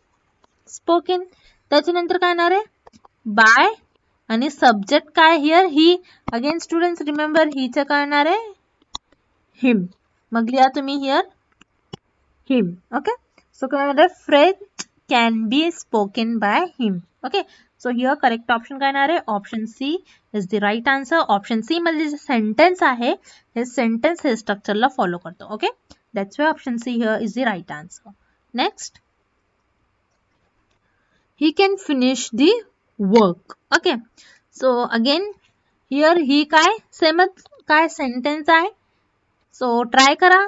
स्पोकन. त्याच्यानंतर काय येणार आहे बाय आणि सब्जेक्ट काय here he, again students remember हीचं काय येणार आहे हिम, मग लिहा तुम्ही हियर हिम. ओके, सो काय येणार आहे French can be spoken by him. Okay, so here correct option काय येणार आहे option C is the right answer. Option C मध्ये जे सेंटेन्स आहे हे सेंटेन्स हे स्ट्रक्चरला फॉलो करतो. Okay, that's why option C here is the right answer. Next he can finish the work. Okay, so again here he काय सेमच काय सेंटेन्स आहे, सो ट्राय करा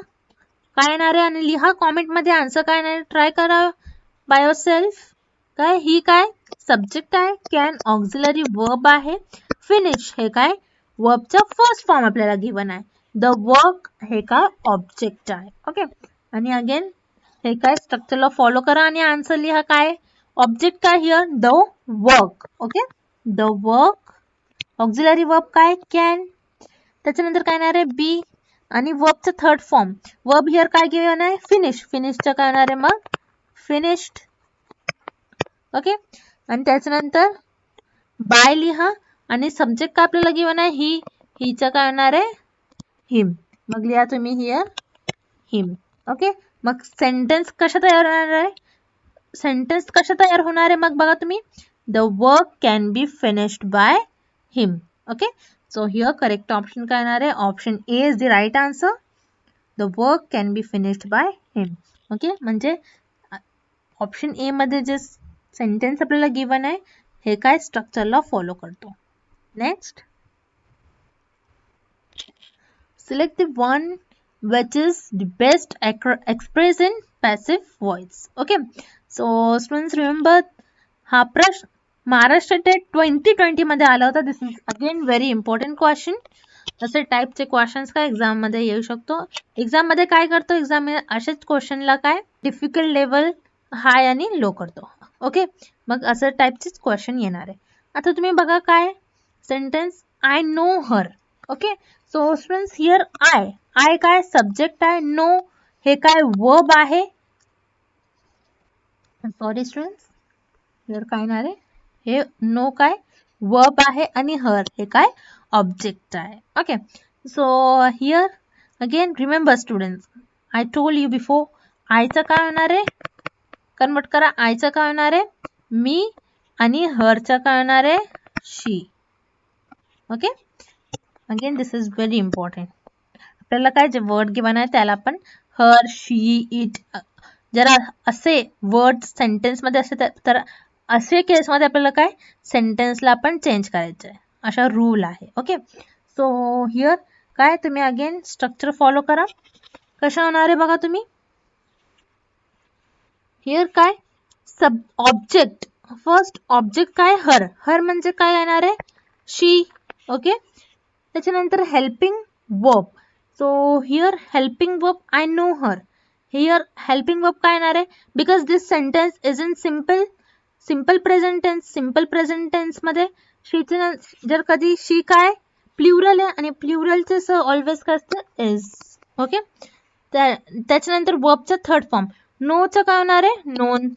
काय येणार आहे आणि लिहा कॉमेंट मध्ये आन्सर काय येणार ट्राय करा बाय युअर सेल्फ. काय ही काय सब्जेक्ट आहे, कॅन ऑक्झिलरी वर्ब आहे, फिनिश हे काय वर्बचा फर्स्ट फॉर्म आपल्याला गिवन आहे, द वर्क हे काय ऑब्जेक्ट आहे. ओके, आणि अगेन हे काय स्ट्रक्चरला फॉलो करा आणि आन्सर लिहा. काय ऑब्जेक्ट काय here the work. Okay, the work, auxiliary verb काय कॅन, त्याच्यानंतर काय येणार आहे बी, आणि वर्बचं थर्ड फॉर्म वर्ब हिअर काय गिवन आहे फिनिश, फिनिशचं काय येणार आहे मग फिनिश्ड. ओके, आणि त्याच्यानंतर बाय लिहा आणि सब्जेक्ट काय आपल्याला गिवन आहे ही, हिचं काय येणार आहे हिम, मग लिहा तुम्ही हिअर हिम. ओके, मग सेंटेन्स कशा तयार होणार आहे, सेंटेन्स कशा तयार होणार आहे मग बघा तुम्ही, the work can be finished by him. Okay, so here correct option काय येणार आहे option A is the right answer, the work can be finished by him. Okay, म्हणजे ऑप्शन ए मध्ये जे सेंटेन्स आपल्याला गिवन आहे हे काय स्ट्रक्चरला फॉलो करतो. Next, select the one which is the best expressed in passive voice. Okay, so students remember हा प्रश्न महाराष्ट्र टेट 2020 मध्ये आला होता. This is again very important question. असे टाईपचे क्वेश्चन्स काय एक्झाम मध्ये येऊ शकतो. एक्झाम मध्ये काय करतो, एक्झाम असेच क्वेश्चनला काय डिफिकल्ट लेवल हाय आणि लो करतो. ओके, मग असं टाईपचेच क्वेश्चन येणार आहे. आता तुम्ही बघा काय sentence I know her. Okay, so students here I काय सब्जेक्ट आहे, नो हे काय वर्ब आहे, सॉरी स्टुडंट्स हिअर काय येणार आहे हे नो काय वर्ब आहे आणि हर हे काय ऑब्जेक्ट आहे. Okay, so here again remember students I told you before, आयचं काय होणार आहे कन्वर्ट करा, आयचं काय होणार आहे मी आणि हरचं काय होणार आहे she. Okay, again this is very important. आपल्याला काय जे वर्ड गिवन आहे त्याला आपण हर शी इट, जरा असे वर्ड सेंटेन्स मध्ये असे तर असे केसमध्ये आपल्याला काय सेंटेन्सला आपण चेंज करायचं आहे, अशा रूल आहे. ओके, सो हिअर काय तुम्ही अगेन स्ट्रक्चर फॉलो करा. कशा होणार आहे बघा तुम्ही हिअर काय सब ऑब्जेक्ट, फर्स्ट ऑब्जेक्ट काय हर, हर म्हणजे काय येणार आहे शी. ओके, त्याच्यानंतर helping verb, so here helping verb I know her, here helping verb काय येणार आहे because this sentence is in simple present tense, simple present tense मध्ये शीचे जर कधी शी काय प्ल्युरल आहे आणि प्ल्युरलचे ऑलवेज काय असतं इज. ओके, त्याच्यानंतर वर्बचा थर्ड फॉर्म नोचं काय होणार आहे नोन.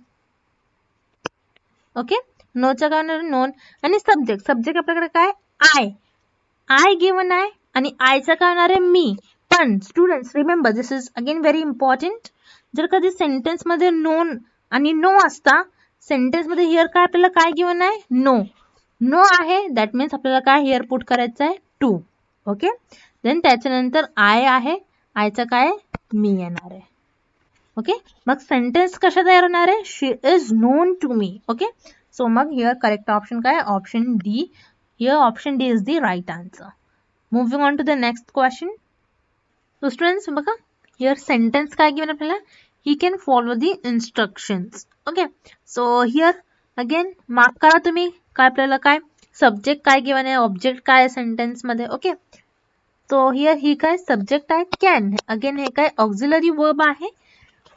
ओके, नोचं काय होणार नोन, आणि सब्जेक्ट, सब्जेक्ट आपल्याकडे काय आय गिवन आहे आणि आयचं काय होणार आहे मी. पण students remember this is again very important, जर कधी सेंटेन्स मध्ये नोन आणि नो असता, सेंटेन्स मध्ये हिअर काय आपल्याला काय गिवन आहे नो आहे, दॅट मीन्स आपल्याला काय हिअर पुट करायचं आहे टू. ओके, देन त्याच्यानंतर आय आहे, आयचं काय मी येणार आहे. ओके, मग सेंटेन्स कशा तयार होणार आहे she is known to me. Okay, so मग हिअर करेक्ट ऑप्शन काय option D, here option D is the right answer. Moving on to the next question. So students बघा हिअर सेंटेन्स काय गिवन आपल्याला, he can follow the instructions. Okay, so here again mark करा तुम्ही काय आपल्याला काय सब्जेक्ट काय गिवन आहे, ऑब्जेक्ट काय आहे सेंटेन्स मध्ये. ओके, सो हिअर ही काय सब्जेक्ट आहे कॅन, अगेन हे काय ऑक्झिलरी वर्ब आहे,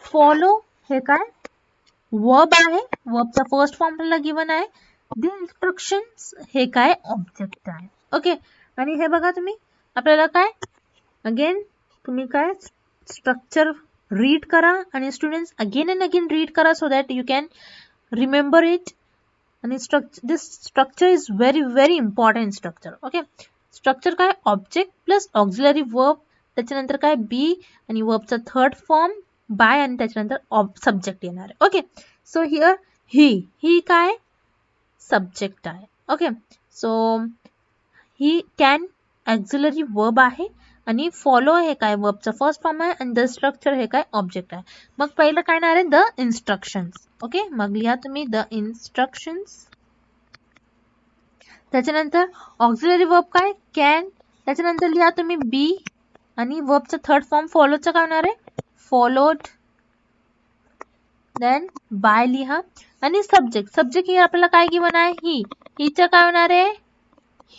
फॉलो हे काय वर्ब आहे, वर्बचा फर्स्ट फॉर्म आपल्याला गिवन आहे, द इन्स्ट्रक्शन्स हे काय ऑब्जेक्ट आहे. ओके, आणि हे बघा तुम्ही आपल्याला काय अगेन तुम्ही काय स्ट्रक्चर रीड करा आणि students again and again read करा so that you can remember it. आणि this structure is very very important structure. Okay, structure काय ऑब्जेक्ट प्लस ऑक्झिलरी वर्ब, त्याच्यानंतर काय बी आणि वर्बचा थर्ड फॉर्म बाय आणि त्याच्यानंतर सब्जेक्ट येणार आहे. ओके, सो हिअर ही काय सब्जेक्ट आहे. Okay, so he can auxiliary verb आहे आणि फॉलो हे काय वर्बचा फर्स्ट फॉर्म आहे आणि द स्ट्रक्चर हे काय ऑब्जेक्ट आहे. मग पहिलं काय येणार आहे द इन्स्ट्रक्शन्स. ओके, मग लिहा तुम्ही द इन्स्ट्रक्शन्स, त्याच्यानंतर ऑक्झिलरी वर्ब काय कॅन, त्याच्यानंतर लिहा तुम्ही बी आणि वर्बचा थर्ड फॉर्म फॉलोचा काय होणार आहे फॉलोड, देन बाय लिहा आणि सब्जेक्ट ही आपल्याला काय गिवन आहे ही, हिचं काय होणार आहे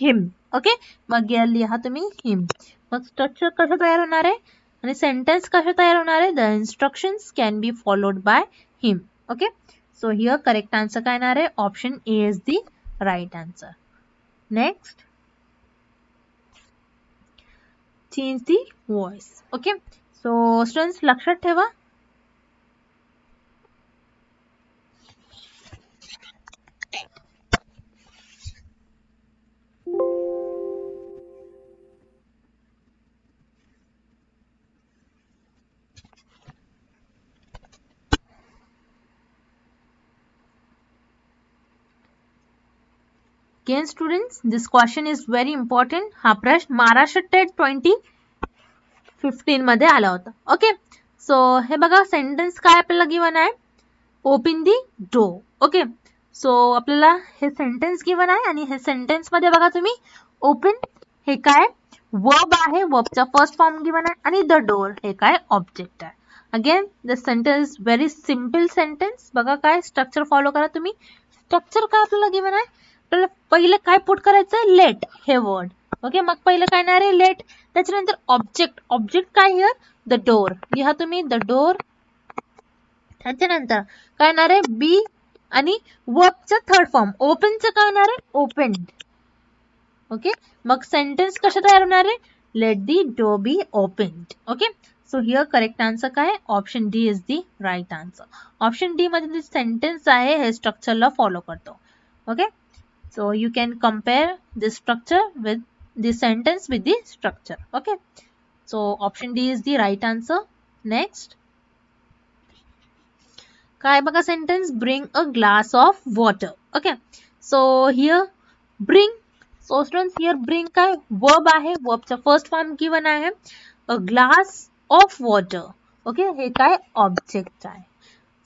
हिम. ओके, मग या लिहा तुम्ही हिम. मग स्ट्रक्चर कसं तयार होणार आहे आणि सेंटेन्स कसं तयार होणार आहे, the instructions can be followed by him. Okay, so here correct answer काय येणार आहे, option A is the right answer. Next, change the voice. Okay, so students लक्षात ठेवा, again students this question is very important. हा प्रश्न महाराष्ट्र टेट 2015 मध्ये आला होता. ओके, सो हे बघा सेंटेन्स काय आपल्याला गिवन आहे, ओपन दी डोर. ओके, सो आपल्याला हे सेंटेन्स गिवन आहे आणि हे सेंटेन्स मध्ये बघा तुम्ही ओपन हे काय वर्ब आहे, वर्बचा फर्स्ट फॉर्म गिवन आहे आणि द डोर हे काय ऑब्जेक्ट आहे. Again the sentence very simple sentence. बघा काय स्ट्रक्चर फॉलो करा तुम्ही. स्ट्रक्चर काय आपल्याला गिवन आहे, आपल्याला पहिले काय पुट करायचं, लेट हे वर्ड. ओके, मग पहिले काय येणार आहे लेट, त्याच्यानंतर ऑब्जेक्ट काय हिअर द डोर लिहा तुम्ही द डोर. त्याच्यानंतर काय येणार आहे बी आणि वर्बचा थर्ड फॉर्म ओपनचं काय येणार आहे ओपन्ड. ओके, मग सेंटेन्स कशा तयार होणार आहे, let the door be opened. Okay, so here correct answer काय, option D is the right answer. Option D मध्ये जे सेंटेन्स आहे हे स्ट्रक्चरला फॉलो करतो. Okay, so you can compare this structure with the sentence with the structure. Okay, so option D is the right answer. Next, काय बघा sentence, bring a glass of water. Okay, so here bring, so students here bring काय verb आहे, verb चा first form given आहे, a glass of water. Okay, हे काय object आहे.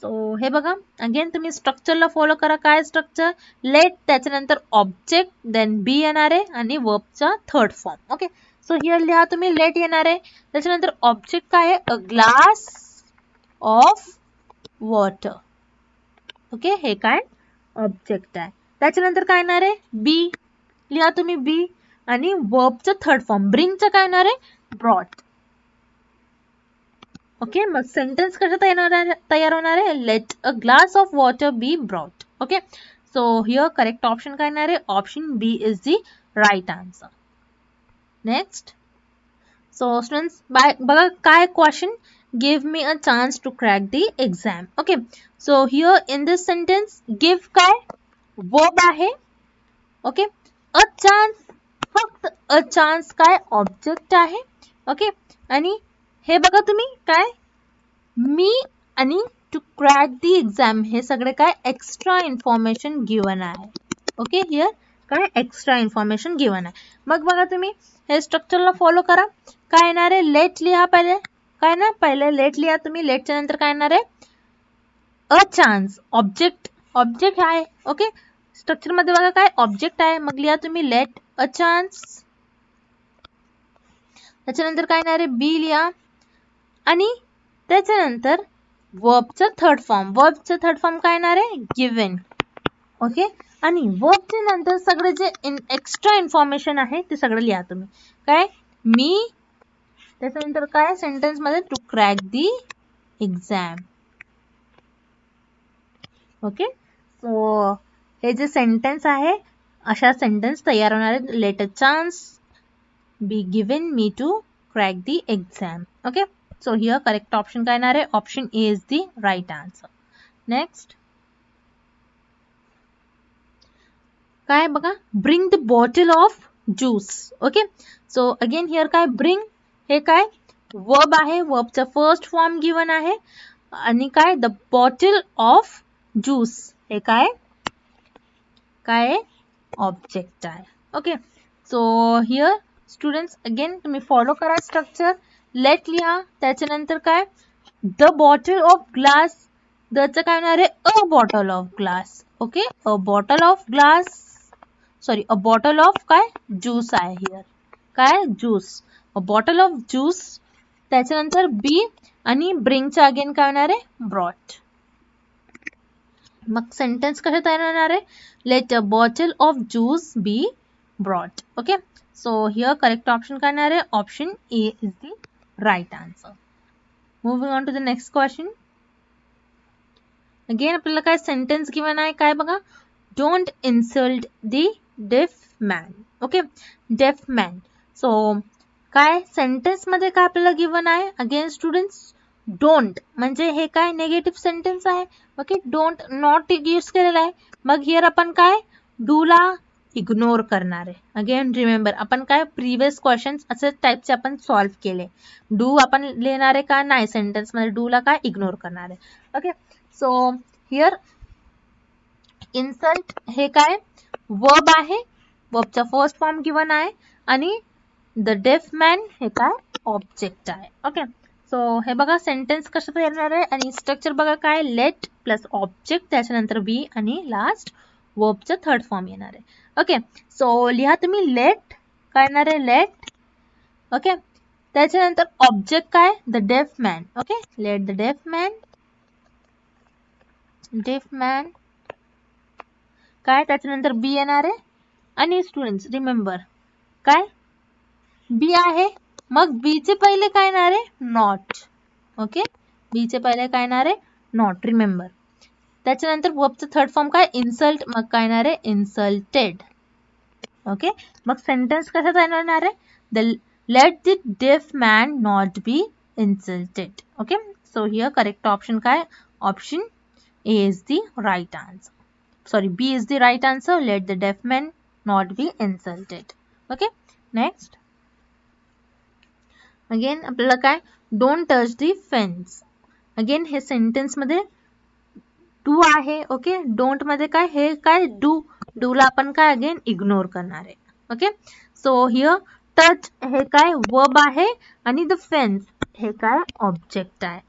सो हे बघा अगेन तुम्ही स्ट्रक्चरला फॉलो करा. काय स्ट्रक्चर, लेट त्याच्यानंतर ऑब्जेक्ट देन बी येणार आहे आणि वर्बचा third form. Okay, so here लिहा तुम्ही लेट येणार आहे, त्याच्यानंतर ऑब्जेक्ट काय आहे a glass of water. Okay, हे काय ऑब्जेक्ट आहे. त्याच्यानंतर काय येणार आहे बी लिहा तुम्ही बी आणि वर्बचं थर्ड फॉर्म ब्रिंगचं काय येणार आहे ब्रॉट. ओके, मग सेंटेन्स कसं तयार होणार आहे, let a glass of water be brought. Okay, so here correct option काय येणार आहे, option B is the right answer. Next, so students बघा काय question, give me a chance to crack the exam. Okay, so here in this sentence give काय वर्ब आहे. ओके, अ चान्स फक्त अ चान्स काय ऑब्जेक्ट आहे. ओके, आणि हे बघा तुम्ही काय मी आणि टू क्रॅक दी एक्झाम हे सगळे काय एक्स्ट्रा इन्फॉर्मेशन गिवन आहे. ओके, हिअर काय एक्स्ट्रा इन्फॉर्मेशन गिवन आहे. मग बघा तुम्ही हे स्ट्रक्चरला फॉलो करा. काय येणार आहे लेट लिहा पहिले, काय ना पहिले लेट लिहा तुम्ही, लेटच्या नंतर काय येणार आहे अ चान्स ऑब्जेक्ट आहे. ओके, स्ट्रक्चर मध्ये बघा काय ऑब्जेक्ट आहे, मग लिहा तुम्ही लेट अ चान्स. त्याच्यानंतर काय येणार आहे बी लिहा आणि त्याच्यानंतर वर्बचं थर्ड फॉर्म काय येणार आहे गिवन. ओके, आणि वर्बच्या नंतर सगळे जे एक्स्ट्रा इन्फॉर्मेशन आहे ते सगळं लिहा तुम्ही. काय मी त्याच्यानंतर काय सेंटेन्स मध्ये to crack the exam. Okay, so हे जे सेंटेन्स आहे अशा सेंटेन्स तयार होणार आहेत, let a chance be given me to crack the exam. Okay, so here correct option काय येणार आहे, option A is the right answer. Next, काय बघा bring the bottle of juice. Okay, so again here काय bring हे काय verb आहे, verbचा first form given आहे आणि काय the bottle of juice हे काय object आहे. Okay, so here students again तुम्ही फॉलो करा स्ट्रक्चर. लेट लिहा त्याच्यानंतर काय द बॉटल ऑफ ग्लास, दचं काय होणार आहे अ bottle of glass. Okay, a bottle of glass sorry a bottle of काय ज्यूस आहे हिअर काय juice, a bottle of juice. त्याच्यानंतर बी आणि ब्रिंगचं अगेन काय होणार आहे ब्रॉट. मग सेंटेन्स कशा तयार होणार आहे? Let a bottle of juice be brought. Okay, so here correct option काय येणार आहे? Option A is the right answer. Moving on to the next question. Again आपल्याला काय सेंटेन्स गिवन आहे, काय बघा, don't insult the deaf man. Okay, deaf man. So काय सेंटेन्स मध्ये काय आपल्याला गिवन आहे? अगेन स्टुडंट्स, डोंट म्हणजे हे काय नेगेटिव्ह सेंटेन्स आहे. ओके, डोंट नॉट यूज केलेला आहे. मग हिअर आपण काय डू ला इग्नोर करणार आहे. अगेन रिमेंबर, आपण काय प्रिव्हियस क्वेश्चन्स असे टाइपचे आपण सॉल्व्ह केले. डू आपण लिहिणार आहे का? नाही, सेंटेन्स मध्ये डू ला काय इग्नोर करणार आहे. ओके, सो हिअर इन्सल्ट हे काय वर्ब आहे, वर्बचा फर्स्ट फॉर्म गिवन आहे, आणि द डेफ मॅन हे काय ऑब्जेक्ट आहे. ओके, सो हे बघा सेंटेन्स कसं येणार आहे आणि स्ट्रक्चर बघा काय, लेट प्लस ऑब्जेक्ट, त्याच्यानंतर बी आणि लास्ट वर्बचं थर्ड फॉर्म येणार आहे. ओके, सो लिहा तुम्ही लेट काय येणार आहे, लेट. ओके, त्याच्यानंतर ऑब्जेक्ट काय, the deaf man. Okay, late the deaf man, डेफ मॅन काय, त्याच्यानंतर बी येणार आहे, आणि स्टुडंट्स रिमेंबर काय बी आहे, मग बी चे पहिले काय येणार आहे, नॉट. ओके, बी चे पहिले काय येणार आहे, नॉट. रिमेंबर, त्याच्यानंतर वर्बचं थर्ड फॉर्म काय, इन्सल्ट, मग काय येणार आहे, इन्सल्टेड. ओके, मग सेंटेन्स कसा येणार आहे, the let the deaf man not be insulted. Okay, so here correct option काय, option A is the right answer. Sorry, B is the right answer. Let the deaf man not be insulted. Okay, next. Again आपल्याला काय, don't touch the fence. Again हे सेंटेन्स मध्ये डू आहे. ओके, डोंट मध्ये काय, हे काय डू ला आपण काय अगेन इग्नोर करणार आहे. ओके, सो हिअर टच हे काय वर्ब आहे, आणि द फेन्स हे काय ऑब्जेक्ट आहे.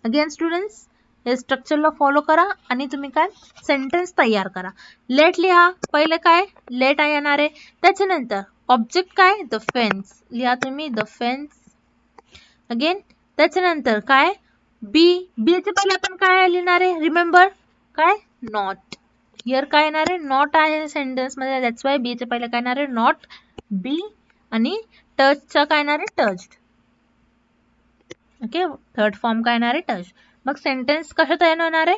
अगेन स्टुडंट्स हे स्ट्रक्चरला फॉलो करा आणि तुम्ही काय सेंटेन्स तयार करा. लेट लिहा, पहिले काय लेट आहे येणार आहे, त्याच्यानंतर ऑब्जेक्ट काय, द फेन्स लिहा तुम्ही, द फेन्स. अगेन त्याच्यानंतर काय बी, बी चे पहिले आपण काय लिहिणार आहे, रिमेंबर काय नॉट. हिअर काय येणार आहे, नॉट आहे सेंटेन्स मध्ये, दॅट्स वाय बी चे पहिले काय येणार आहे, नॉट. बी आणि टचचा काय येणार आहे, टच्ड. ओके, थर्ड फॉर्म काय येणार आहे, टच. मग सेंटेन्स कसं तयार होणार आहे,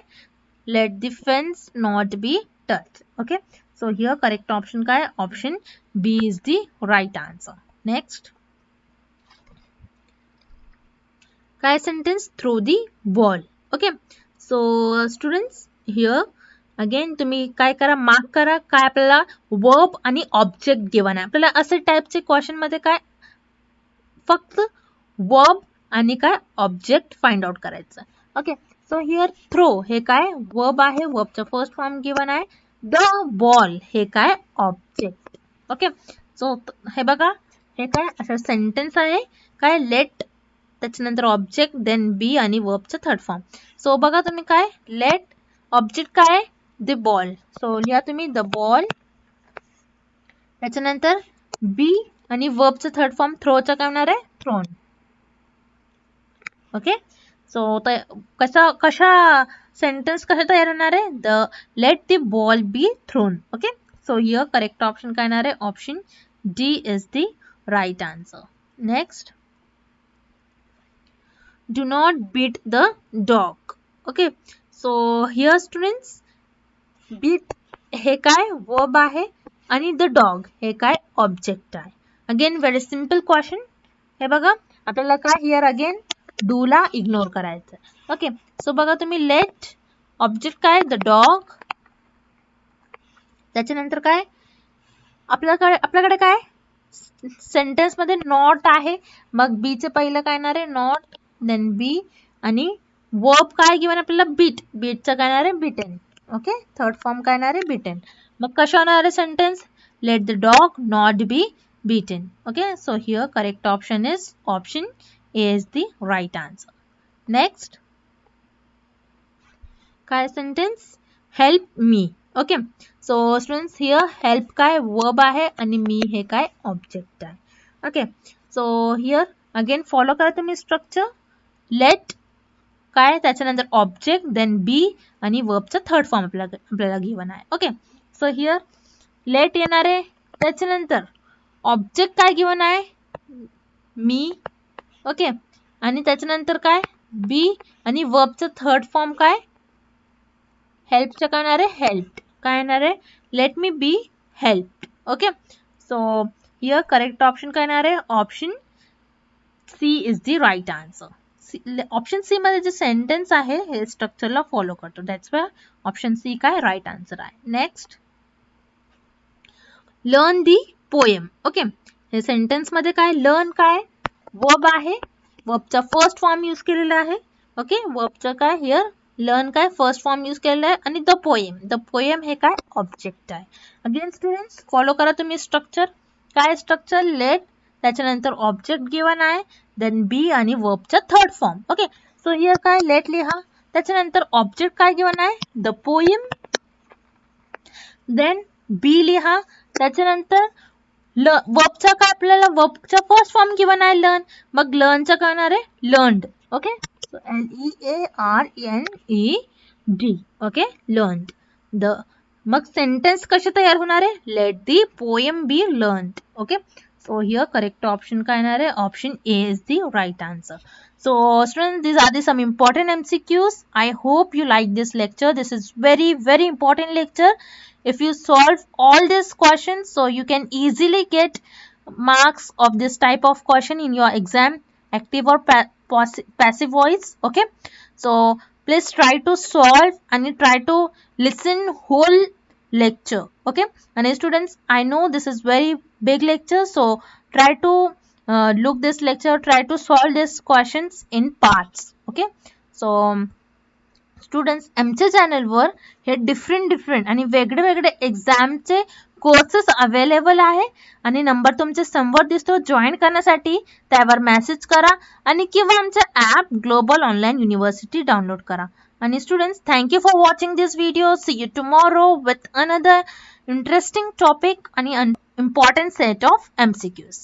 let the fence not be touch. Okay, so here correct option काय, option B is the right answer. Next काय sentence, throw the ball. Okay, so students here again तुम्ही काय करा, मार्क करा, काय आपल्याला वर्ब आणि ऑब्जेक्ट गिवन आहे. आपल्याला असे टाइपचे क्वेश्चन मध्ये काय फक्त वर्ब आणि काय ऑब्जेक्ट फाइंड आउट करायचं. ओके, सो हिअर थ्रो हे काय वर्ब आहे, वर्बचा फर्स्ट फॉर्म गिवन आहे, द बॉल हे काय ऑब्जेक्ट. ओके, सो हे बघा हे काय असं सेंटेन्स आहे, काय लेट त्याच्यानंतर ऑब्जेक्ट देन बी आणि वर्बचं थर्ड फॉर्म. सो बघा तुम्ही काय लेट ऑब्जेक्ट काय द बॉल, सो लिहा तुम्ही द बॉल, त्याच्यानंतर बी आणि वर्बचं थर्ड फॉर्म थ्रोचा काय होणार आहे, थ्रोन. ओके, सो कशा सेंटेन्स कशा तयार होणार आहे, the let the ball be thrown. Okay, so here correct option काय येणार आहे, option D is the right answer. Next, do not beat the dog. Okay, so here students beat हे काय verb आहे आणि the dog हे काय object आहे. Again very simple question. हे बघा आपल्याला काय here again do ला ignore करायचं. ओके, सो बघा तुम्ही let object काय the dog, त्याच्यानंतर काय आपल्याकडे काय सेंटेन्स मध्ये नॉट आहे, मग बी चे पहिलं काय येणार आहे, नॉट देन बी, आणि वर्ब काय गिवन आपल्याला बीट, बीटचं काय येणार आहे, बीटेन. ओके, थर्ड फॉर्म काय येणार आहे, बीटेन. मग कशा होणार आहे sentence, let the dog not be beaten. Okay, so here correct option is option A is the right answer. Next काय sentence, help me. Okay, so students here help काय वर्ब आहे आणि मी हे काय ऑब्जेक्ट आहे. Okay, so here again follow करा तुम्ही स्ट्रक्चर, लेट काय त्याच्यानंतर ऑब्जेक्ट देन बी आणि वर्बचा थर्ड फॉर्म आपल्याला गिवन आहे. ओके, सो हिअर लेट येणार आहे, त्याच्यानंतर ऑब्जेक्ट काय गिवन आहे, मी. ओके, आणि त्याच्यानंतर काय बी आणि वर्बचा थर्ड फॉर्म काय हेल्पचं काय येणार आहे, हेल्प. काय येणार आहे, let me be help. Okay, so here correct option काय येणार आहे, option C is the right answer. Option C मध्ये जे सेंटेन्स आहे हे स्ट्रक्चरला फॉलो करतो, दॅट्स वाय ऑप्शन सी काय राईट आन्सर आहे. Next, learn the poem. Okay, हे सेंटेन्स मध्ये काय लर्न काय वर्ब आहे, वर्बचा फर्स्ट फॉर्म यूज केलेला आहे. ओके, वर्बचा काय हिअर लर्न काय फर्स्ट फॉर्म यूज केलेला आहे आणि द पोएम हे काय ऑब्जेक्ट आहे. अगेन स्टुडंट्स फॉलो करा तुम्ही स्ट्रक्चर. काय स्ट्रक्चर, लेट त्याच्यानंतर ऑब्जेक्ट गिवन आहे, देन बी आणि वर्बचा third form. Okay, so here काय लेट लिहा, त्याच्यानंतर ऑब्जेक्ट काय गिवन आहे द पोएम, देन बी लिहा, त्याच्यानंतर वर्बचा काय आपल्याला वर्बचा फर्स्ट फॉर्म गिवन आहे लर्न, मग लर्नचा काय होणार आहे learned. Okay, so LEARNED. Okay, learned. The मग सेंटेन्स कसे तयार होणार आहे, let the poem B learned. Okay, so here correct option काय येणार आहे, option A is the right answer. So students, these are the some important MCQs. I hope you like this lecture. This is very important lecture. If you solve all these questions, so you can easily get marks of this type of question in your exam, active or passive voice. Okay, so please try to solve and try to listen whole lecture. Okay, and students, I know this is very big lecture, so try to look this lecture, try to solve these questions in parts. Okay, so students, आमच्या चॅनलवर हे डिफरंट आणि वेगळे एक्झामचे कोर्सेस अवेलेबल आहे आणि नंबर तुमच्या समोर दिसतो. जॉईन करण्यासाठी त्यावर मेसेज करा आणि किंवा आमचं app global online university download करा. आणि students, thank you for watching this video. See you tomorrow with another interesting topic आणि इम्पॉर्टंट सेट ऑफ MCQs.